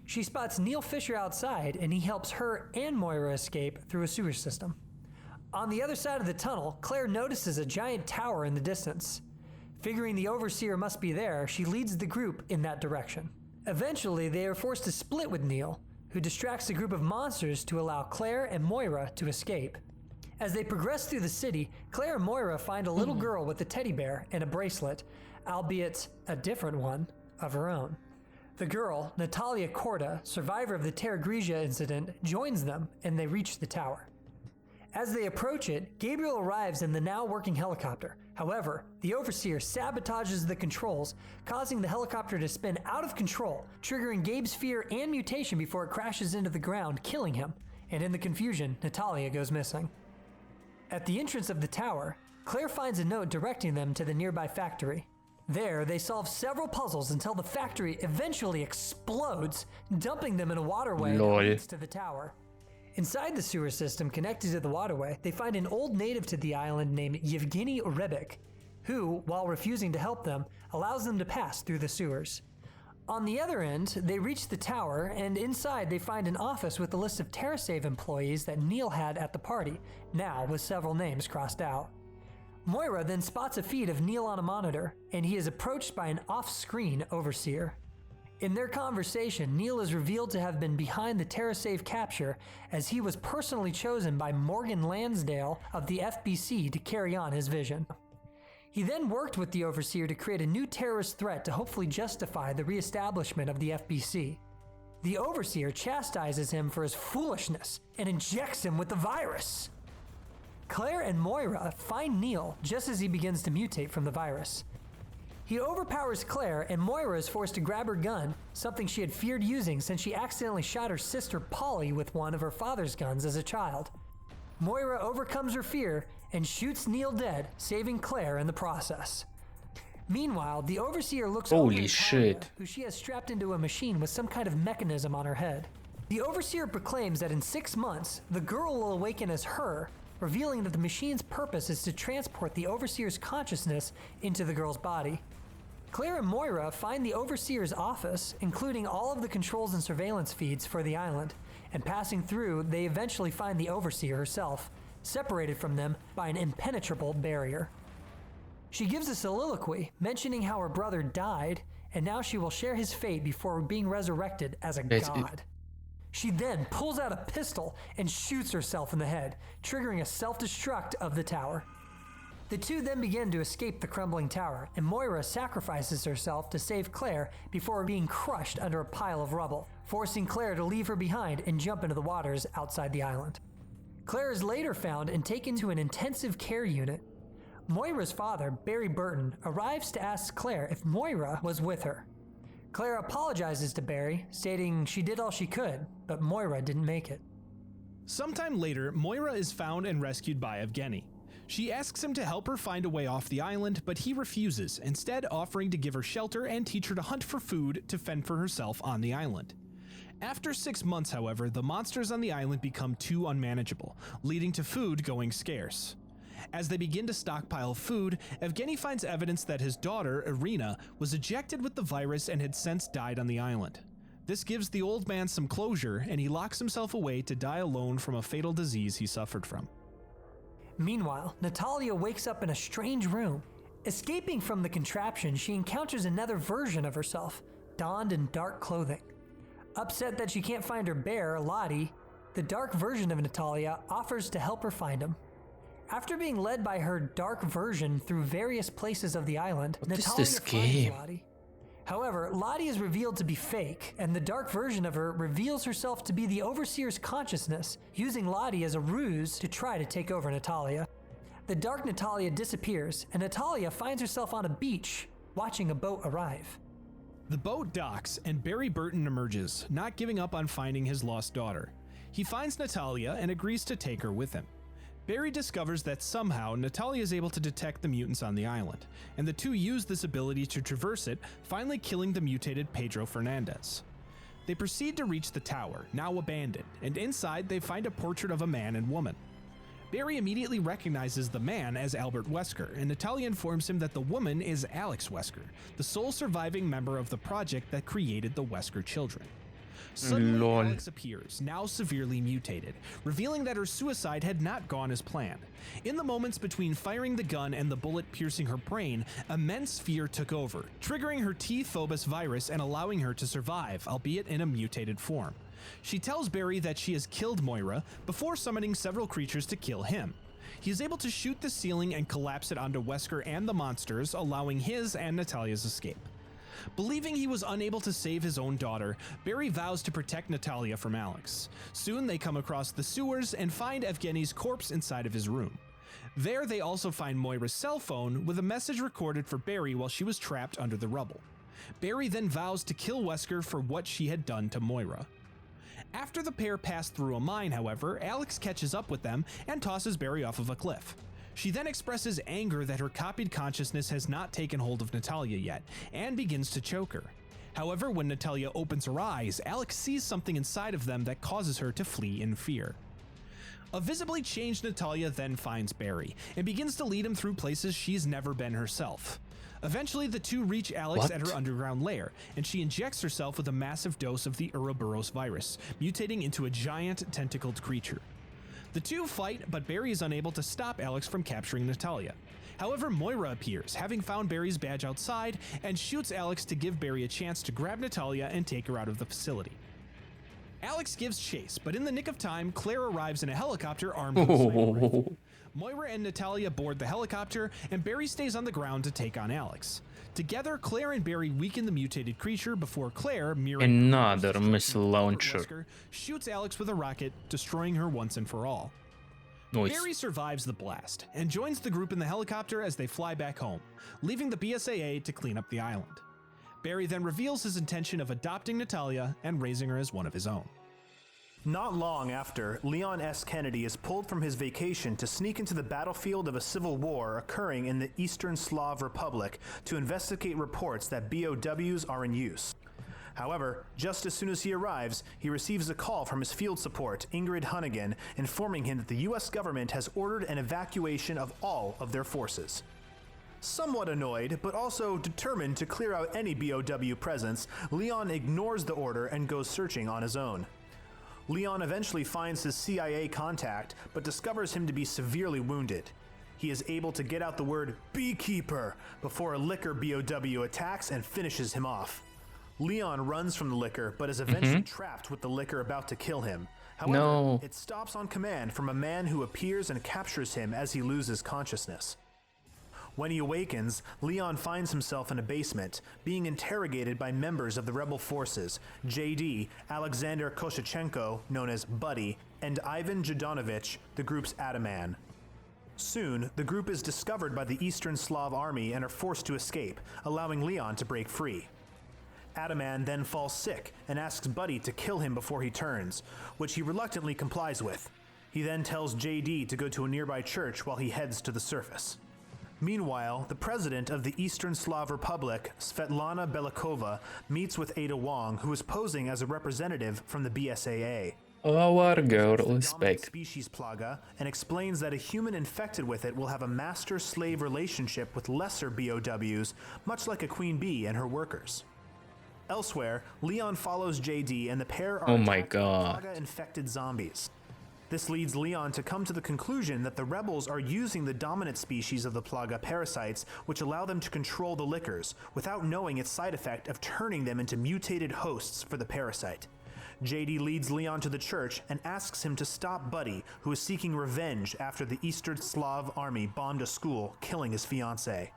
She spots Neil Fisher outside, and he helps her and Moira escape through a sewer system. On the other side of the tunnel, Claire notices a giant tower in the distance. Figuring the Overseer must be there, she leads the group in that direction. Eventually, they are forced to split with Neil, who distracts a group of monsters to allow Claire and Moira to escape. As they progress through the city, Claire and Moira find a little girl with a teddy bear and a bracelet, albeit a different one, of her own. The girl, Natalia Korda, survivor of the Terra Grigia incident, joins them, and they reach the tower. As they approach it, Gabriel arrives in the now working helicopter. However, the Overseer sabotages the controls, causing the helicopter to spin out of control, triggering Gabe's fear and mutation before it crashes into the ground, killing him. And in the confusion, Natalia goes missing. At the entrance of the tower, Claire finds a note directing them to the nearby factory. There, they solve several puzzles until the factory eventually explodes, dumping them in a waterway that leads to the tower. Inside the sewer system connected to the waterway, they find an old native to the island named Yevgeny Rebik, who, while refusing to help them, allows them to pass through the sewers. On the other end, they reach the tower, and inside they find an office with a list of TerraSave employees that Neil had at the party, now with several names crossed out. Moira then spots a feed of Neil on a monitor, and he is approached by an off-screen Overseer. In their conversation, Neil is revealed to have been behind the TerraSave capture, as he was personally chosen by Morgan Lansdale of the FBC to carry on his vision. He then worked with the Overseer to create a new terrorist threat to hopefully justify the reestablishment of the FBC. The Overseer chastises him for his foolishness and injects him with the virus. Claire and Moira find Neil just as he begins to mutate from the virus. He overpowers Claire, and Moira is forced to grab her gun, something she had feared using since she accidentally shot her sister Polly with one of her father's guns as a child. Moira overcomes her fear and shoots Neil dead, saving Claire in the process. Meanwhile, the Overseer looks over Holy Natalia, shit. who she has strapped into a machine with some kind of mechanism on her head. The Overseer proclaims that in 6 months, the girl will awaken as her, revealing that the machine's purpose is to transport the Overseer's consciousness into the girl's body. Claire and Moira find the Overseer's office, including all of the controls and surveillance feeds for the island, and passing through, they eventually find the Overseer herself, separated from them by an impenetrable barrier. She gives a soliloquy, mentioning how her brother died, and now she will share his fate before being resurrected as a god. She then pulls out a pistol and shoots herself in the head, triggering a self-destruct of the tower. The two then begin to escape the crumbling tower, and Moira sacrifices herself to save Claire before being crushed under a pile of rubble, forcing Claire to leave her behind and jump into the waters outside the island. Claire is later found and taken to an intensive care unit. Moira's father, Barry Burton, arrives to ask Claire if Moira was with her. Claire apologizes to Barry, stating she did all she could, but Moira didn't make it. Sometime later, Moira is found and rescued by Evgeny. She asks him to help her find a way off the island, but he refuses, instead offering to give her shelter and teach her to hunt for food to fend for herself on the island. After 6 months, however, the monsters on the island become too unmanageable, leading to food going scarce. As they begin to stockpile food, Evgeny finds evidence that his daughter, Irina, was ejected with the virus and had since died on the island. This gives the old man some closure, and he locks himself away to die alone from a fatal disease he suffered from. Meanwhile, Natalia wakes up in a strange room. Escaping from the contraption, she encounters another version of herself, donned in dark clothing. Upset that she can't find her bear, Lottie, the dark version of Natalia offers to help her find him. After being led by her dark version through various places of the island, Natalia finds Lottie. However, Lottie is revealed to be fake, and the dark version of her reveals herself to be the Overseer's consciousness, using Lottie as a ruse to try to take over Natalia. The dark Natalia disappears, and Natalia finds herself on a beach, watching a boat arrive. The boat docks, and Barry Burton emerges, not giving up on finding his lost daughter. He finds Natalia and agrees to take her with him. Barry discovers that somehow Natalia is able to detect the mutants on the island, and the two use this ability to traverse it, finally killing the mutated Pedro Fernandez. They proceed to reach the tower, now abandoned, and inside they find a portrait of a man and woman. Barry immediately recognizes the man as Albert Wesker, and Natalia informs him that the woman is Alex Wesker, the sole surviving member of the project that created the Wesker children. Suddenly, Alex appears, now severely mutated, revealing that her suicide had not gone as planned. In the moments between firing the gun and the bullet piercing her brain, immense fear took over, triggering her T-Phobos virus and allowing her to survive, albeit in a mutated form. She tells Barry that she has killed Moira before summoning several creatures to kill him. He is able to shoot the ceiling and collapse it onto Wesker and the monsters, allowing his and Natalia's escape. Believing he was unable to save his own daughter, Barry vows to protect Natalia from Alex. Soon they come across the sewers and find Evgeny's corpse inside of his room. There they also find Moira's cell phone with a message recorded for Barry while she was trapped under the rubble. Barry then vows to kill Wesker for what she had done to Moira. After the pair pass through a mine, however, Alex catches up with them and tosses Barry off of a cliff. She then expresses anger that her copied consciousness has not taken hold of Natalia yet, and begins to choke her. However, when Natalia opens her eyes, Alex sees something inside of them that causes her to flee in fear. A visibly changed Natalia then finds Barry, and begins to lead him through places she's never been herself. Eventually, the two reach Alex at her underground lair, and she injects herself with a massive dose of the Ouroboros virus, mutating into a giant tentacled creature. The two fight, but Barry is unable to stop Alex from capturing Natalia. However, Moira appears, having found Barry's badge outside, and shoots Alex to give Barry a chance to grab Natalia and take her out of the facility. Alex gives chase, but in the nick of time, Claire arrives in a helicopter armed with a sniper rifle. Moira and Natalia board the helicopter, and Barry stays on the ground to take on Alex. Together, Claire and Barry weaken the mutated creature before Claire, mirroring another missile launcher, Wesker, shoots Alex with a rocket, destroying her once and for all. Nice. Barry survives the blast and joins the group in the helicopter as they fly back home, leaving the BSAA to clean up the island. Barry then reveals his intention of adopting Natalia and raising her as one of his own. Not long after, Leon S. Kennedy is pulled from his vacation to sneak into the battlefield of a civil war occurring in the Eastern Slav Republic to investigate reports that BOWs are in use. However, just as soon as he arrives, he receives a call from his field support, Ingrid Hunnigan, informing him that the US government has ordered an evacuation of all of their forces. Somewhat annoyed, but also determined to clear out any BOW presence, Leon ignores the order and goes searching on his own. Leon eventually finds his CIA contact, but discovers him to be severely wounded. He is able to get out the word beekeeper before a liquor BOW attacks and finishes him off. Leon runs from the liquor, but is eventually trapped with the liquor about to kill him. However, it stops on command from a man who appears and captures him as he loses consciousness. When he awakens, Leon finds himself in a basement, being interrogated by members of the rebel forces, JD, Alexander Koshachenko, known as Buddy, and Ivan Jadanovich, the group's Ataman. Soon, the group is discovered by the Eastern Slav army and are forced to escape, allowing Leon to break free. Ataman then falls sick and asks Buddy to kill him before he turns, which he reluctantly complies with. He then tells JD to go to a nearby church while he heads to the surface. Meanwhile, the president of the Eastern Slav Republic, Svetlana Belikova, meets with Ada Wong, who is posing as a representative from the BSAA. Our girl is back. Species Plaga, and explains that a human infected with it will have a master-slave relationship with lesser BOWs, much like a queen bee and her workers. Elsewhere, Leon follows JD and the pair are attacked by Plaga-infected zombies. This leads Leon to come to the conclusion that the rebels are using the dominant species of the Plaga parasites, which allow them to control the lickers, without knowing its side effect of turning them into mutated hosts for the parasite. JD leads Leon to the church and asks him to stop Buddy, who is seeking revenge after the Eastern Slav army bombed a school, killing his fiancée.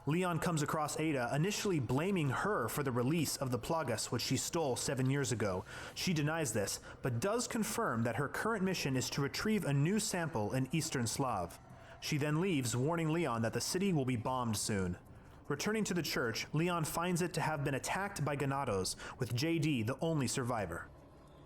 Leon comes across Ada, initially blaming her for the release of the Plagas which she stole 7 years ago. She denies this, but does confirm that her current mission is to retrieve a new sample in Eastern Slav. She then leaves, warning Leon that the city will be bombed soon. Returning to the church, Leon finds it to have been attacked by Ganados, with JD the only survivor.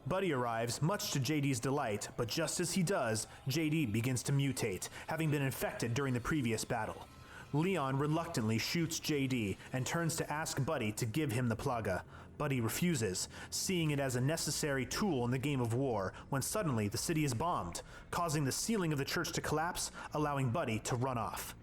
Buddy arrives, much to JD's delight, but just as he does, JD begins to mutate, having been infected during the previous battle. Leon reluctantly shoots JD and turns to ask Buddy to give him the Plaga. Buddy refuses, seeing it as a necessary tool in the game of war, when suddenly the city is bombed, causing the ceiling of the church to collapse, allowing Buddy to run off.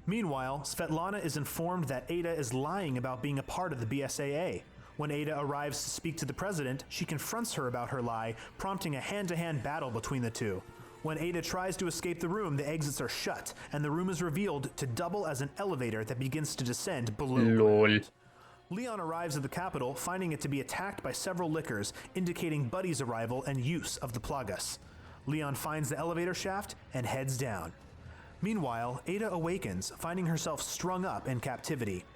Meanwhile, Svetlana is informed that Ada is lying about being a part of the BSAA. When Ada arrives to speak to the president, she confronts her about her lie, prompting a hand-to-hand battle between the two. When Ada tries to escape the room, the exits are shut, and the room is revealed to double as an elevator that begins to descend below. Lol. Leon arrives at the capital, finding it to be attacked by several lickers, indicating Buddy's arrival and use of the Plagas. Leon finds the elevator shaft and heads down. Meanwhile, Ada awakens, finding herself strung up in captivity.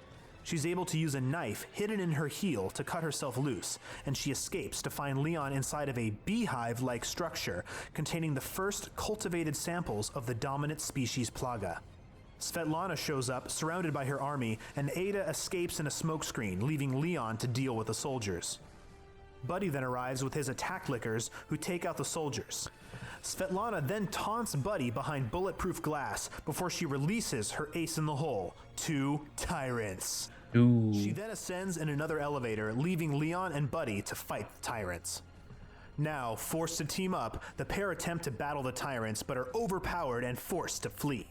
She's able to use a knife hidden in her heel to cut herself loose, and she escapes to find Leon inside of a beehive-like structure containing the first cultivated samples of the dominant species Plaga. Svetlana shows up, surrounded by her army, and Ada escapes in a smokescreen, leaving Leon to deal with the soldiers. Buddy then arrives with his attack lickers, who take out the soldiers. Svetlana then taunts Buddy behind bulletproof glass before she releases her ace in the hole, 2 tyrants. Ooh. She then ascends in another elevator, leaving Leon and Buddy to fight the tyrants. Now, forced to team up, the pair attempt to battle the tyrants but are overpowered and forced to flee.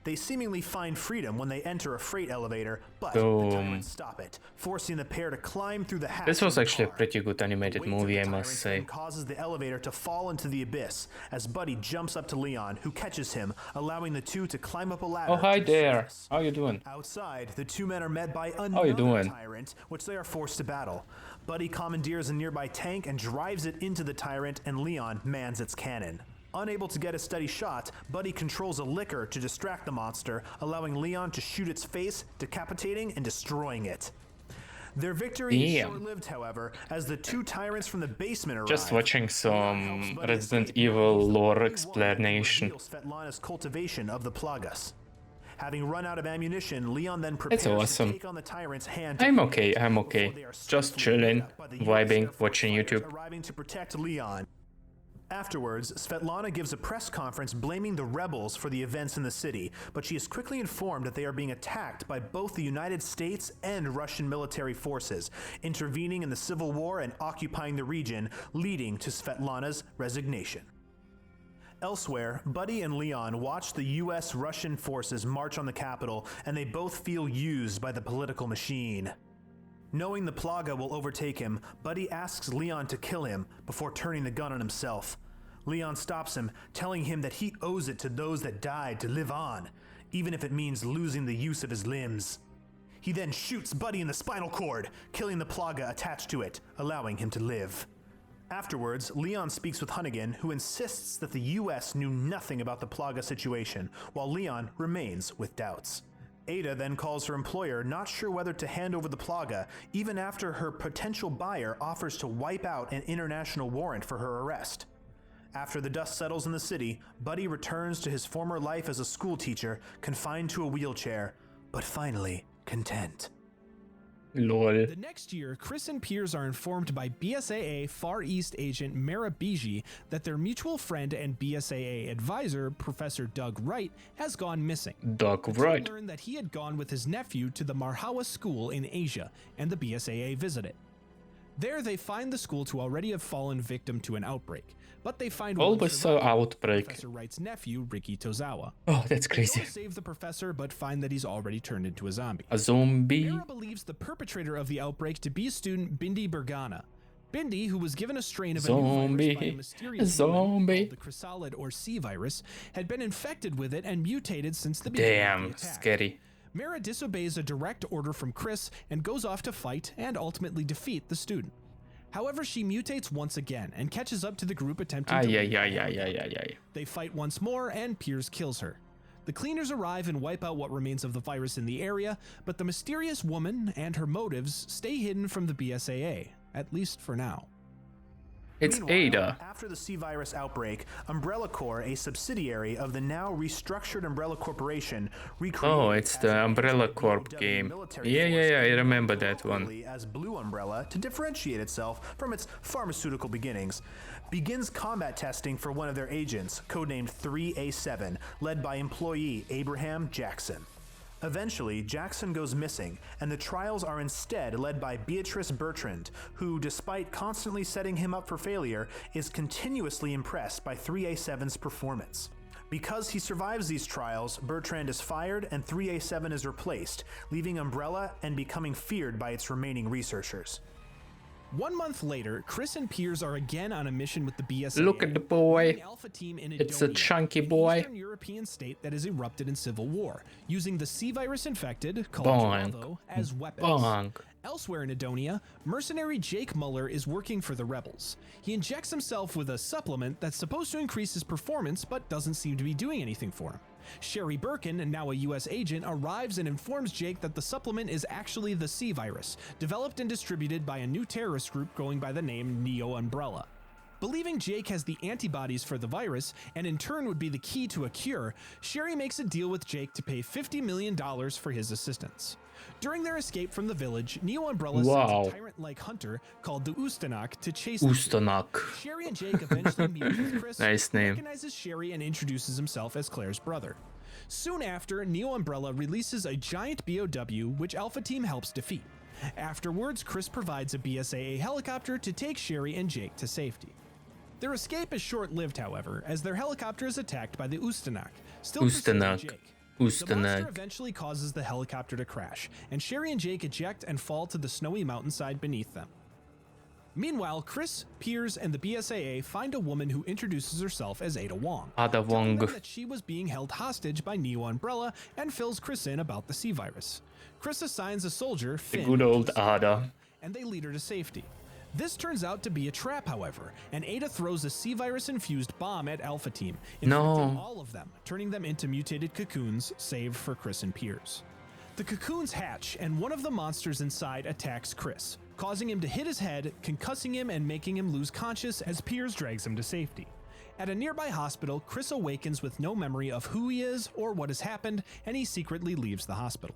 They seemingly find freedom when they enter a freight elevator, but the tyrants stop it, forcing the pair to climb through the hatch. This was of the actually a car. pretty good animated The weight of movie, the I must tyrants say. then causes the elevator to fall into the abyss as Buddy jumps up to Leon, who catches him, allowing the two to climb up a ladder. Oh, hi to the there. surface. How you doing? Outside, the two men are met by you another doing? tyrant, which they are forced to battle. Buddy commandeers a nearby tank and drives it into the tyrant, and Leon mans its cannon. Unable to get a steady shot, Buddy controls a licker to distract the monster, allowing Leon to shoot its face, decapitating and destroying it. Their victory is short-lived, however, as the two tyrants from the basement arrive. Just watching Leon some helps Buddy Resident escape, Evil he's the lore only one explanation. that can reveal Svetlana's cultivation of the Plagas. Having run out of ammunition, Leon then prepares It's awesome. to take on the tyrant's hand. I'm okay, I'm okay. Before they are Just swiftly chilling, beat up by the vibing, US Air Force watching fighters YouTube. arriving to protect Leon. Afterwards, Svetlana gives a press conference blaming the rebels for the events in the city, but she is quickly informed that they are being attacked by both the United States and Russian military forces, intervening in the civil war and occupying the region, leading to Svetlana's resignation. Elsewhere, Buddy and Leon watch the US-Russian forces march on the capital, and they both feel used by the political machine. Knowing the Plaga will overtake him, Buddy asks Leon to kill him before turning the gun on himself. Leon stops him, telling him that he owes it to those that died to live on, even if it means losing the use of his limbs. He then shoots Buddy in the spinal cord, killing the Plaga attached to it, allowing him to live. Afterwards, Leon speaks with Hunnigan, who insists that the US knew nothing about the Plaga situation, while Leon remains with doubts. Ada then calls her employer, not sure whether to hand over the Plaga, even after her potential buyer offers to wipe out an international warrant for her arrest. After the dust settles in the city, Buddy returns to his former life as a school teacher, confined to a wheelchair, but finally content. Lol. The next year, Chris and Piers are informed by BSAA Far East agent Mara Biji that their mutual friend and BSAA advisor, Professor Doug Wright, has gone missing. Doug Wright. They learned that he had gone with his nephew to the Marhawa school in Asia, and the BSAA visit it. There, they find the school to already have fallen victim to an outbreak, but they find Always saw outbreak. Professor Wright's nephew, Riki Tozawa. Oh, that's They crazy. go to save the professor, but find that he's already turned into a zombie. A zombie. Mara believes the perpetrator of the outbreak to be student Bindi Bergana. Bindi, who was given a strain of a new virus by a mysterious human called the chrysalid or C virus, had been infected with it and mutated since the beginning of the Damn, attack. scary. Mara disobeys a direct order from Chris and goes off to fight and ultimately defeat the student. However, she mutates once again and catches up to the group attempting to leave. They fight once more and Piers kills her. The cleaners arrive and wipe out what remains of the virus in the area, but the mysterious woman and her motives stay hidden from the BSAA, at least for now. It's Meanwhile, Ada. After the C-Virus outbreak, Umbrella Corps, a subsidiary of the now restructured Umbrella Corporation, recreated Oh, it's the Umbrella Corp game. Yeah, I remember that one. As Blue Umbrella to differentiate itself from its pharmaceutical beginnings, begins combat testing for one of their agents, codenamed 3A7, led by employee Abraham Jackson. Eventually, Jackson goes missing, and the trials are instead led by Beatrice Bertrand, who, despite constantly setting him up for failure, is continuously impressed by 3A7's performance. Because he survives these trials, Bertrand is fired and 3A7 is replaced, leaving Umbrella and becoming feared by its remaining researchers. 1 month later, Chris and Piers are again on a mission with the BSAA. Look at the boy. The Alpha team in It's a Edonia, chunky an boy. Eastern European state that has erupted in civil war, using the C-virus infected, called Bonk. Bravo, as weapons. Bonk. Elsewhere in Edonia, mercenary Jake Muller is working for the rebels. He injects himself with a supplement that's supposed to increase his performance, but doesn't seem to be doing anything for him. Sherry Birkin, now a US agent, arrives and informs Jake that the supplement is actually the C-virus, developed and distributed by a new terrorist group going by the name Neo Umbrella. Believing Jake has the antibodies for the virus, and in turn would be the key to a cure, Sherry makes a deal with Jake to pay $50 million for his assistance. During their escape from the village, Neo Umbrella sends a tyrant-like hunter called the Ustanak to chase them. Ustanak. Sherry and Jake eventually meet with Chris, Nice who name. recognizes Sherry and introduces himself as Claire's brother. Soon after, Neo Umbrella releases a giant BOW, which Alpha Team helps defeat. Afterwards, Chris provides a BSAA helicopter to take Sherry and Jake to safety. Their escape is short-lived, however, as their helicopter is attacked by the Ustanak, still pursuing Jake. The monster eventually causes the helicopter to crash, and Sherry and Jake eject and fall to the snowy mountainside beneath them. Meanwhile, Chris, Piers, and the BSAA find a woman who introduces herself as Ada Wong, telling them that she was being held hostage by Neo Umbrella and fills Chris in about the C-virus. Chris assigns a soldier, Finn, The good old Ada. and they lead her to safety. This turns out to be a trap, however, and Ada throws a C-virus-infused bomb at Alpha Team, infecting all of them, turning them into mutated cocoons, save for Chris and Piers. The cocoons hatch, and one of the monsters inside attacks Chris, causing him to hit his head, concussing him and making him lose conscious as Piers drags him to safety. At a nearby hospital, Chris awakens with no memory of who he is or what has happened, and he secretly leaves the hospital.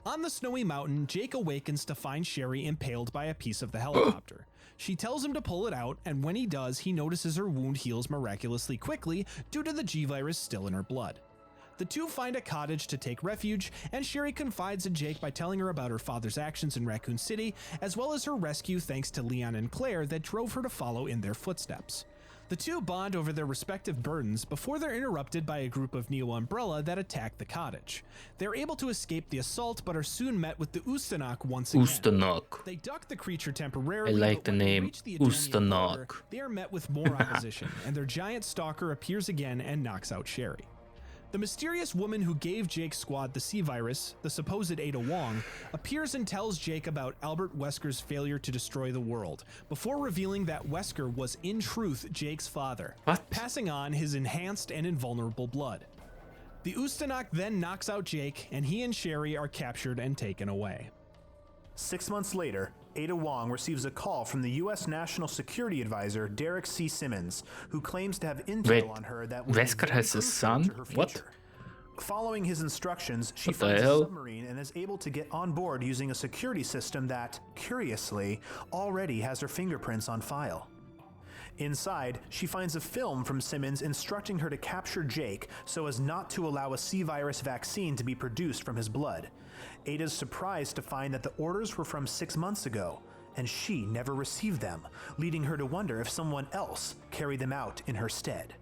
On the snowy mountain, Jake awakens to find Sherry impaled by a piece of the helicopter. She tells him to pull it out, and when he does, he notices her wound heals miraculously quickly due to the G-virus still in her blood. The two find a cottage to take refuge, and Sherry confides in Jake by telling her about her father's actions in Raccoon City, as well as her rescue thanks to Leon and Claire that drove her to follow in their footsteps. The two bond over their respective burdens before they're interrupted by a group of Neo Umbrella that attack the cottage. They're able to escape the assault, but are soon met with the Ustanok once again. Ustanok. They duck the creature temporarily, I like but the when they name reach the Eternian Ustanok. border, they are met with more opposition, and their giant stalker appears again and knocks out Sherry. The mysterious woman who gave Jake's squad the C-virus, the supposed Ada Wong, appears and tells Jake about Albert Wesker's failure to destroy the world, before revealing that Wesker was in truth Jake's father, What? passing on his enhanced and invulnerable blood. The Ustanok then knocks out Jake, and he and Sherry are captured and taken away. 6 months later, Ada Wong receives a call from the U.S. National Security Advisor Derek C. Simmons, who claims to have intel Wait, on her that would be Wesker very has a crucial son? to her What? future. Following his instructions, she What the finds a hell? submarine and is able to get on board using a security system that, curiously, already has her fingerprints on file. Inside, she finds a film from Simmons instructing her to capture Jake so as not to allow a C-virus vaccine to be produced from his blood. Ada's surprised to find that the orders were from 6 months ago, and she never received them, leading her to wonder if someone else carried them out in her stead.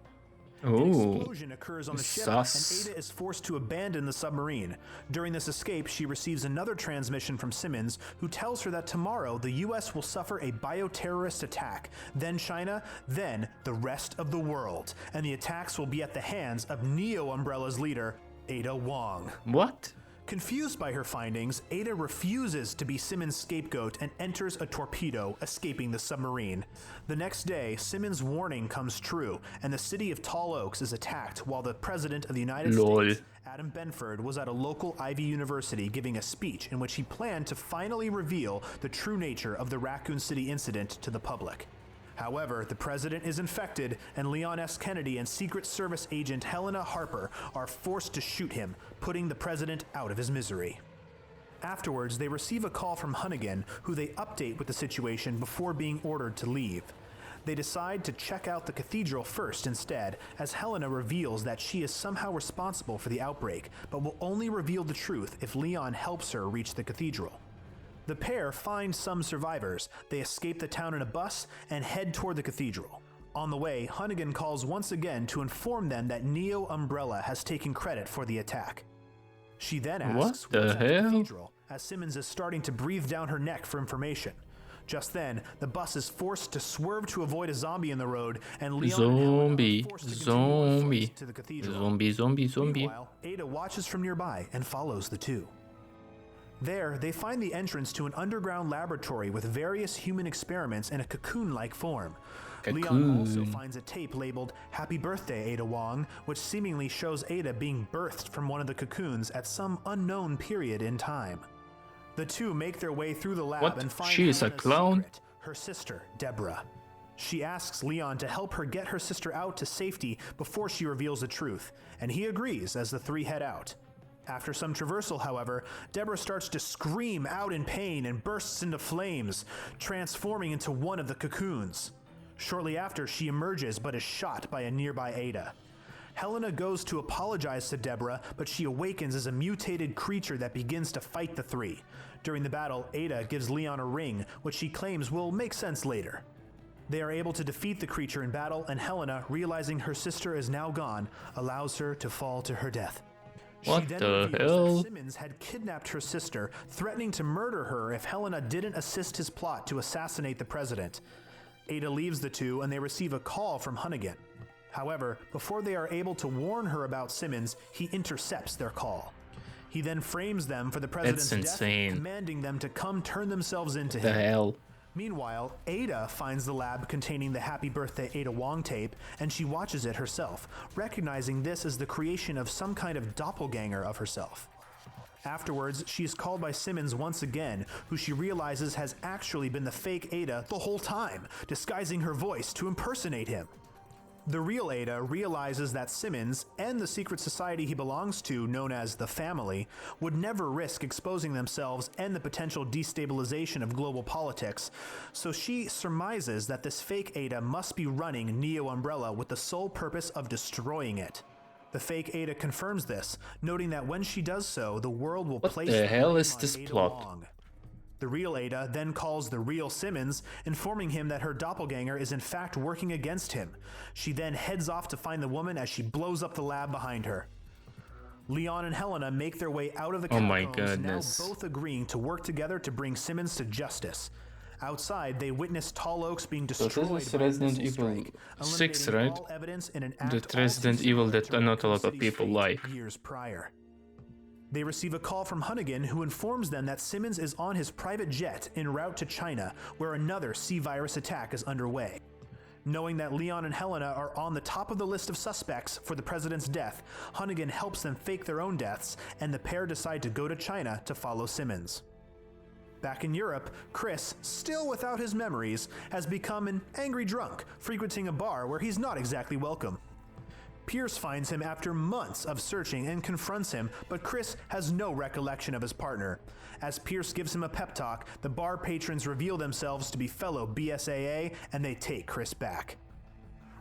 An Oh, explosion occurs on the ship, sus. and Ada is forced to abandon the submarine. During this escape, she receives another transmission from Simmons, who tells her that tomorrow the US will suffer a bioterrorist attack, then China, then the rest of the world, and the attacks will be at the hands of Neo Umbrella's leader, Ada Wong. What? Confused by her findings, Ada refuses to be Simmons' scapegoat and enters a torpedo, escaping the submarine. The next day, Simmons' warning comes true, and the city of Tall Oaks is attacked while the President of the United Lol. States, Adam Benford, was at a local Ivy University giving a speech in which he planned to finally reveal the true nature of the Raccoon City incident to the public. However, the president is infected, and Leon S. Kennedy and Secret Service agent Helena Harper are forced to shoot him, putting the president out of his misery. Afterwards, they receive a call from Hunnigan, who they update with the situation before being ordered to leave. They decide to check out the cathedral first instead, as Helena reveals that she is somehow responsible for the outbreak, but will only reveal the truth if Leon helps her reach the cathedral. The pair find some survivors, they escape the town in a bus, and head toward the cathedral. On the way, Hunnigan calls once again to inform them that Neo Umbrella has taken credit for the attack. She then asks What the what's at the hell? cathedral, as Simmons is starting to breathe down her neck for information. Just then, the bus is forced to swerve to avoid a zombie in the road, and Leon and Helena Zombie. are forced to continue on Zombie. foot to the cathedral. Zombie. Meanwhile, Ada watches from nearby and follows the two. There, they find the entrance to an underground laboratory with various human experiments in a cocoon-like form. Leon also Cocoon. finds a tape labeled "Happy Birthday, Ada Wong," which seemingly shows Ada being birthed from one of the cocoons at some unknown period in time. The two make their way through the lab What? and find She is a Helena's clown? secret, her sister, Deborah. She asks Leon to help her get her sister out to safety before she reveals the truth, and he agrees as the three head out. After some traversal, however, Deborah starts to scream out in pain and bursts into flames, transforming into one of the cocoons. Shortly after, she emerges but is shot by a nearby Ada. Helena goes to apologize to Deborah, but she awakens as a mutated creature that begins to fight the three. During the battle, Ada gives Leon a ring, which she claims will make sense later. They are able to defeat the creature in battle, and Helena, realizing her sister is now gone, allows her to fall to her death. What She then the reveals hell? that Simmons had kidnapped her sister, threatening to murder her if Helena didn't assist his plot to assassinate the president. Ada leaves the two, and they receive a call from Hunnigan. However, before they are able to warn her about Simmons, he intercepts their call. He then frames them for the president's death, insane. commanding them to come turn themselves into The him. hell? Meanwhile, Ada finds the lab containing the Happy Birthday Ada Wong tape, and she watches it herself, recognizing this as the creation of some kind of doppelganger of herself. Afterwards, she is called by Simmons once again, who she realizes has actually been the fake Ada the whole time, disguising her voice to impersonate him. The real Ada realizes that Simmons and the secret society he belongs to, known as the Family, would never risk exposing themselves and the potential destabilization of global politics, so she surmises that this fake Ada must be running Neo Umbrella with the sole purpose of destroying it. The fake Ada confirms this, noting that when she does so, the world will place the hell blame is on this Ada plot? Wong. The real Ada then calls the real Simmons, informing him that her doppelganger is in fact working against him. She then heads off to find the woman as she blows up the lab behind her. Leon and Helena make their way out of the Oh my catacombs, now goodness. both agreeing to work together to bring Simmons to justice. Outside, they witness Tall Oaks being So destroyed this is by a Resident missile Evil strike, 6, eliminating right? all evidence in an The act all Resident too Evil similar that to not a lot Raccoon of people City's fate like. years prior. They receive a call from Hunnigan, who informs them that Simmons is on his private jet en route to China, where another C-virus attack is underway. Knowing that Leon and Helena are on the top of the list of suspects for the president's death, Hunnigan helps them fake their own deaths, and the pair decide to go to China to follow Simmons. Back in Europe, Chris, still without his memories, has become an angry drunk, frequenting a bar where he's not exactly welcome. Pierce finds him after months of searching and confronts him, but Chris has no recollection of his partner. As Pierce gives him a pep talk, the bar patrons reveal themselves to be fellow BSAA, and they take Chris back.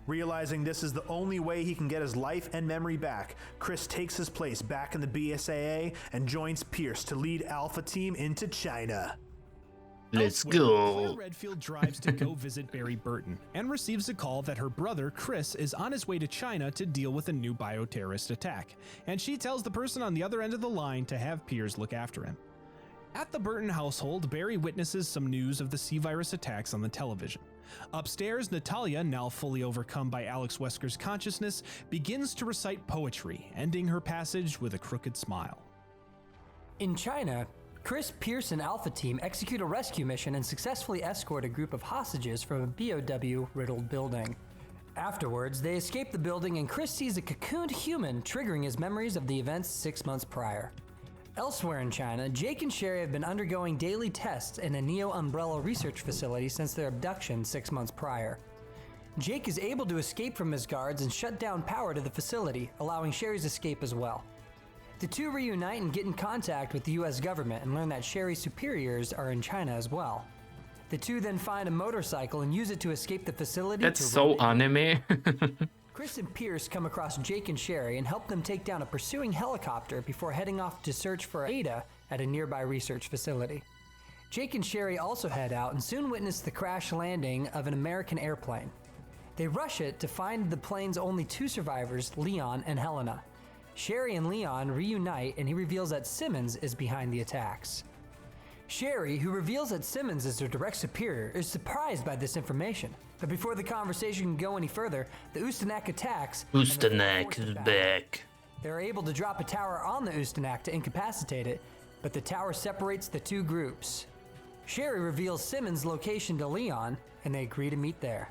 Realizing this is the only way he can get his life and memory back, Chris takes his place back in the BSAA and joins Pierce to lead Alpha Team into China. Let's Elsewhere, go. Claire Redfield drives to go visit Barry Burton and receives a call that her brother, Chris, is on his way to China to deal with a new bioterrorist attack, and she tells the person on the other end of the line to have Piers look after him. At the Burton household, Barry witnesses some news of the C-virus attacks on the television. Upstairs, Natalia, now fully overcome by Alex Wesker's consciousness, begins to recite poetry, ending her passage with a crooked smile. In China, Chris, Pierce, and Alpha Team execute a rescue mission and successfully escort a group of hostages from a BOW-riddled building. Afterwards, they escape the building and Chris sees a cocooned human triggering his memories of the events 6 months prior. Elsewhere in China, Jake and Sherry have been undergoing daily tests in a Neo Umbrella research facility since their abduction 6 months prior. Jake is able to escape from his guards and shut down power to the facility, allowing Sherry's escape as well. The two reunite and get in contact with the US government and learn that Sherry's superiors are in China as well. The two then find a motorcycle and use it to escape the facility. That's to so roam anime. Chris and Pierce come across Jake and Sherry and help them take down a pursuing helicopter before heading off to search for Ada at a nearby research facility. Jake and Sherry also head out and soon witness the crash landing of an American airplane. They rush it to find the plane's only two survivors, Leon and Helena. Sherry and Leon reunite and he reveals that Simmons is behind the attacks. Sherry, who reveals that Simmons is their direct superior, is surprised by this information. But before the conversation can go any further, the Ustanak attacks. and the Ustanak force is back. back. They're able to drop a tower on the Ustanak to incapacitate it, but the tower separates the two groups. Sherry reveals Simmons' location to Leon, and they agree to meet there.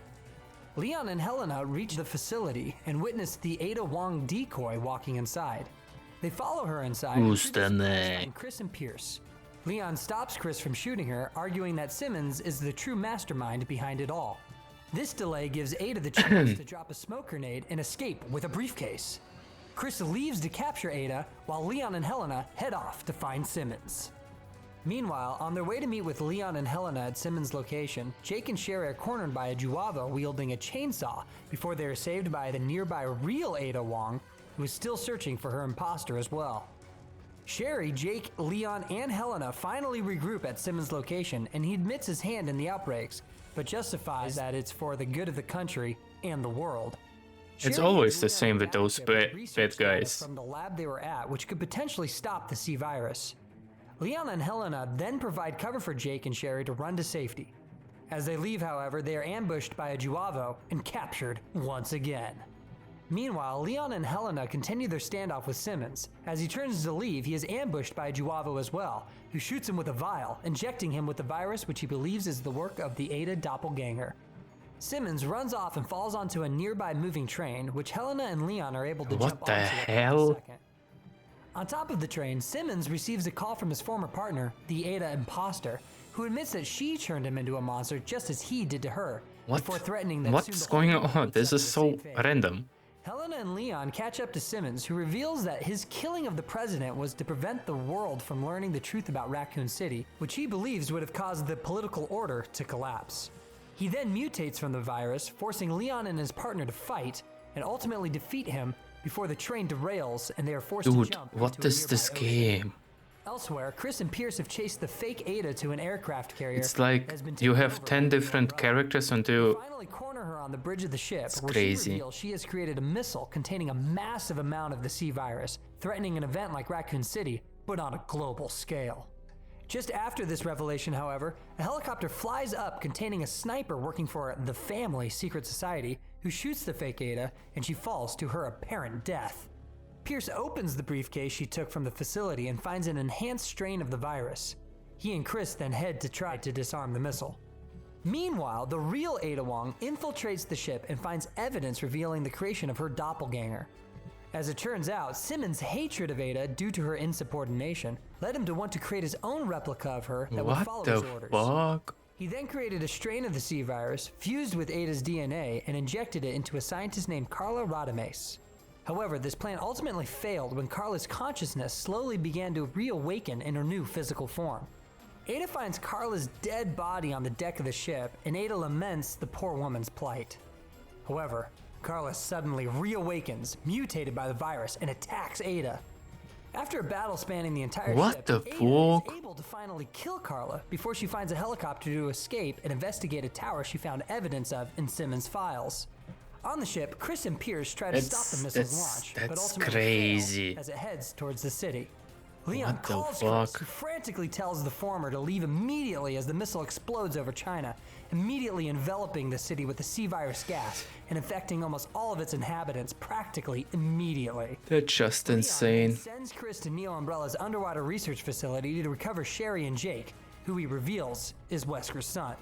Leon and Helena reach the facility and witness the Ada Wong decoy walking inside. They follow her inside and Ustanak. Chris and Pierce. Leon stops Chris from shooting her, arguing that Simmons is the true mastermind behind it all. This delay gives Ada the chance to drop a smoke grenade and escape with a briefcase. Chris leaves to capture Ada, while Leon and Helena head off to find Simmons. Meanwhile, on their way to meet with Leon and Helena at Simmons' location, Jake and Sherry are cornered by a Juwava wielding a chainsaw before they are saved by the nearby real Ada Wong, who is still searching for her imposter as well. Sherry, Jake, Leon, and Helena finally regroup at Simmons' location, and he admits his hand in the outbreaks, but justifies that it's for the good of the country and the world. It's Sherry always and the Leon same with adapt those their bad research data guys. from the lab they were at, which could potentially stop the C-virus. Leon and Helena then provide cover for Jake and Sherry to run to safety. As they leave, however, they are ambushed by a Juavo and captured once again. Meanwhile, Leon and Helena continue their standoff with Simmons. As he turns to leave, he is ambushed by a Juavo as well, who shoots him with a vial, injecting him with the virus which he believes is the work of the Ada doppelganger. Simmons runs off and falls onto a nearby moving train, which Helena and Leon are able to What jump the onto in a hell? second. On top of the train, Simmons receives a call from his former partner, the Ada imposter, who admits that she turned him into a monster just as he did to her, What? before threatening that What's soon the going whole world on? would This suffer is the so same fate. random. Helena and Leon catch up to Simmons, who reveals that his killing of the president was to prevent the world from learning the truth about Raccoon City, which he believes would have caused the political order to collapse. He then mutates from the virus, forcing Leon and his partner to fight, and ultimately defeat him before the train derails and they are forced to Dude, jump what into a is this nearby ocean. game? Elsewhere, Chris and Pierce have chased the fake Ada to an aircraft carrier. It's that like has been you taken have over by 10 the different Umbrella. characters and They you... finally corner her on the bridge of the ship, where crazy. she reveals she has created a missile containing a massive amount of the C virus, threatening an event like Raccoon City, but on a global scale. Just after this revelation, however, a helicopter flies up containing a sniper working for the Family Secret Society, who shoots the fake Ada, and she falls to her apparent death. Pierce opens the briefcase she took from the facility and finds an enhanced strain of the virus. He and Chris then head to try to disarm the missile. Meanwhile, the real Ada Wong infiltrates the ship and finds evidence revealing the creation of her doppelganger. As it turns out, Simmons' hatred of Ada due to her insubordination led him to want to create his own replica of her that would follow What the his orders. fuck? He then created a strain of the C virus, fused with Ada's DNA, and injected it into a scientist named Carla Radames. However, this plan ultimately failed when Carla's consciousness slowly began to reawaken in her new physical form. Ada finds Carla's dead body on the deck of the ship, and Ada laments the poor woman's plight. However, Carla suddenly reawakens, mutated by the virus, and attacks Ada. After a battle spanning the entire What ship, the Ada fuck? is able to finally kill Carla before she finds a helicopter to escape and investigate a tower she found evidence of in Simmons' files. On the ship, Chris and Pierce try to stop the missile's launch, but that's ultimately crazy. fail as it heads towards the city. Leon What the calls Chris, fuck? who frantically tells the former to leave immediately as the missile explodes over China, immediately enveloping the city with the C-virus gas and infecting almost all of its inhabitants practically immediately. That's just Leon insane. then sends Chris to Neo Umbrella's underwater research facility to recover Sherry and Jake, who he reveals is Wesker's son.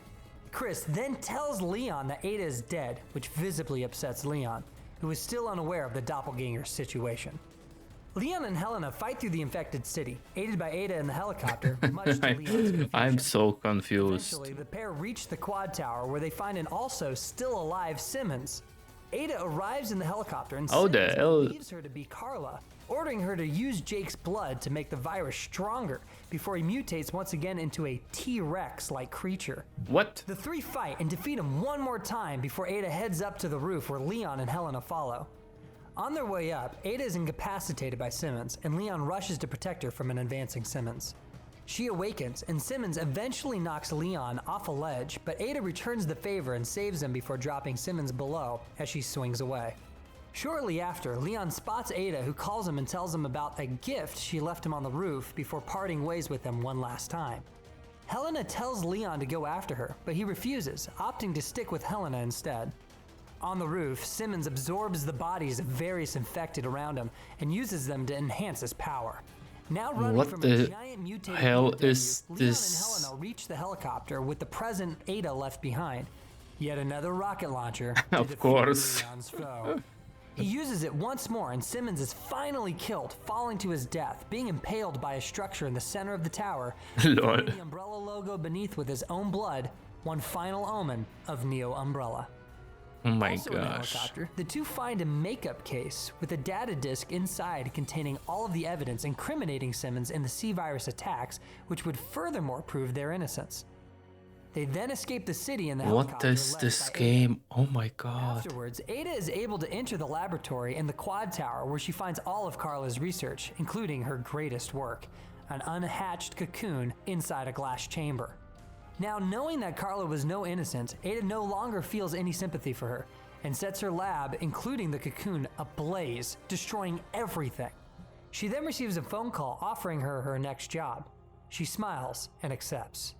Chris then tells Leon that Ada is dead, which visibly upsets Leon, who is still unaware of the doppelganger situation. Leon and Helena fight through the infected city, aided by Ada in the helicopter, much to Leon's confusion. I'm so confused. Eventually, the pair reach the quad tower where they find an also still alive Simmons. Ada arrives in the helicopter and How the Simmons hell- believes her to be Carla, ordering her to use Jake's blood to make the virus stronger before he mutates once again into a T-Rex-like creature. What? The three fight and defeat him one more time before Ada heads up to the roof where Leon and Helena follow. On their way up, Ada is incapacitated by Simmons, and Leon rushes to protect her from an advancing Simmons. She awakens, and Simmons eventually knocks Leon off a ledge, but Ada returns the favor and saves him before dropping Simmons below as she swings away. Shortly after, Leon spots Ada, who calls him and tells him about a gift she left him on the roof before parting ways with him one last time. Helena tells Leon to go after her, but he refuses, opting to stick with Helena instead. On the roof, Simmons absorbs the bodies of various infected around him and uses them to enhance his power. Now running What from the a giant mutated hell UwUwU, is Leon this? and Helena reach the helicopter with the present Ada left behind. Yet another rocket launcher to Of defeat course. Leon's foe. He uses it once more and Simmons is finally killed, falling to his death, being impaled by a structure in the center of the tower, Lol. putting the Umbrella logo beneath with his own blood, one final omen of Neo Umbrella. Oh my Also in the gosh. helicopter, the two find a makeup case with a data disk inside containing all of the evidence incriminating Simmons in the C-virus attacks, which would furthermore prove their innocence. They then escape the city in the What helicopter. is led this by Ada. game? Oh my god. Afterwards, Ada is able to enter the laboratory in the quad tower where she finds all of Carla's research, including her greatest work, an unhatched cocoon inside a glass chamber. Now, knowing that Carla was no innocent, Ada no longer feels any sympathy for her and sets her lab, including the cocoon, ablaze, destroying everything. She then receives a phone call offering her her next job. She smiles and accepts.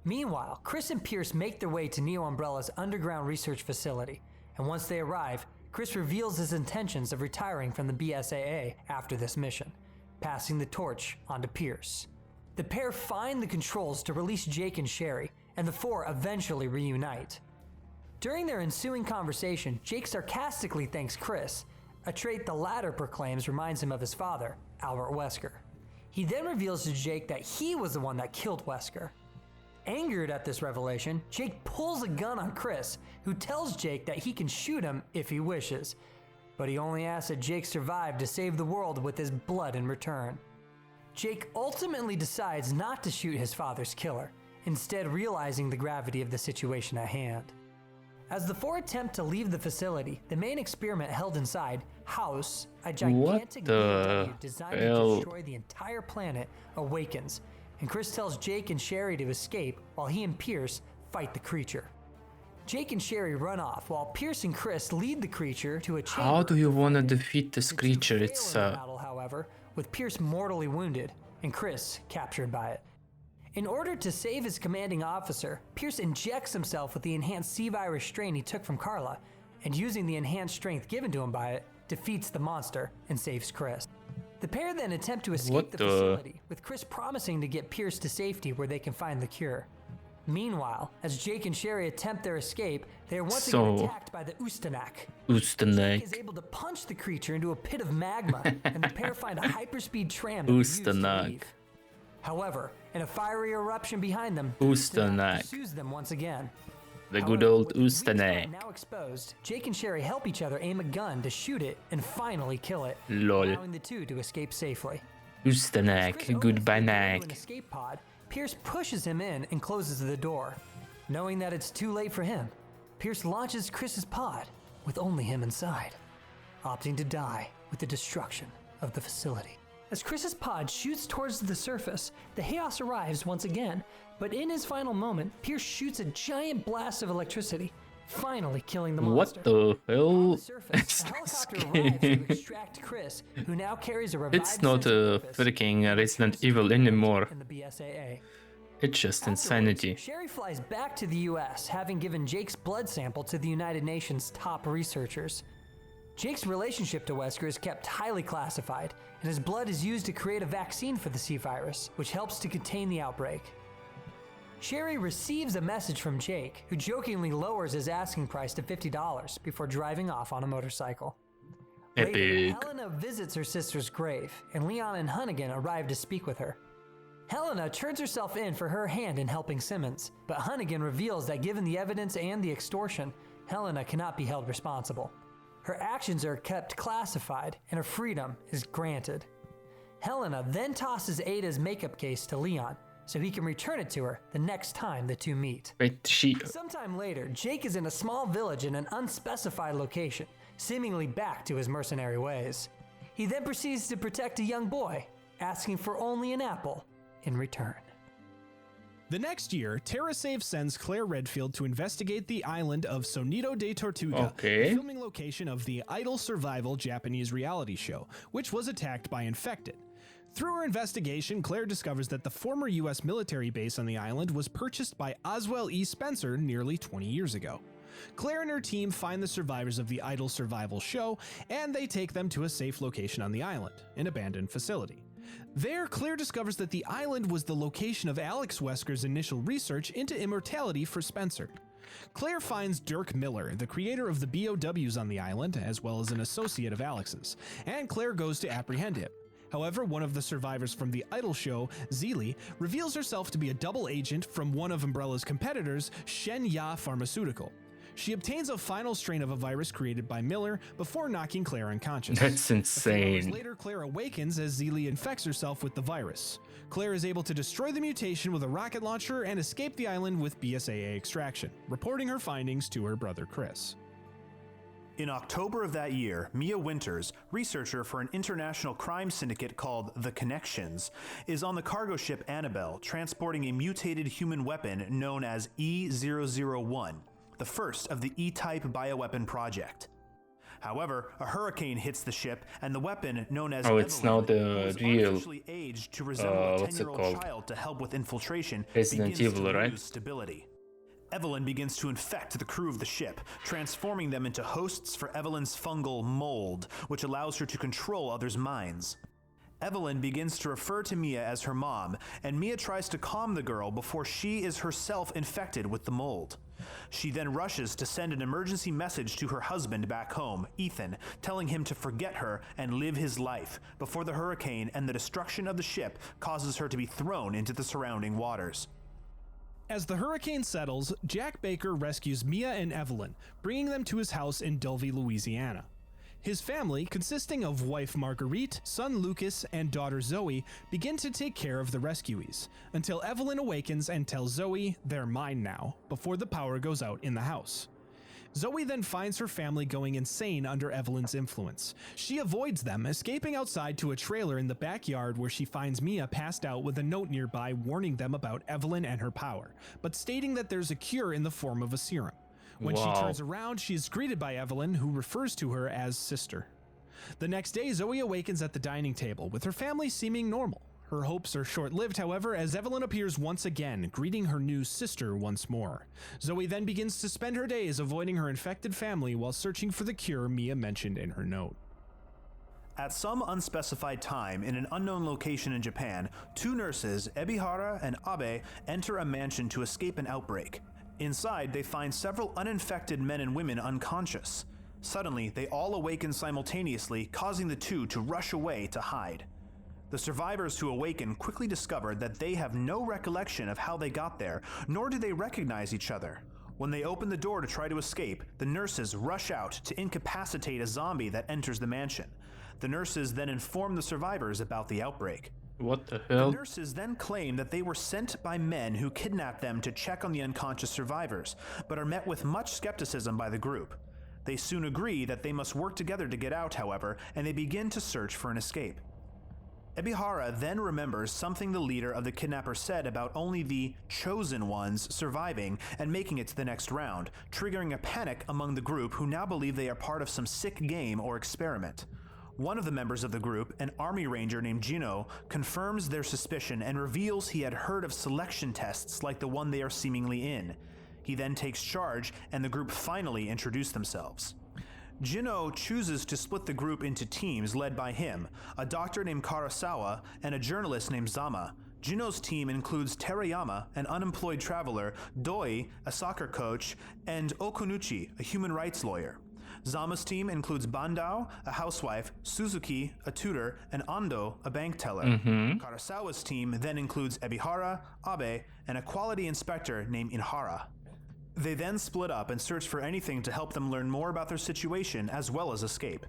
Meanwhile, Chris and Pierce make their way to Neo Umbrella's underground research facility, and once they arrive, Chris reveals his intentions of retiring from the BSAA after this mission, passing the torch on to Pierce. The pair find the controls to release Jake and Sherry, and the four eventually reunite. During their ensuing conversation, Jake sarcastically thanks Chris, a trait the latter proclaims reminds him of his father, Albert Wesker. He then reveals to Jake that he was the one that killed Wesker. Angered at this revelation, Jake pulls a gun on Chris, who tells Jake that he can shoot him if he wishes. But he only asks that Jake survive to save the world with his blood in return. Jake ultimately decides not to shoot his father's killer, instead realizing the gravity of the situation at hand. As the four attempt to leave the facility, the main experiment held inside, House, a gigantic BOW designed to destroy the entire planet, awakens, and Chris tells Jake and Sherry to escape while he and Pierce fight the creature. Jake and Sherry run off while Pierce and Chris lead the creature to a chamber. How do you want to defeat this creature? Fail It's in the battle, however, with Pierce mortally wounded and Chris captured by it. In order to save his commanding officer, Pierce injects himself with the enhanced C-virus strain he took from Carla, and using the enhanced strength given to him by it, defeats the monster and saves Chris. The pair then attempt to escape the facility, with Chris promising to get Pierce to safety where they can find the cure. Meanwhile, as Jake and Sherry attempt their escape, they are once again attacked by the Ustanak. Jake is able to punch the creature into a pit of magma, and the pair find a hyperspeed tram that they use to leave. However, in a fiery eruption behind them, Ustanak pursues them once again. The good old Ustanak. Now exposed, Jake and Sherry help each other aim a gun to shoot it and finally kill it, Lol. allowing the two to escape safely. Ustanak, goodbye An Nak. escape pod, Pierce pushes him in and closes the door. Knowing that it's too late for him, Pierce launches Chris's pod with only him inside, opting to die with the destruction of the facility. As Chris's pod shoots towards the surface, the Chaos arrives once again, but in his final moment, Pierce shoots a giant blast of electricity, finally killing the monster. What the hell? On the surface, a helicopter arrives to extract Chris, who now carries a revived It's not sense a of purpose freaking Resident Evil anymore. in the BSAA. It's just Afterwards, insanity. Sherry flies back to the US, having given Jake's blood sample to the United Nations top researchers. Jake's relationship to Wesker is kept highly classified, and his blood is used to create a vaccine for the C-virus, which helps to contain the outbreak. Sherry receives a message from Jake, who jokingly lowers his asking price to $50 before driving off on a motorcycle. Later, Epic. Helena visits her sister's grave, and Leon and Hunnigan arrive to speak with her. Helena turns herself in for her hand in helping Simmons, but Hunnigan reveals that given the evidence and the extortion, Helena cannot be held responsible. Her actions are kept classified, and her freedom is granted. Helena then tosses Ada's makeup case to Leon, so he can return it to her the next time the two meet. Wait, Sometime later, Jake is in a small village in an unspecified location, seemingly back to his mercenary ways. He then proceeds to protect a young boy, asking for only an apple in return. The next year, TerraSave sends Claire Redfield to investigate the island of Sonido de Tortuga, the filming location of the Idle Survival Japanese reality show, which was attacked by infected. Through her investigation, Claire discovers that the former US military base on the island was purchased by Oswell E. Spencer nearly 20 years ago. Claire and her team find the survivors of the Idle Survival show, and they take them to a safe location on the island, an abandoned facility. There, Claire discovers that the island was the location of Alex Wesker's initial research into immortality for Spencer. Claire finds Dirk Miller, the creator of the BOWs on the island, as well as an associate of Alex's, and Claire goes to apprehend him. However, one of the survivors from the Idol show, Zeely, reveals herself to be a double agent from one of Umbrella's competitors, Shen Ya Pharmaceutical. She obtains a final strain of a virus created by Miller before knocking Claire unconscious. That's insane. A few hours later, Claire awakens as Zeely infects herself with the virus. Claire is able to destroy the mutation with a rocket launcher and escape the island with BSAA extraction, reporting her findings to her brother Chris. In October of that year, Mia Winters, researcher for an international crime syndicate called The Connections, is on the cargo ship Annabelle transporting a mutated human weapon known as E-001, the first of the E-type bioweapon project. However, a hurricane hits the ship, and the weapon, known as it's now the was real artificially aged to resemble a 10-year-old child to help with infiltration, Resident begins Evil, to right? lose stability. Evelyn begins to infect the crew of the ship, transforming them into hosts for Evelyn's fungal mold, which allows her to control others' minds. Evelyn begins to refer to Mia as her mom, and Mia tries to calm the girl before she is herself infected with the mold. She then rushes to send an emergency message to her husband back home, Ethan, telling him to forget her and live his life before the hurricane and the destruction of the ship causes her to be thrown into the surrounding waters. As the hurricane settles, Jack Baker rescues Mia and Evelyn, bringing them to his house in Dulvey, Louisiana. His family, consisting of wife Marguerite, son Lucas, and daughter Zoe, begin to take care of the rescuees, until Evelyn awakens and tells Zoe they're mine now, before the power goes out in the house. Zoe then finds her family going insane under Evelyn's influence. She avoids them, escaping outside to a trailer in the backyard where she finds Mia passed out with a note nearby warning them about Evelyn and her power, but stating that there's a cure in the form of a serum. When she turns around, she is greeted by Evelyn, who refers to her as sister. The next day, Zoe awakens at the dining table, with her family seeming normal. Her hopes are short-lived, however, as Evelyn appears once again, greeting her new sister once more. Zoe then begins to spend her days avoiding her infected family while searching for the cure Mia mentioned in her note. At some unspecified time in an unknown location in Japan, two nurses, Ebihara and Abe, enter a mansion to escape an outbreak. Inside, they find several uninfected men and women unconscious. Suddenly, they all awaken simultaneously, causing the two to rush away to hide. The survivors who awaken quickly discover that they have no recollection of how they got there, nor do they recognize each other. When they open the door to try to escape, the nurses rush out to incapacitate a zombie that enters the mansion. The nurses then inform the survivors about the outbreak. What the hell? The nurses then claim that they were sent by men who kidnapped them to check on the unconscious survivors, but are met with much skepticism by the group. They soon agree that they must work together to get out, however, and they begin to search for an escape. Ebihara then remembers something the leader of the kidnappers said about only the chosen ones surviving and making it to the next round, triggering a panic among the group who now believe they are part of some sick game or experiment. One of the members of the group, an army ranger named Gino, confirms their suspicion and reveals he had heard of selection tests like the one they are seemingly in. He then takes charge and the group finally introduce themselves. Gino chooses to split the group into teams led by him, a doctor named Karasawa and a journalist named Zama. Gino's team includes Terayama, an unemployed traveler, Doi, a soccer coach, and Okunuchi, a human rights lawyer. Zama's team includes Bandao, a housewife, Suzuki, a tutor, and Ando, a bank teller. Karasawa's team then includes Ebihara, Abe, and a quality inspector named Inhara. They then split up and search for anything to help them learn more about their situation as well as escape.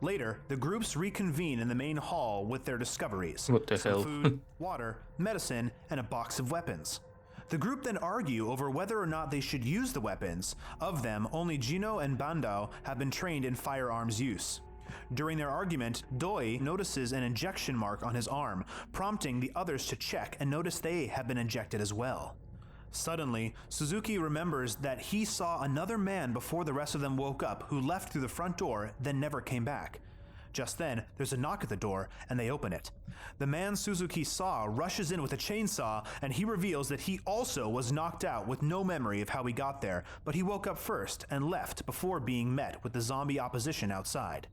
Later, the groups reconvene in the main hall with their discoveries. What the hell? Food, water, medicine, and a box of weapons. The group then argue over whether or not they should use the weapons. Of them, only Gino and Bandao have been trained in firearms use. During their argument, Doi notices an injection mark on his arm, prompting the others to check and notice they have been injected as well. Suddenly, Suzuki remembers that he saw another man before the rest of them woke up who left through the front door, then never came back. Just then, there's a knock at the door, and they open it. The man Suzuki saw rushes in with a chainsaw, and he reveals that he also was knocked out with no memory of how he got there, but he woke up first and left before being met with the zombie opposition outside.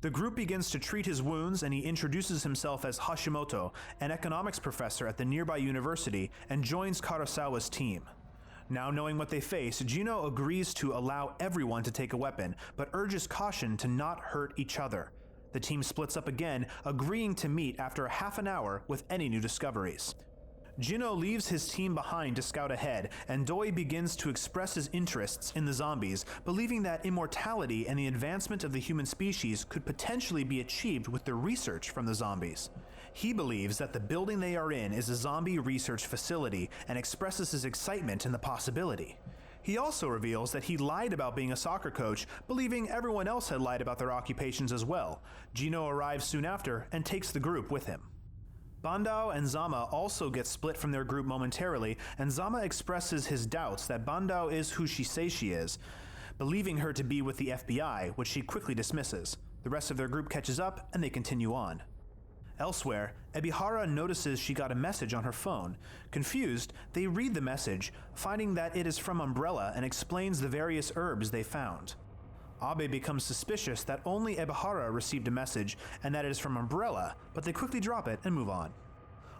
The group begins to treat his wounds, and he introduces himself as Hashimoto, an economics professor at the nearby university, and joins Karasawa's team. Now knowing what they face, Gino agrees to allow everyone to take a weapon, but urges caution to not hurt each other. The team splits up again, agreeing to meet after half an hour with any new discoveries. Gino leaves his team behind to scout ahead, and Doi begins to express his interests in the zombies, believing that immortality and the advancement of the human species could potentially be achieved with the research from the zombies. He believes that the building they are in is a zombie research facility and expresses his excitement in the possibility. He also reveals that he lied about being a soccer coach, believing everyone else had lied about their occupations as well. Gino arrives soon after and takes the group with him. Bandao and Zama also get split from their group momentarily, and Zama expresses his doubts that Bandao is who she says she is, believing her to be with the FBI, which she quickly dismisses. The rest of their group catches up, and they continue on. Elsewhere, Ebihara notices she got a message on her phone. Confused, they read the message, finding that it is from Umbrella and explains the various herbs they found. Abe becomes suspicious that only Ebihara received a message and that it is from Umbrella, but they quickly drop it and move on.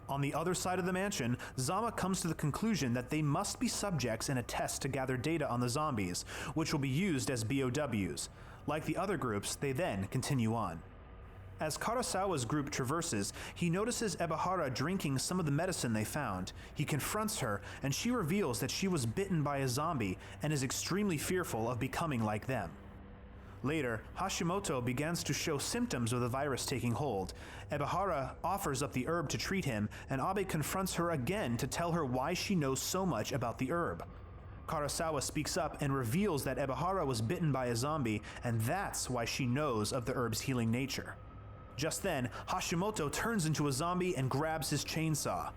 On the other side of the mansion, Zama comes to the conclusion that they must be subjects in a test to gather data on the zombies, which will be used as BOWs. Like the other groups, they then continue on. As Karasawa's group traverses, he notices Ebihara drinking some of the medicine they found. He confronts her, and she reveals that she was bitten by a zombie and is extremely fearful of becoming like them. Later, Hashimoto begins to show symptoms of the virus taking hold. Ebihara offers up the herb to treat him, and Abe confronts her again to tell her why she knows so much about the herb. Karasawa speaks up and reveals that Ebihara was bitten by a zombie, and that's why she knows of the herb's healing nature. Just then, Hashimoto turns into a zombie and grabs his chainsaw.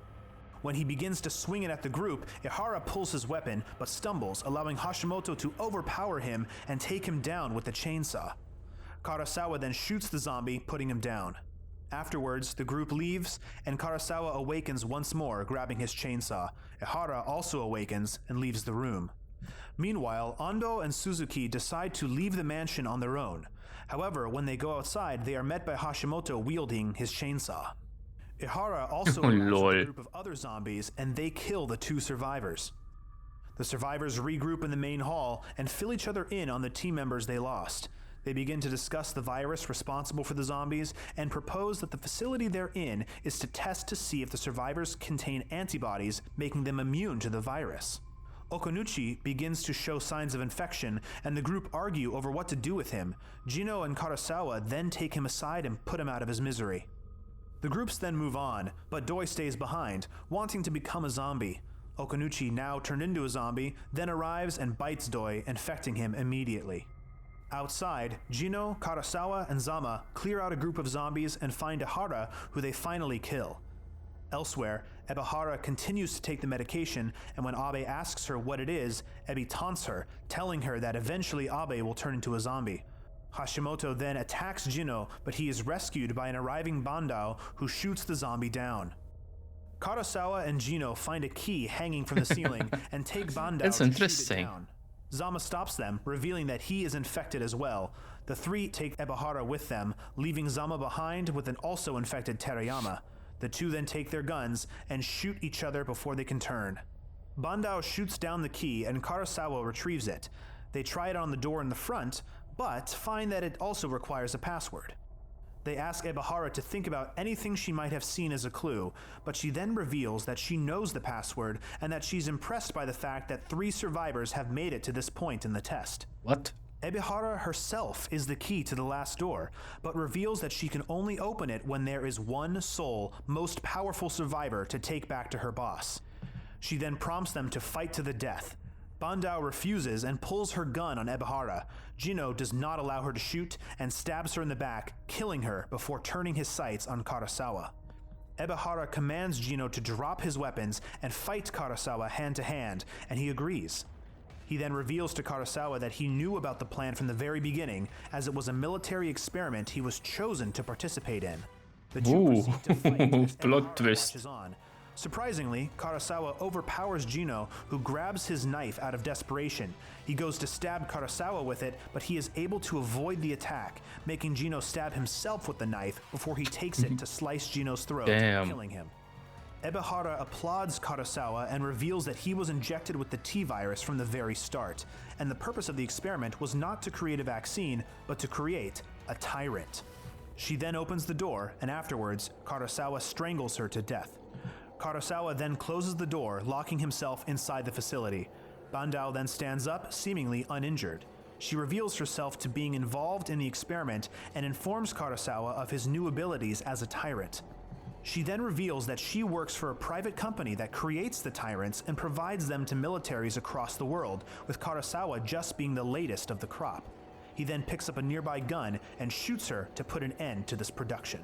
When he begins to swing it at the group, Ihara pulls his weapon but stumbles, allowing Hashimoto to overpower him and take him down with the chainsaw. Karasawa then shoots the zombie, putting him down. Afterwards, the group leaves, and Karasawa awakens once more, grabbing his chainsaw. Ihara also awakens and leaves the room. Meanwhile, Ando and Suzuki decide to leave the mansion on their own. However, when they go outside, they are met by Hashimoto wielding his chainsaw. Ihara also arrives with a group of other zombies, and they kill the 2 survivors. The survivors regroup in the main hall and fill each other in on the team members they lost. They begin to discuss the virus responsible for the zombies and propose that the facility they're in is to test to see if the survivors contain antibodies, making them immune to the virus. Okunuchi begins to show signs of infection, and the group argue over what to do with him. Jino and Karasawa then take him aside and put him out of his misery. The groups then move on, but Doi stays behind, wanting to become a zombie. Okunuchi, now turned into a zombie, then arrives and bites Doi, infecting him immediately. Outside, Jino, Karasawa, and Zama clear out a group of zombies and find Ihara, who they finally kill. Elsewhere, Ebihara continues to take the medication, and when Abe asks her what it is, Ebi taunts her, telling her that eventually Abe will turn into a zombie. Hashimoto then attacks Jino, but he is rescued by an arriving Bandao who shoots the zombie down. Karasawa and Jino find a key hanging from the ceiling and take Bandao That's to interesting. shoot it down. Zama stops them, revealing that he is infected as well. The 3 take Ebihara with them, leaving Zama behind with an also infected Terayama. The 2 then take their guns and shoot each other before they can turn. Bandao shoots down the key and Karasawa retrieves it. They try it on the door in the front, but find that it also requires a password. They ask Ebihara to think about anything she might have seen as a clue, but she then reveals that she knows the password and that she's impressed by the fact that 3 survivors have made it to this point in the test. What? Ebihara herself is the key to the last door, but reveals that she can only open it when there is one sole, most powerful survivor to take back to her boss. She then prompts them to fight to the death. Bandao refuses and pulls her gun on Ebihara. Jino does not allow her to shoot and stabs her in the back, killing her before turning his sights on Karasawa. Ebihara commands Jino to drop his weapons and fight Karasawa hand to hand, and he agrees. He then reveals to Karasawa that he knew about the plan from the very beginning, as it was a military experiment he was chosen to participate in. The 2 proceed to fight as Plot Ebihara twist. marches on. Surprisingly, Karasawa overpowers Jino, who grabs his knife out of desperation. He goes to stab Karasawa with it, but he is able to avoid the attack, making Jino stab himself with the knife before he takes it to slice Jino's throat, killing him. Ebihara applauds Karasawa and reveals that he was injected with the T-virus from the very start, and the purpose of the experiment was not to create a vaccine, but to create a tyrant. She then opens the door, and afterwards, Karasawa strangles her to death. Karasawa then closes the door, locking himself inside the facility. Bandao then stands up, seemingly uninjured. She reveals herself to being involved in the experiment and informs Karasawa of his new abilities as a tyrant. She then reveals that she works for a private company that creates the tyrants and provides them to militaries across the world, with Karasawa just being the latest of the crop. He then picks up a nearby gun and shoots her to put an end to this production.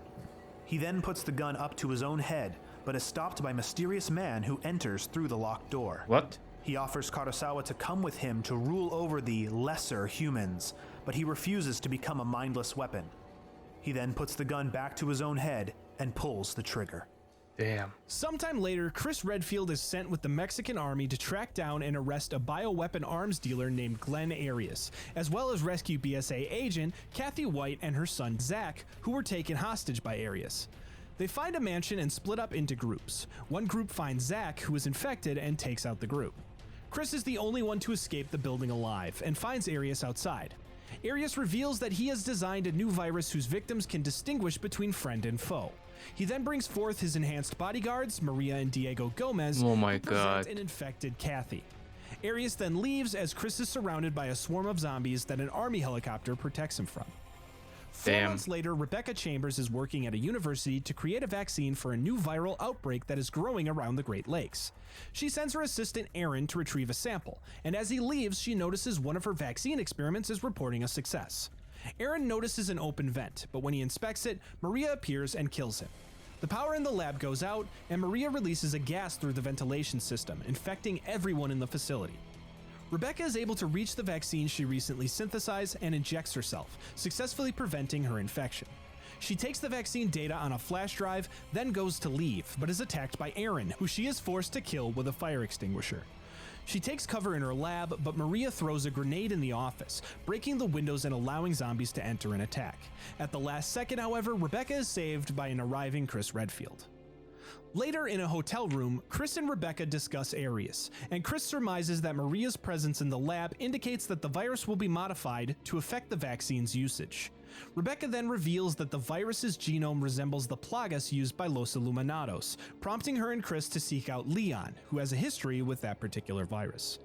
He then puts the gun up to his own head, but is stopped by a mysterious man who enters through the locked door. What? He offers Karasawa to come with him to rule over the lesser humans, but he refuses to become a mindless weapon. He then puts the gun back to his own head and pulls the trigger. Damn. Sometime later, Chris Redfield is sent with the Mexican army to track down and arrest a bioweapon arms dealer named Glenn Arias, as well as rescue BSA agent Kathy White and her son Zach, who were taken hostage by Arias. They find a mansion and split up into groups. One group finds Zach, who is infected, and takes out the group. Chris is the only one to escape the building alive and finds Arias outside. Arius reveals that he has designed a new virus whose victims can distinguish between friend and foe. He then brings forth his enhanced bodyguards, Maria and Diego Gomez, Oh my who present God. an infected Kathy. Arius then leaves as Chris is surrounded by a swarm of zombies that an army helicopter protects him from. 4 Damn. months later, Rebecca Chambers is working at a university to create a vaccine for a new viral outbreak that is growing around the Great Lakes. She sends her assistant Aaron to retrieve a sample, and as he leaves, she notices one of her vaccine experiments is reporting a success. Aaron notices an open vent, but when he inspects it, Maria appears and kills him. The power in the lab goes out, and Maria releases a gas through the ventilation system, infecting everyone in the facility. Rebecca is able to reach the vaccine she recently synthesized and injects herself, successfully preventing her infection. She takes the vaccine data on a flash drive, then goes to leave, but is attacked by Aaron, who she is forced to kill with a fire extinguisher. She takes cover in her lab, but Maria throws a grenade in the office, breaking the windows and allowing zombies to enter and attack. At the last second, however, Rebecca is saved by an arriving Chris Redfield. Later in a hotel room, Chris and Rebecca discuss Arius, and Chris surmises that Maria's presence in the lab indicates that the virus will be modified to affect the vaccine's usage. Rebecca then reveals that the virus's genome resembles the plagas used by Los Illuminados, prompting her and Chris to seek out Leon, who has a history with that particular virus.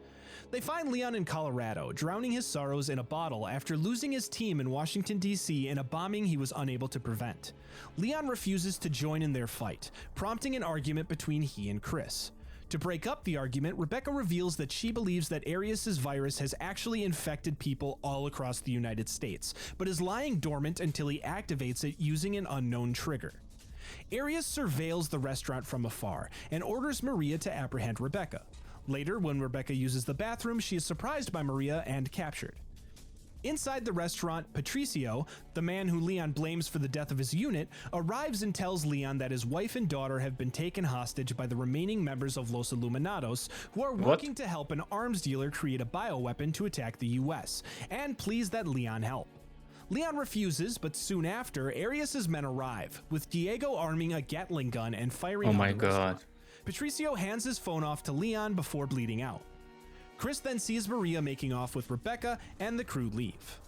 They find Leon in Colorado, drowning his sorrows in a bottle after losing his team in Washington, D.C. in a bombing he was unable to prevent. Leon refuses to join in their fight, prompting an argument between he and Chris. To break up the argument, Rebecca reveals that she believes that Arius's virus has actually infected people all across the United States, but is lying dormant until he activates it using an unknown trigger. Arius surveils the restaurant from afar and orders Maria to apprehend Rebecca. Later, when Rebecca uses the bathroom, she is surprised by Maria and captured. Inside the restaurant, Patricio, the man who Leon blames for the death of his unit, arrives and tells Leon that his wife and daughter have been taken hostage by the remaining members of Los Illuminados, who are working to help an arms dealer create a bioweapon to attack the US, and please that Leon help. Leon refuses, but soon after, Arius's men arrive, with Diego arming a Gatling gun and firing. Oh on my the God. restaurant. Patricio hands his phone off to Leon before bleeding out. Chris then sees Maria making off with Rebecca, and the crew leave.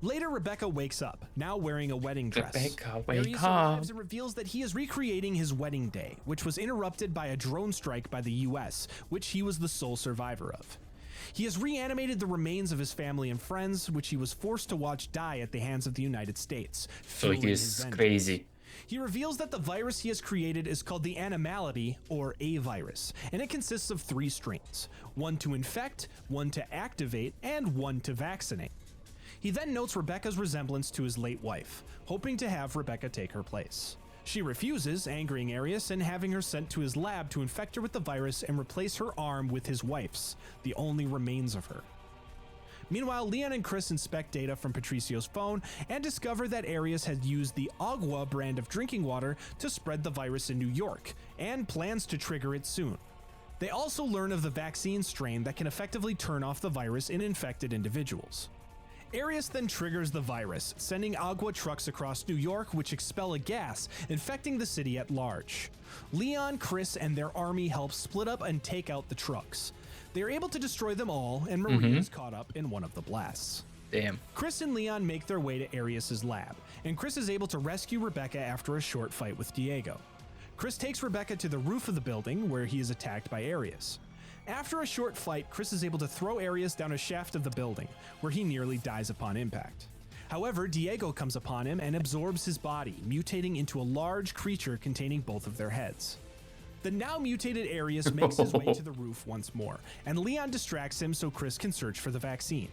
Later, Rebecca wakes up, now wearing a wedding dress. Rebecca, Arius wake arrives up. and reveals that he is recreating his wedding day, which was interrupted by a drone strike by the US, which he was the sole survivor of. He has reanimated the remains of his family and friends, which he was forced to watch die at the hands of the United States. So fueling his he's vengeance. crazy. He reveals that the virus he has created is called the Animality, or A virus, and it consists of 3 strains, one to infect, one to activate, and one to vaccinate. He then notes Rebecca's resemblance to his late wife, hoping to have Rebecca take her place. She refuses, angering Arius and having her sent to his lab to infect her with the virus and replace her arm with his wife's, the only remains of her. Meanwhile, Leon and Chris inspect data from Patricio's phone and discover that Arius had used the Agua brand of drinking water to spread the virus in New York, and plans to trigger it soon. They also learn of the vaccine strain that can effectively turn off the virus in infected individuals. Arius then triggers the virus, sending Agua trucks across New York which expel a gas, infecting the city at large. Leon, Chris, and their army help split up and take out the trucks. They are able to destroy them all, and Maria is caught up in one of the blasts. Damn. Chris and Leon make their way to Arius's lab, and Chris is able to rescue Rebecca after a short fight with Diego. Chris takes Rebecca to the roof of the building, where he is attacked by Arius. After a short fight, Chris is able to throw Arius down a shaft of the building, where he nearly dies upon impact. However, Diego comes upon him and absorbs his body, mutating into a large creature containing both of their heads. The now mutated Arius makes his way to the roof once more, and Leon distracts him so Chris can search for the vaccine.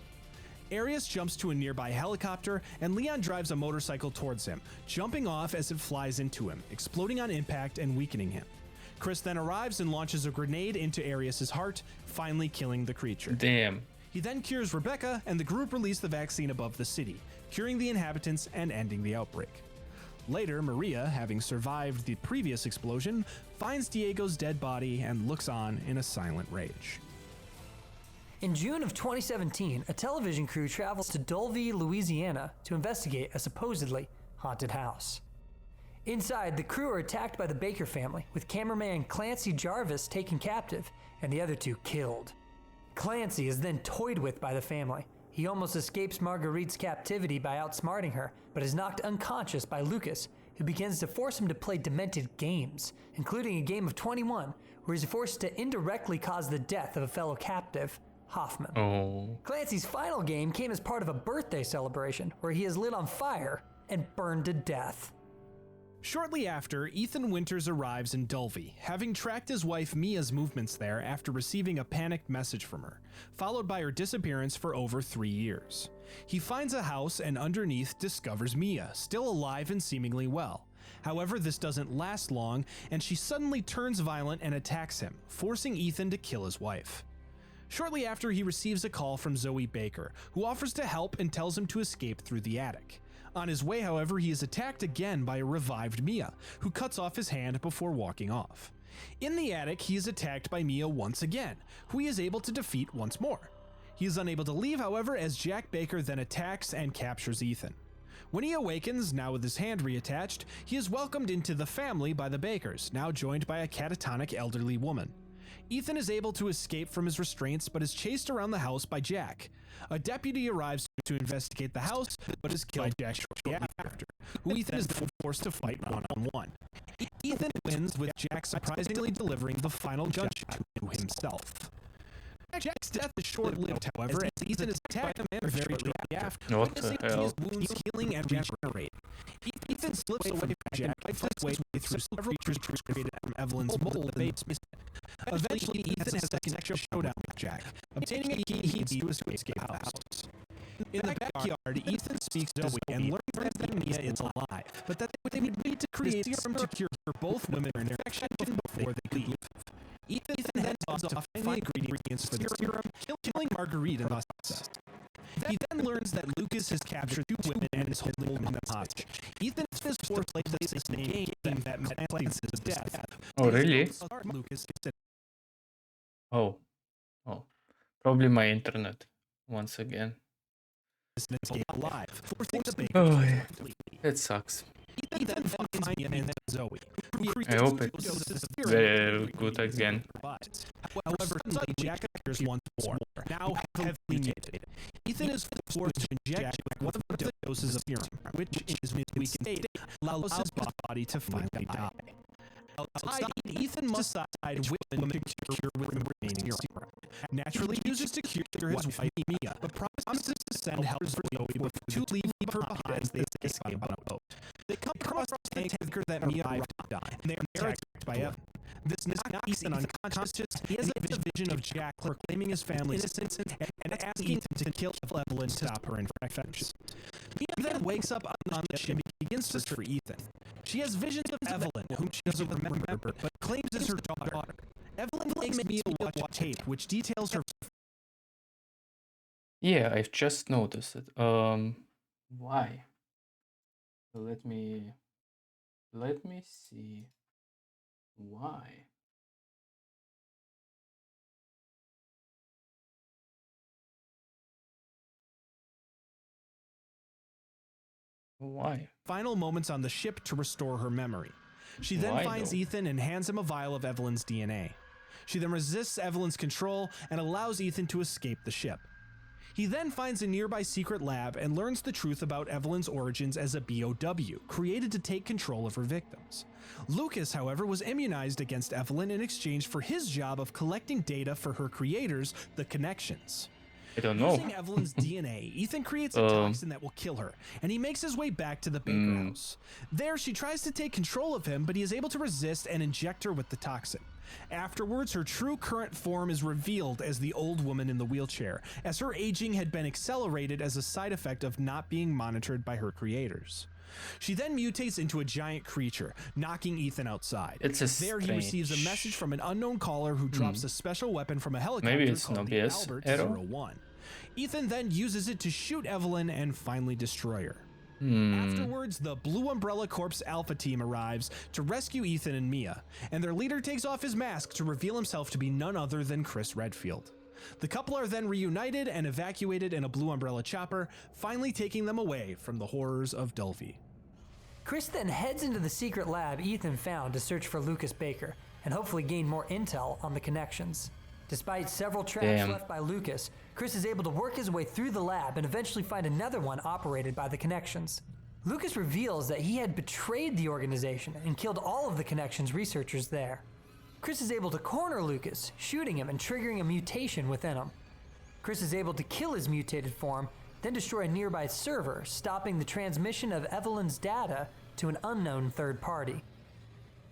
Arius jumps to a nearby helicopter, and Leon drives a motorcycle towards him, jumping off as it flies into him, exploding on impact and weakening him. Chris then arrives and launches a grenade into Arius's heart, finally killing the creature. Damn. He then cures Rebecca, and the group release the vaccine above the city, curing the inhabitants and ending the outbreak. Later, Maria, having survived the previous explosion, finds Diego's dead body and looks on in a silent rage. In June of 2017, a television crew travels to Dulvey, Louisiana to investigate a supposedly haunted house. Inside, the crew are attacked by the Baker family, with cameraman Clancy Jarvis taken captive and the other 2 killed. Clancy is then toyed with by the family. He almost escapes Marguerite's captivity by outsmarting her, but is knocked unconscious by Lucas, who begins to force him to play demented games, including a game of 21, where he's forced to indirectly cause the death of a fellow captive, Hoffman. Oh. Clancy's final game came as part of a birthday celebration, where he is lit on fire and burned to death. Shortly after, Ethan Winters arrives in Dulvey, having tracked his wife Mia's movements there after receiving a panicked message from her, followed by her disappearance for over 3 years. He finds a house and underneath discovers Mia, still alive and seemingly well. However, this doesn't last long, and she suddenly turns violent and attacks him, forcing Ethan to kill his wife. Shortly after, he receives a call from Zoe Baker, who offers to help and tells him to escape through the attic. On his way, however, he is attacked again by a revived Mia, who cuts off his hand before walking off. In the attic, he is attacked by Mia once again, who he is able to defeat once more. He is unable to leave, however, as Jack Baker then attacks and captures Ethan. When he awakens, now with his hand reattached, he is welcomed into the family by the Bakers, now joined by a catatonic elderly woman. Ethan is able to escape from his restraints, but is chased around the house by Jack. A deputy arrives to investigate the house, but is killed by Jack shortly after, who Ethan is then forced to fight one-on-one. Ethan wins, with Jack surprisingly delivering the final gunshot to himself. Jack's death is short-lived, however, as Ethan is attacked by a man very shortly after, What the witnessing hell? his wounds healing and regenerate. Ethan slips away from Jack and fights his way through several creatures created from Evelyn's mold in the basement. Eventually, Ethan has a second showdown with Jack, obtaining a key he needs to escape the house. In the backyard, Ethan speaks to Zoe and learns that Mia is alive, but that they would need to create a serum to cure both women their infection before they could leave. Ethan then heads off to find ingredients for the serum, killing Marguerite in the process. He then learns that Lucas has captured 2 women and is holding them hostage. Ethan is forced to play the same game that met Clancy's death. Oh, really? Lucas Oh. Probably my internet. Once again. is alive, forcing the Bakers Oh, to yeah. flee. It sucks. Ethan then finds Mia and Zoe. I hope it's very good again. However, suddenly Jack appears once more, now heavily mutated. Ethan is forced to inject Jack one of the doses of serum, which in his weakened state allows his body to finally die. Outside, Ethan must decide which woman to cure with the remaining serum. Naturally, he chooses to cure his wife Mia, but promises to send help for Zoe to leave her behind as they escape on a boat. They come across a tanker that Mia arrived on, and they are attacked by Evan. This knocks Ethan unconscious. He has a vision of Jack proclaiming his family's innocence and asking Ethan to kill Evelyn to stop her infections. Mia then wakes up on the ship and begins to search for Ethan. She has visions of Evelyn, whom she doesn't remember, but claims is her daughter. Evelyn makes Mia watch tape, which details her. Yeah, I've just noticed it. Why? Let me see. Why? Why? Final moments on the ship to restore her memory. She then Why, finds though? Ethan and hands him a vial of Evelyn's DNA. She then resists Evelyn's control and allows Ethan to escape the ship. He then finds a nearby secret lab and learns the truth about Evelyn's origins as a BOW, created to take control of her victims. Lucas, however, was immunized against Evelyn in exchange for his job of collecting data for her creators, the Connections. I don't know. Using Evelyn's DNA, Ethan creates a toxin that will kill her, and he makes his way back to the Baker house. There, she tries to take control of him, but he is able to resist and inject her with the toxin. Afterwards, her true current form is revealed as the old woman in the wheelchair, as her aging had been accelerated as a side effect of not being monitored by her creators. She then mutates into a giant creature, knocking Ethan outside. It's a There he receives a message from an unknown caller who drops a special weapon from a helicopter Maybe it's called an the obvious Albert error. 01. Ethan then uses it to shoot Evelyn and finally destroy her. Afterwards, the Blue Umbrella Corps Alpha team arrives to rescue Ethan and Mia, and their leader takes off his mask to reveal himself to be none other than Chris Redfield. The couple are then reunited and evacuated in a Blue Umbrella chopper, finally taking them away from the horrors of Dulvey. Chris then heads into the secret lab Ethan found to search for Lucas Baker and hopefully gain more intel on the Connections. Despite several traps Damn. left by Lucas, Chris is able to work his way through the lab and eventually find another one operated by the Connections. Lucas reveals that he had betrayed the organization and killed all of the Connections researchers there. Chris is able to corner Lucas, shooting him and triggering a mutation within him. Chris is able to kill his mutated form, then destroy a nearby server, stopping the transmission of Evelyn's data to an unknown third party.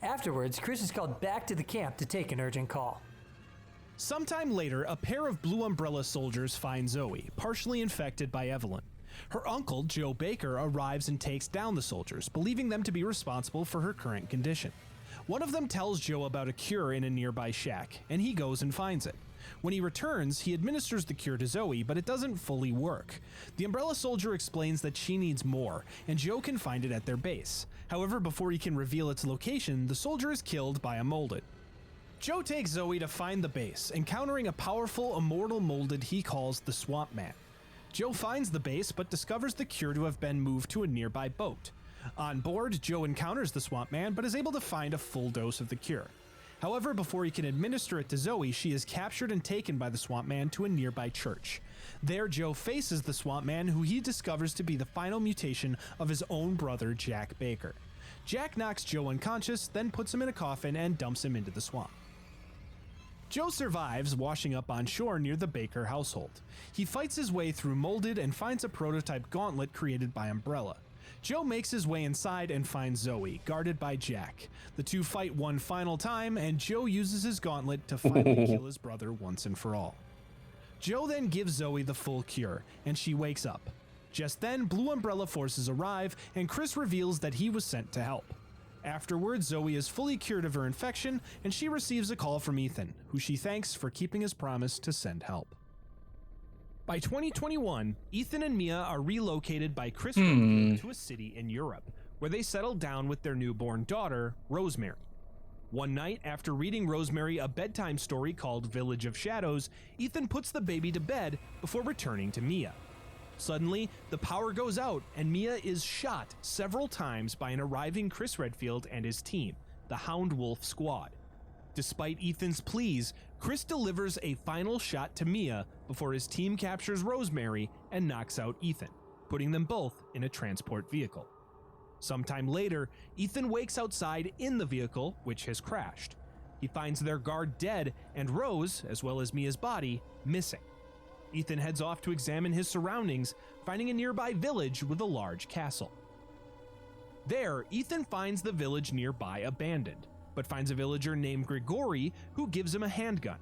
Afterwards, Chris is called back to the camp to take an urgent call. Sometime later, a pair of Blue Umbrella soldiers find Zoe, partially infected by Evelyn. Her uncle, Joe Baker, arrives and takes down the soldiers, believing them to be responsible for her current condition. One of them tells Joe about a cure in a nearby shack, and he goes and finds it. When he returns, he administers the cure to Zoe, but it doesn't fully work. The Umbrella soldier explains that she needs more, and Joe can find it at their base. However, before he can reveal its location, the soldier is killed by a molded. Joe takes Zoe to find the base, encountering a powerful immortal molded he calls the Swamp Man. Joe finds the base, but discovers the cure to have been moved to a nearby boat. On board, Joe encounters the Swamp Man, but is able to find a full dose of the cure. However, before he can administer it to Zoe, she is captured and taken by the Swamp Man to a nearby church. There, Joe faces the Swamp Man, who he discovers to be the final mutation of his own brother, Jack Baker. Jack knocks Joe unconscious, then puts him in a coffin and dumps him into the swamp. Joe survives, washing up on shore near the Baker household. He fights his way through molded and finds a prototype gauntlet created by Umbrella. Joe makes his way inside and finds Zoe, guarded by Jack. The two fight one final time, and Joe uses his gauntlet to finally kill his brother once and for all. Joe then gives Zoe the full cure, and she wakes up. Just then, Blue Umbrella forces arrive, and Chris reveals that he was sent to help. Afterwards, Zoe is fully cured of her infection, and she receives a call from Ethan, who she thanks for keeping his promise to send help. By 2021, Ethan and Mia are relocated by Chris Redfield to a city in Europe, where they settle down with their newborn daughter, Rosemary. One night, after reading Rosemary a bedtime story called Village of Shadows, Ethan puts the baby to bed before returning to Mia. Suddenly, the power goes out and Mia is shot several times by an arriving Chris Redfield and his team, the Hound Wolf Squad. Despite Ethan's pleas, Chris delivers a final shot to Mia before his team captures Rosemary and knocks out Ethan, putting them both in a transport vehicle. Sometime later, Ethan wakes outside in the vehicle, which has crashed. He finds their guard dead and Rose, as well as Mia's body, missing. Ethan heads off to examine his surroundings, finding a nearby village with a large castle. There, Ethan finds the village nearby abandoned, but finds a villager named Grigori who gives him a handgun.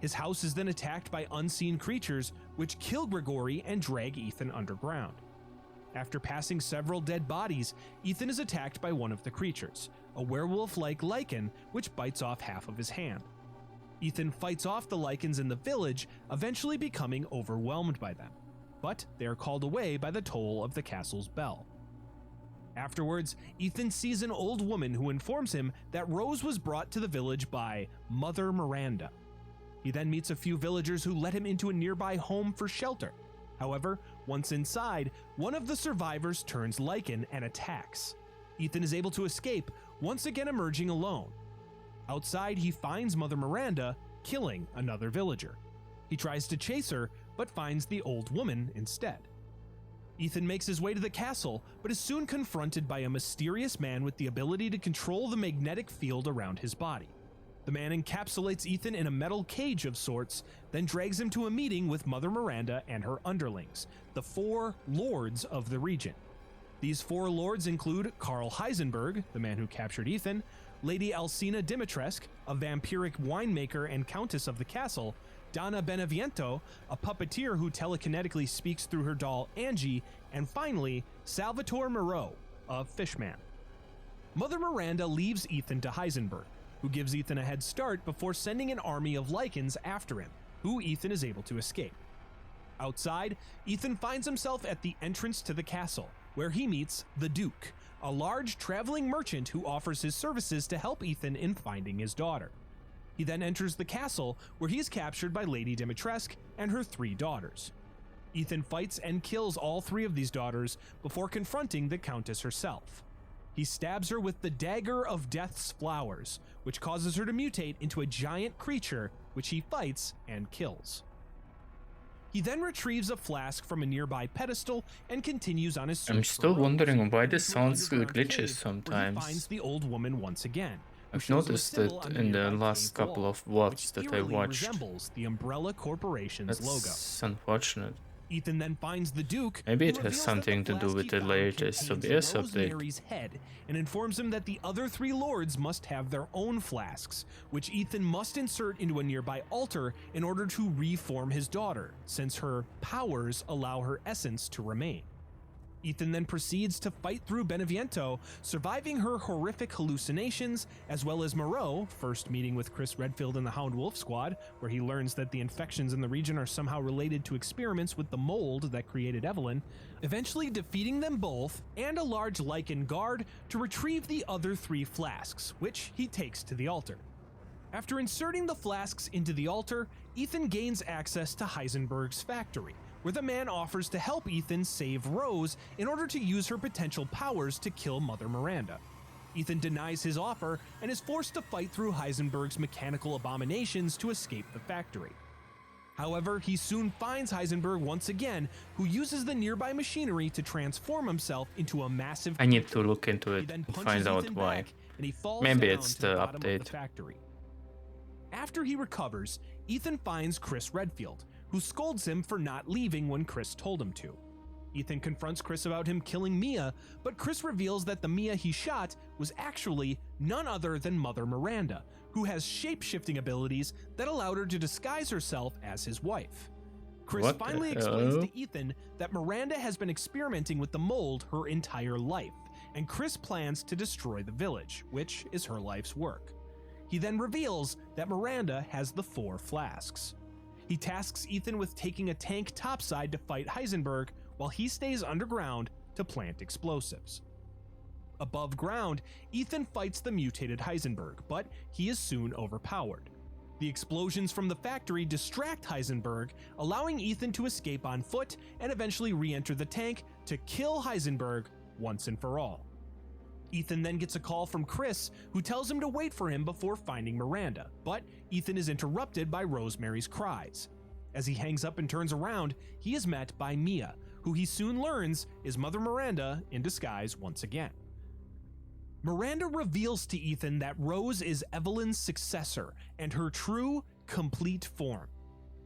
His house is then attacked by unseen creatures, which kill Grigori and drag Ethan underground. After passing several dead bodies, Ethan is attacked by one of the creatures, a werewolf-like lichen which bites off half of his hand. Ethan fights off the lichens in the village, eventually becoming overwhelmed by them, but they are called away by the toll of the castle's bell. Afterwards, Ethan sees an old woman who informs him that Rose was brought to the village by Mother Miranda. He then meets a few villagers who let him into a nearby home for shelter. However, once inside, one of the survivors turns lichen and attacks. Ethan is able to escape, once again emerging alone. Outside, he finds Mother Miranda, killing another villager. He tries to chase her, but finds the old woman instead. Ethan makes his way to the castle, but is soon confronted by a mysterious man with the ability to control the magnetic field around his body. The man encapsulates Ethan in a metal cage of sorts, then drags him to a meeting with Mother Miranda and her underlings, the 4 lords of the region. These 4 lords include Karl Heisenberg, the man who captured Ethan, Lady Alcina Dimitrescu, a vampiric winemaker and countess of the castle, Donna Beneviento, a puppeteer who telekinetically speaks through her doll Angie, and finally, Salvatore Moreau, a fishman. Mother Miranda leaves Ethan to Heisenberg, who gives Ethan a head start before sending an army of lichens after him, who Ethan is able to escape. Outside, Ethan finds himself at the entrance to the castle, where he meets the Duke, a large traveling merchant who offers his services to help Ethan in finding his daughter. He then enters the castle, where he is captured by Lady Dimitrescu and her 3 daughters. Ethan fights and kills all 3 of these daughters before confronting the Countess herself. He stabs her with the Dagger of Death's Flowers, which causes her to mutate into a giant creature which he fights and kills. He then retrieves a flask from a nearby pedestal and continues on his search. I'm still for wondering Rose, why this into an sounds underground glitches cave where he sometimes. finds the old woman once again. who I've shows him a noticed symbol it on in the nearby last cave couple wall, of VODs that which I eerily watched. resembles the Umbrella Corporation's logo. That's unfortunate. Ethan then finds the Duke. Maybe who it has reveals that something the to do flask with he the found latest contains OBS update. Rosemary's head, and informs him that the other three lords must have their own flasks, which Ethan must insert into a nearby altar in order to reform his daughter, since her powers allow her essence to remain. Ethan then proceeds to fight through Beneviento, surviving her horrific hallucinations, as well as Moreau, first meeting with Chris Redfield and the Hound Wolf Squad, where he learns that the infections in the region are somehow related to experiments with the mold that created Evelyn, eventually defeating them both, and a large Lycan guard to retrieve the other three flasks, which he takes to the altar. After inserting the flasks into the altar, Ethan gains access to Heisenberg's factory, where the man offers to help Ethan save Rose in order to use her potential powers to kill Mother Miranda. Ethan denies his offer and is forced to fight through Heisenberg's mechanical abominations to escape the factory. However, he soon finds Heisenberg once again, who uses the nearby machinery to transform himself into a massive I need creature. to look into He it then and punches find out Ethan why. back, and he falls Maybe down it's to the the bottom of update. the factory. After he recovers, Ethan finds Chris Redfield, who scolds him for not leaving when Chris told him to. Ethan confronts Chris about him killing Mia, but Chris reveals that the Mia he shot was actually none other than Mother Miranda, who has shape-shifting abilities that allowed her to disguise herself as his wife. Chris What the finally explains hell? to Ethan that Miranda has been experimenting with the mold her entire life, and Chris plans to destroy the village, which is her life's work. He then reveals that Miranda has the 4 flasks. He tasks Ethan with taking a tank topside to fight Heisenberg, while he stays underground to plant explosives. Above ground, Ethan fights the mutated Heisenberg, but he is soon overpowered. The explosions from the factory distract Heisenberg, allowing Ethan to escape on foot and eventually re-enter the tank to kill Heisenberg once and for all. Ethan then gets a call from Chris, who tells him to wait for him before finding Miranda, but Ethan is interrupted by Rosemary's cries. As he hangs up and turns around, he is met by Mia, who he soon learns is Mother Miranda in disguise once again. Miranda reveals to Ethan that Rose is Evelyn's successor and her true, complete form.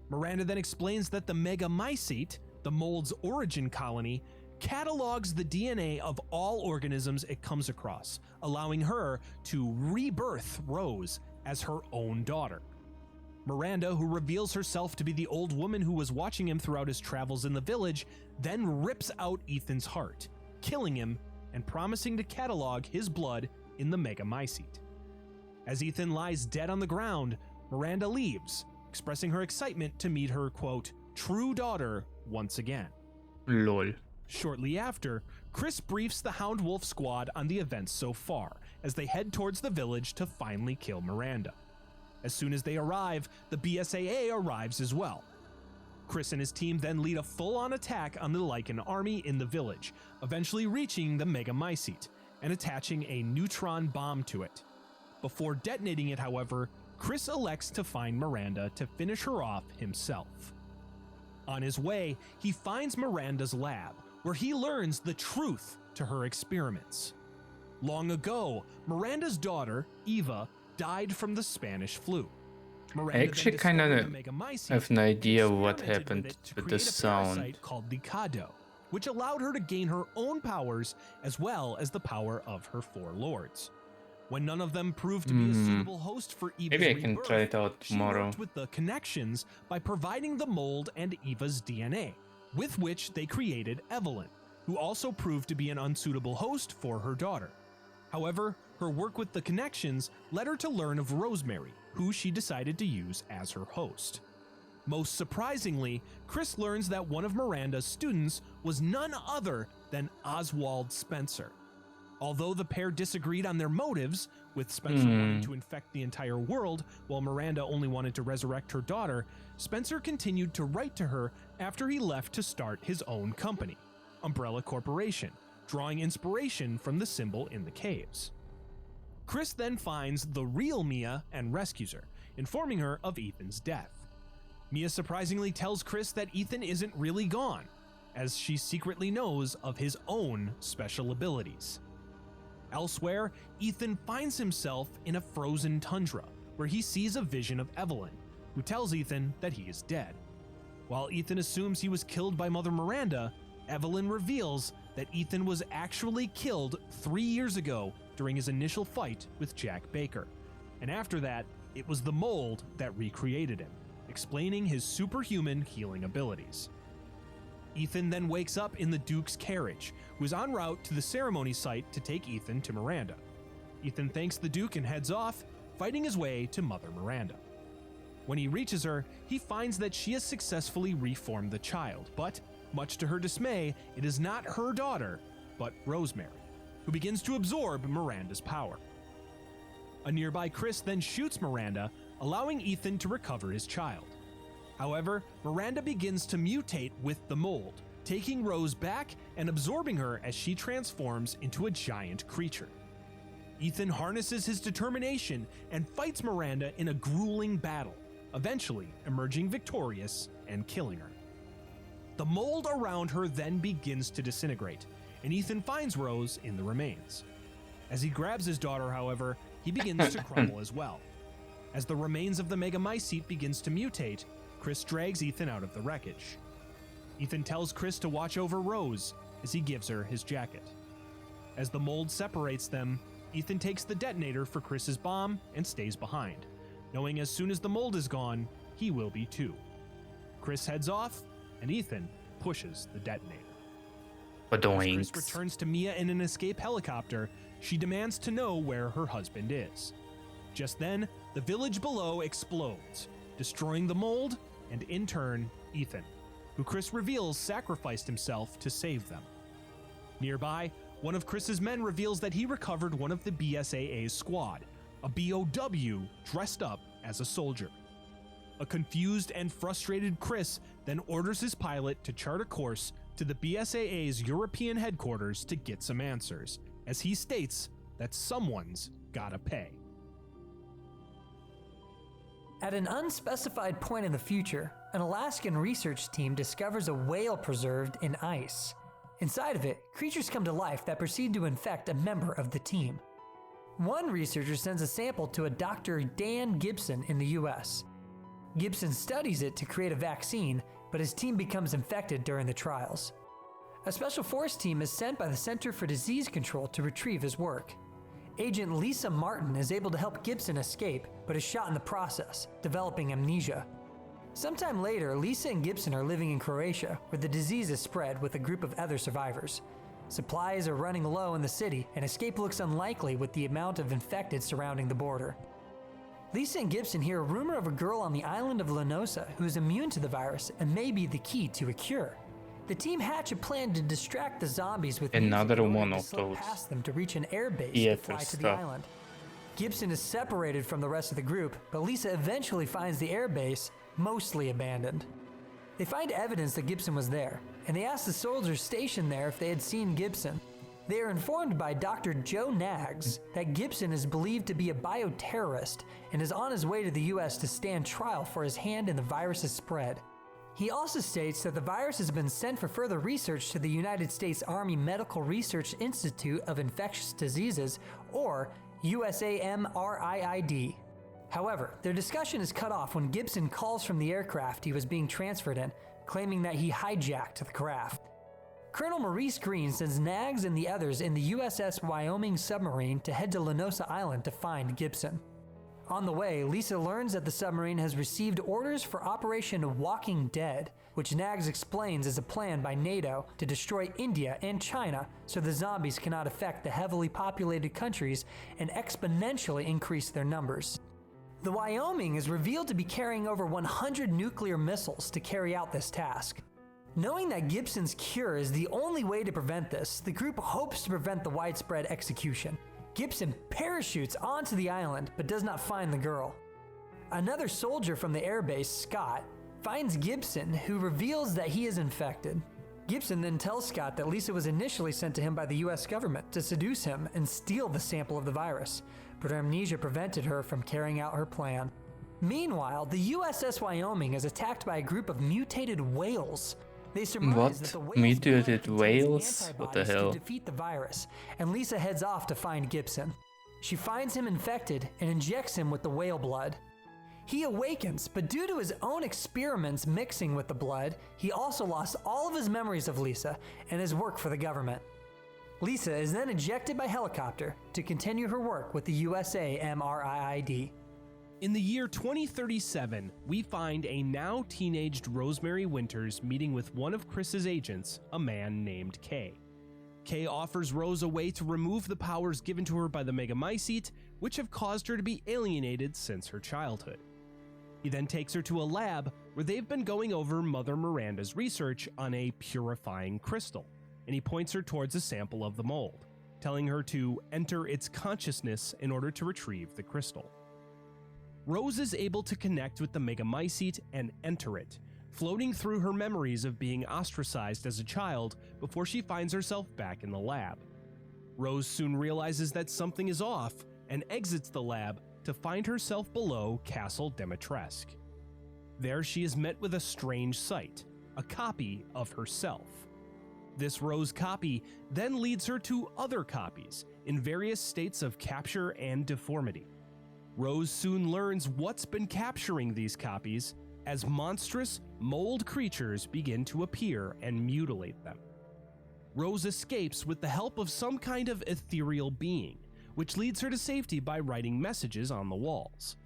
Miranda then explains that the Megamycete, the mold's origin colony, catalogs the DNA of all organisms it comes across, allowing her to rebirth Rose as her own daughter. Miranda, who reveals herself to be the old woman who was watching him throughout his travels in the village, then rips out Ethan's heart, killing him and promising to catalog his blood in the Megamycete. As Ethan lies dead on the ground, Miranda leaves, expressing her excitement to meet her, quote, true daughter once again. Lol. Shortly after, Chris briefs the Hound Wolf Squad on the events so far, as they head towards the village to finally kill Miranda. As soon as they arrive, the BSAA arrives as well. Chris and his team then lead a full-on attack on the Lycan army in the village, eventually reaching the Megamycete and attaching a neutron bomb to it. Before detonating it, however, Chris elects to find Miranda to finish her off himself. On his way, he finds Miranda's lab, where he learns the truth to her experiments. Long ago, Miranda's daughter, Eva, died from the Spanish flu. Miranda I actually then kind of discovered the Megamycete have an idea and what experimented happened with it to with the create a sound. parasite called the Kado, which allowed her to gain her own powers as well as the power of her 4 lords. When none of them proved to be a suitable host for Eva's Maybe I can rebirth, try it out she tomorrow. worked with the connections by providing the mold and Eva's DNA, with which they created Evelyn, who also proved to be an unsuitable host for her daughter. However, her work with the connections led her to learn of Rosemary, who she decided to use as her host. Most surprisingly, Chris learns that one of Miranda's students was none other than Oswald Spencer. Although the pair disagreed on their motives, with Spencer wanting to infect the entire world while Miranda only wanted to resurrect her daughter, Spencer continued to write to her after he left to start his own company, Umbrella Corporation, drawing inspiration from the symbol in the caves. Chris then finds the real Mia and rescues her, informing her of Ethan's death. Mia surprisingly tells Chris that Ethan isn't really gone, as she secretly knows of his own special abilities. Elsewhere, Ethan finds himself in a frozen tundra, where he sees a vision of Evelyn, who tells Ethan that he is dead. While Ethan assumes he was killed by Mother Miranda, Evelyn reveals that Ethan was actually killed 3 years ago during his initial fight with Jack Baker, and after that, it was the mold that recreated him, explaining his superhuman healing abilities. Ethan then wakes up in the Duke's carriage, who is en route to the ceremony site to take Ethan to Miranda. Ethan thanks the Duke and heads off, fighting his way to Mother Miranda. When he reaches her, he finds that she has successfully reformed the child, but much to her dismay, it is not her daughter, but Rosemary, who begins to absorb Miranda's power. A nearby Chris then shoots Miranda, allowing Ethan to recover his child. However, Miranda begins to mutate with the mold, taking Rose back and absorbing her as she transforms into a giant creature. Ethan harnesses his determination and fights Miranda in a grueling battle, eventually emerging victorious and killing her. The mold around her then begins to disintegrate, and Ethan finds Rose in the remains. As he grabs his daughter, however, he begins to crumble as well. As the remains of the Megamycete begins to mutate, Chris drags Ethan out of the wreckage. Ethan tells Chris to watch over Rose as he gives her his jacket. As the mold separates them, Ethan takes the detonator for Chris's bomb and stays behind, knowing as soon as the mold is gone, he will be too. Chris heads off, and Ethan pushes the detonator. As Chris returns to Mia in an escape helicopter, she demands to know where her husband is. Just then, the village below explodes, destroying the mold and, in turn, Ethan, who Chris reveals sacrificed himself to save them. Nearby, one of Chris's men reveals that he recovered one of the BSAA's squad, a BOW dressed up as a soldier. A confused and frustrated Chris then orders his pilot to chart a course to the BSAA's European headquarters to get some answers, as he states that someone's gotta pay. At an unspecified point in the future, an Alaskan research team discovers a whale preserved in ice. Inside of it, creatures come to life that proceed to infect a member of the team. One researcher sends a sample to a Dr. Dan Gibson in the US. Gibson studies it to create a vaccine, but his team becomes infected during the trials. A special force team is sent by the Center for Disease Control to retrieve his work. Agent Lisa Martin is able to help Gibson escape, but is shot in the process, developing amnesia. Sometime later, Lisa and Gibson are living in Croatia, where the disease is spread with a group of other survivors. Supplies are running low in the city, and escape looks unlikely with the amount of infected surrounding the border. Lisa and Gibson hear a rumor of a girl on the island of Lenosa who is immune to the virus and may be the key to a cure. The team hatch a plan to distract the zombies with another music one to of slip those past them to reach an air base to theater fly to the stuff. island. Gibson is separated from the rest of the group, but Lisa eventually finds the air base mostly abandoned. They find evidence that Gibson was there, and they ask the soldiers stationed there if they had seen Gibson. They are informed by Dr. Joe Nags that Gibson is believed to be a bioterrorist and is on his way to the US to stand trial for his hand in the virus's spread. He also states that the virus has been sent for further research to the United States Army Medical Research Institute of Infectious Diseases, or USAMRIID. However, their discussion is cut off when Gibson calls from the aircraft he was being transferred in, claiming that he hijacked the craft. Colonel Maurice Green sends Nags and the others in the USS Wyoming submarine to head to Lenosa Island to find Gibson. On the way, Lisa learns that the submarine has received orders for Operation Walking Dead, which Nags explains is a plan by NATO to destroy India and China so the zombies cannot affect the heavily populated countries and exponentially increase their numbers. The Wyoming is revealed to be carrying over 100 nuclear missiles to carry out this task. Knowing that Gibson's cure is the only way to prevent this, the group hopes to prevent the widespread execution. Gibson parachutes onto the island but does not find the girl. Another soldier from the airbase, Scott, finds Gibson, who reveals that he is infected. Gibson then tells Scott that Lisa was initially sent to him by the US government to seduce him and steal the sample of the virus, but her amnesia prevented her from carrying out her plan. Meanwhile, the USS Wyoming is attacked by a group of mutated whales. They surmise What? that the whale's Mutated blood contains whales? What the antibodies hell? to defeat the virus, and Lisa heads off to find Gibson. She finds him infected and injects him with the whale blood. He awakens, but due to his own experiments mixing with the blood, he also lost all of his memories of Lisa and his work for the government. Lisa is then ejected by helicopter to continue her work with the USA MRIID. In the year 2037, we find a now teenaged Rosemary Winters meeting with one of Chris's agents, a man named Kay. Kay offers Rose a way to remove the powers given to her by the Megamycete, which have caused her to be alienated since her childhood. He then takes her to a lab where they've been going over Mother Miranda's research on a purifying crystal, and he points her towards a sample of the mold, telling her to enter its consciousness in order to retrieve the crystal. Rose is able to connect with the Megamycete and enter it, floating through her memories of being ostracized as a child before she finds herself back in the lab. Rose soon realizes that something is off and exits the lab to find herself below Castle Demetresque. There she is met with a strange sight, a copy of herself. This Rose copy then leads her to other copies in various states of capture and deformity. Rose soon learns what's been capturing these copies as monstrous, mold creatures begin to appear and mutilate them. Rose escapes with the help of some kind of ethereal being, which leads her to safety by writing messages on the walls.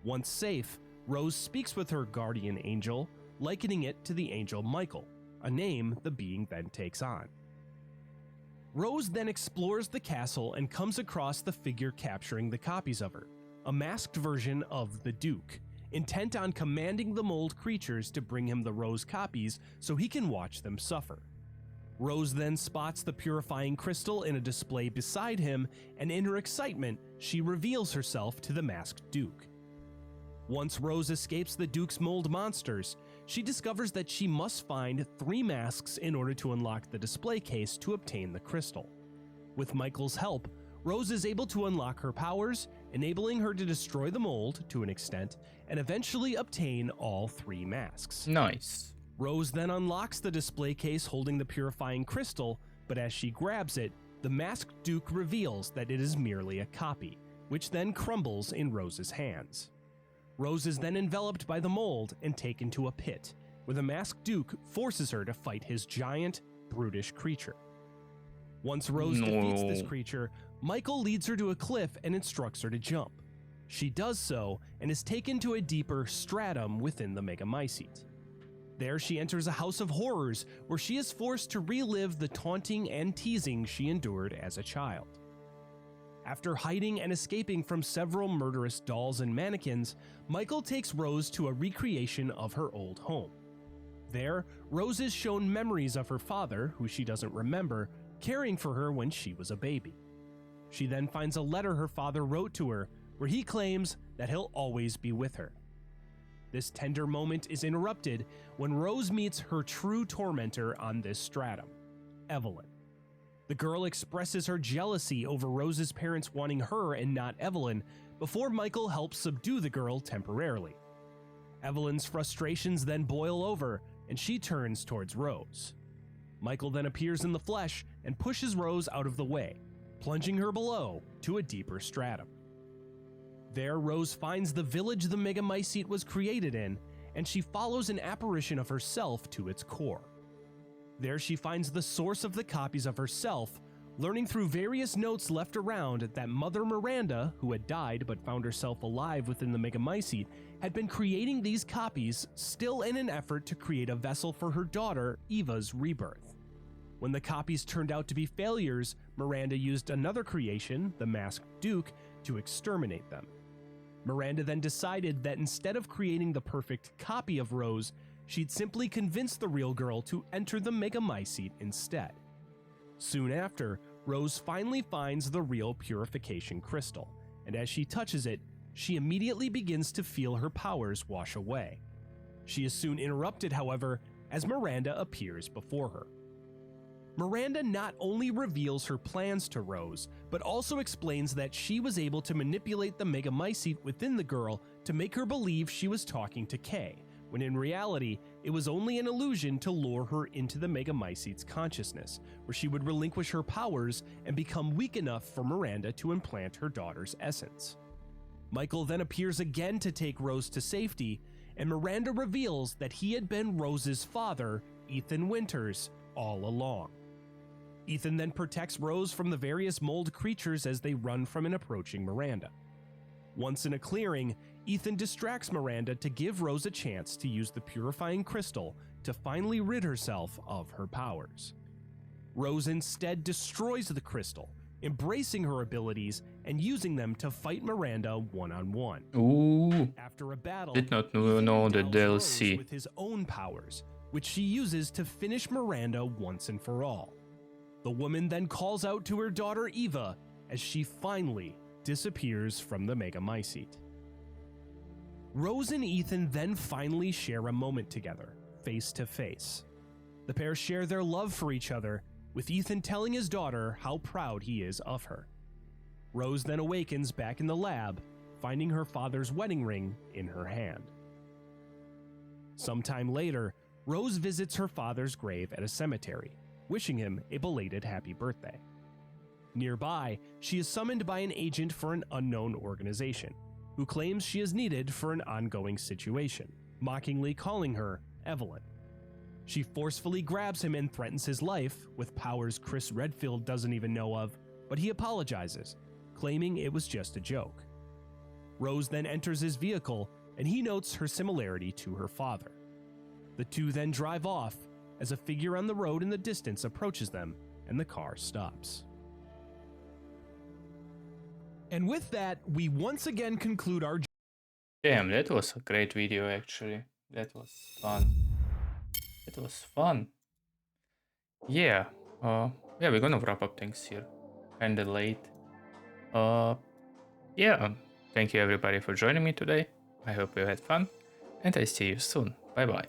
Once safe, Rose speaks with her guardian angel, likening it to the angel Michael, a name the being then takes on. Rose then explores the castle and comes across the figure capturing the copies of her, a masked version of the Duke, intent on commanding the mold creatures to bring him the Rose copies so he can watch them suffer. Rose then spots the purifying crystal in a display beside him, and in her excitement, she reveals herself to the masked Duke. Once Rose escapes the Duke's mold monsters, she discovers that she must find 3 masks in order to unlock the display case to obtain the crystal. With Michael's help, Rose is able to unlock her powers, enabling her to destroy the mold to an extent, and eventually obtain all 3 masks. Nice. Rose then unlocks the display case holding the purifying crystal, but as she grabs it, the masked Duke reveals that it is merely a copy, which then crumbles in Rose's hands. Rose is then enveloped by the mold and taken to a pit, where the masked Duke forces her to fight his giant, brutish creature. Once Rose defeats this creature, Michael leads her to a cliff and instructs her to jump. She does so and is taken to a deeper stratum within the Megamycete. There she enters a house of horrors where she is forced to relive the taunting and teasing she endured as a child. After hiding and escaping from several murderous dolls and mannequins, Michael takes Rose to a recreation of her old home. There, Rose is shown memories of her father, who she doesn't remember, caring for her when she was a baby. She then finds a letter her father wrote to her where he claims that he'll always be with her. This tender moment is interrupted when Rose meets her true tormentor on this stratum, Evelyn. The girl expresses her jealousy over Rose's parents wanting her and not Evelyn before Michael helps subdue the girl temporarily. Evelyn's frustrations then boil over and she turns towards Rose. Michael then appears in the flesh and pushes Rose out of the way, plunging her below to a deeper stratum. There, Rose finds the village the Megamycete was created in, and she follows an apparition of herself to its core. There she finds the source of the copies of herself, learning through various notes left around that Mother Miranda, who had died but found herself alive within the Megamycete, had been creating these copies still in an effort to create a vessel for her daughter, Eva's rebirth. When the copies turned out to be failures, Miranda used another creation, the Masked Duke, to exterminate them. Miranda then decided that instead of creating the perfect copy of Rose, she'd simply convince the real girl to enter the Megamycete instead. Soon after, Rose finally finds the real purification crystal, and as she touches it, she immediately begins to feel her powers wash away. She is soon interrupted, however, as Miranda appears before her. Miranda not only reveals her plans to Rose, but also explains that she was able to manipulate the Megamycete within the girl to make her believe she was talking to Kay, when in reality, it was only an illusion to lure her into the Megamycete's consciousness, where she would relinquish her powers and become weak enough for Miranda to implant her daughter's essence. Michael then appears again to take Rose to safety, and Miranda reveals that he had been Rose's father, Ethan Winters, all along. Ethan then protects Rose from the various mold creatures as they run from an approaching Miranda. Once in a clearing, Ethan distracts Miranda to give Rose a chance to use the purifying crystal to finally rid herself of her powers. Rose instead destroys the crystal, embracing her abilities and using them to fight Miranda one-on-one. Ooh, After a battle, did not Ethan know the endows Rose DLC. with his own powers, which she uses to finish Miranda once and for all. The woman then calls out to her daughter Eva as she finally disappears from the Megamycete. Rose and Ethan then finally share a moment together, face to face. The pair share their love for each other, with Ethan telling his daughter how proud he is of her. Rose then awakens back in the lab, finding her father's wedding ring in her hand. Sometime later, Rose visits her father's grave at a cemetery, wishing him a belated happy birthday. Nearby, she is summoned by an agent for an unknown organization, who claims she is needed for an ongoing situation, mockingly calling her Evelyn. She forcefully grabs him and threatens his life with powers Chris Redfield doesn't even know of, but he apologizes, claiming it was just a joke. Rose then enters his vehicle, and he notes her similarity to her father. The two then drive off as a figure on the road in the distance approaches them, and the car stops. And with that, we once again conclude our Damn, that was a great video actually. That was fun. It was fun. Yeah. Yeah, we're gonna wrap up things here. Kinda late. Yeah. Thank you everybody for joining me today. I hope you had fun, and I see you soon. Bye bye.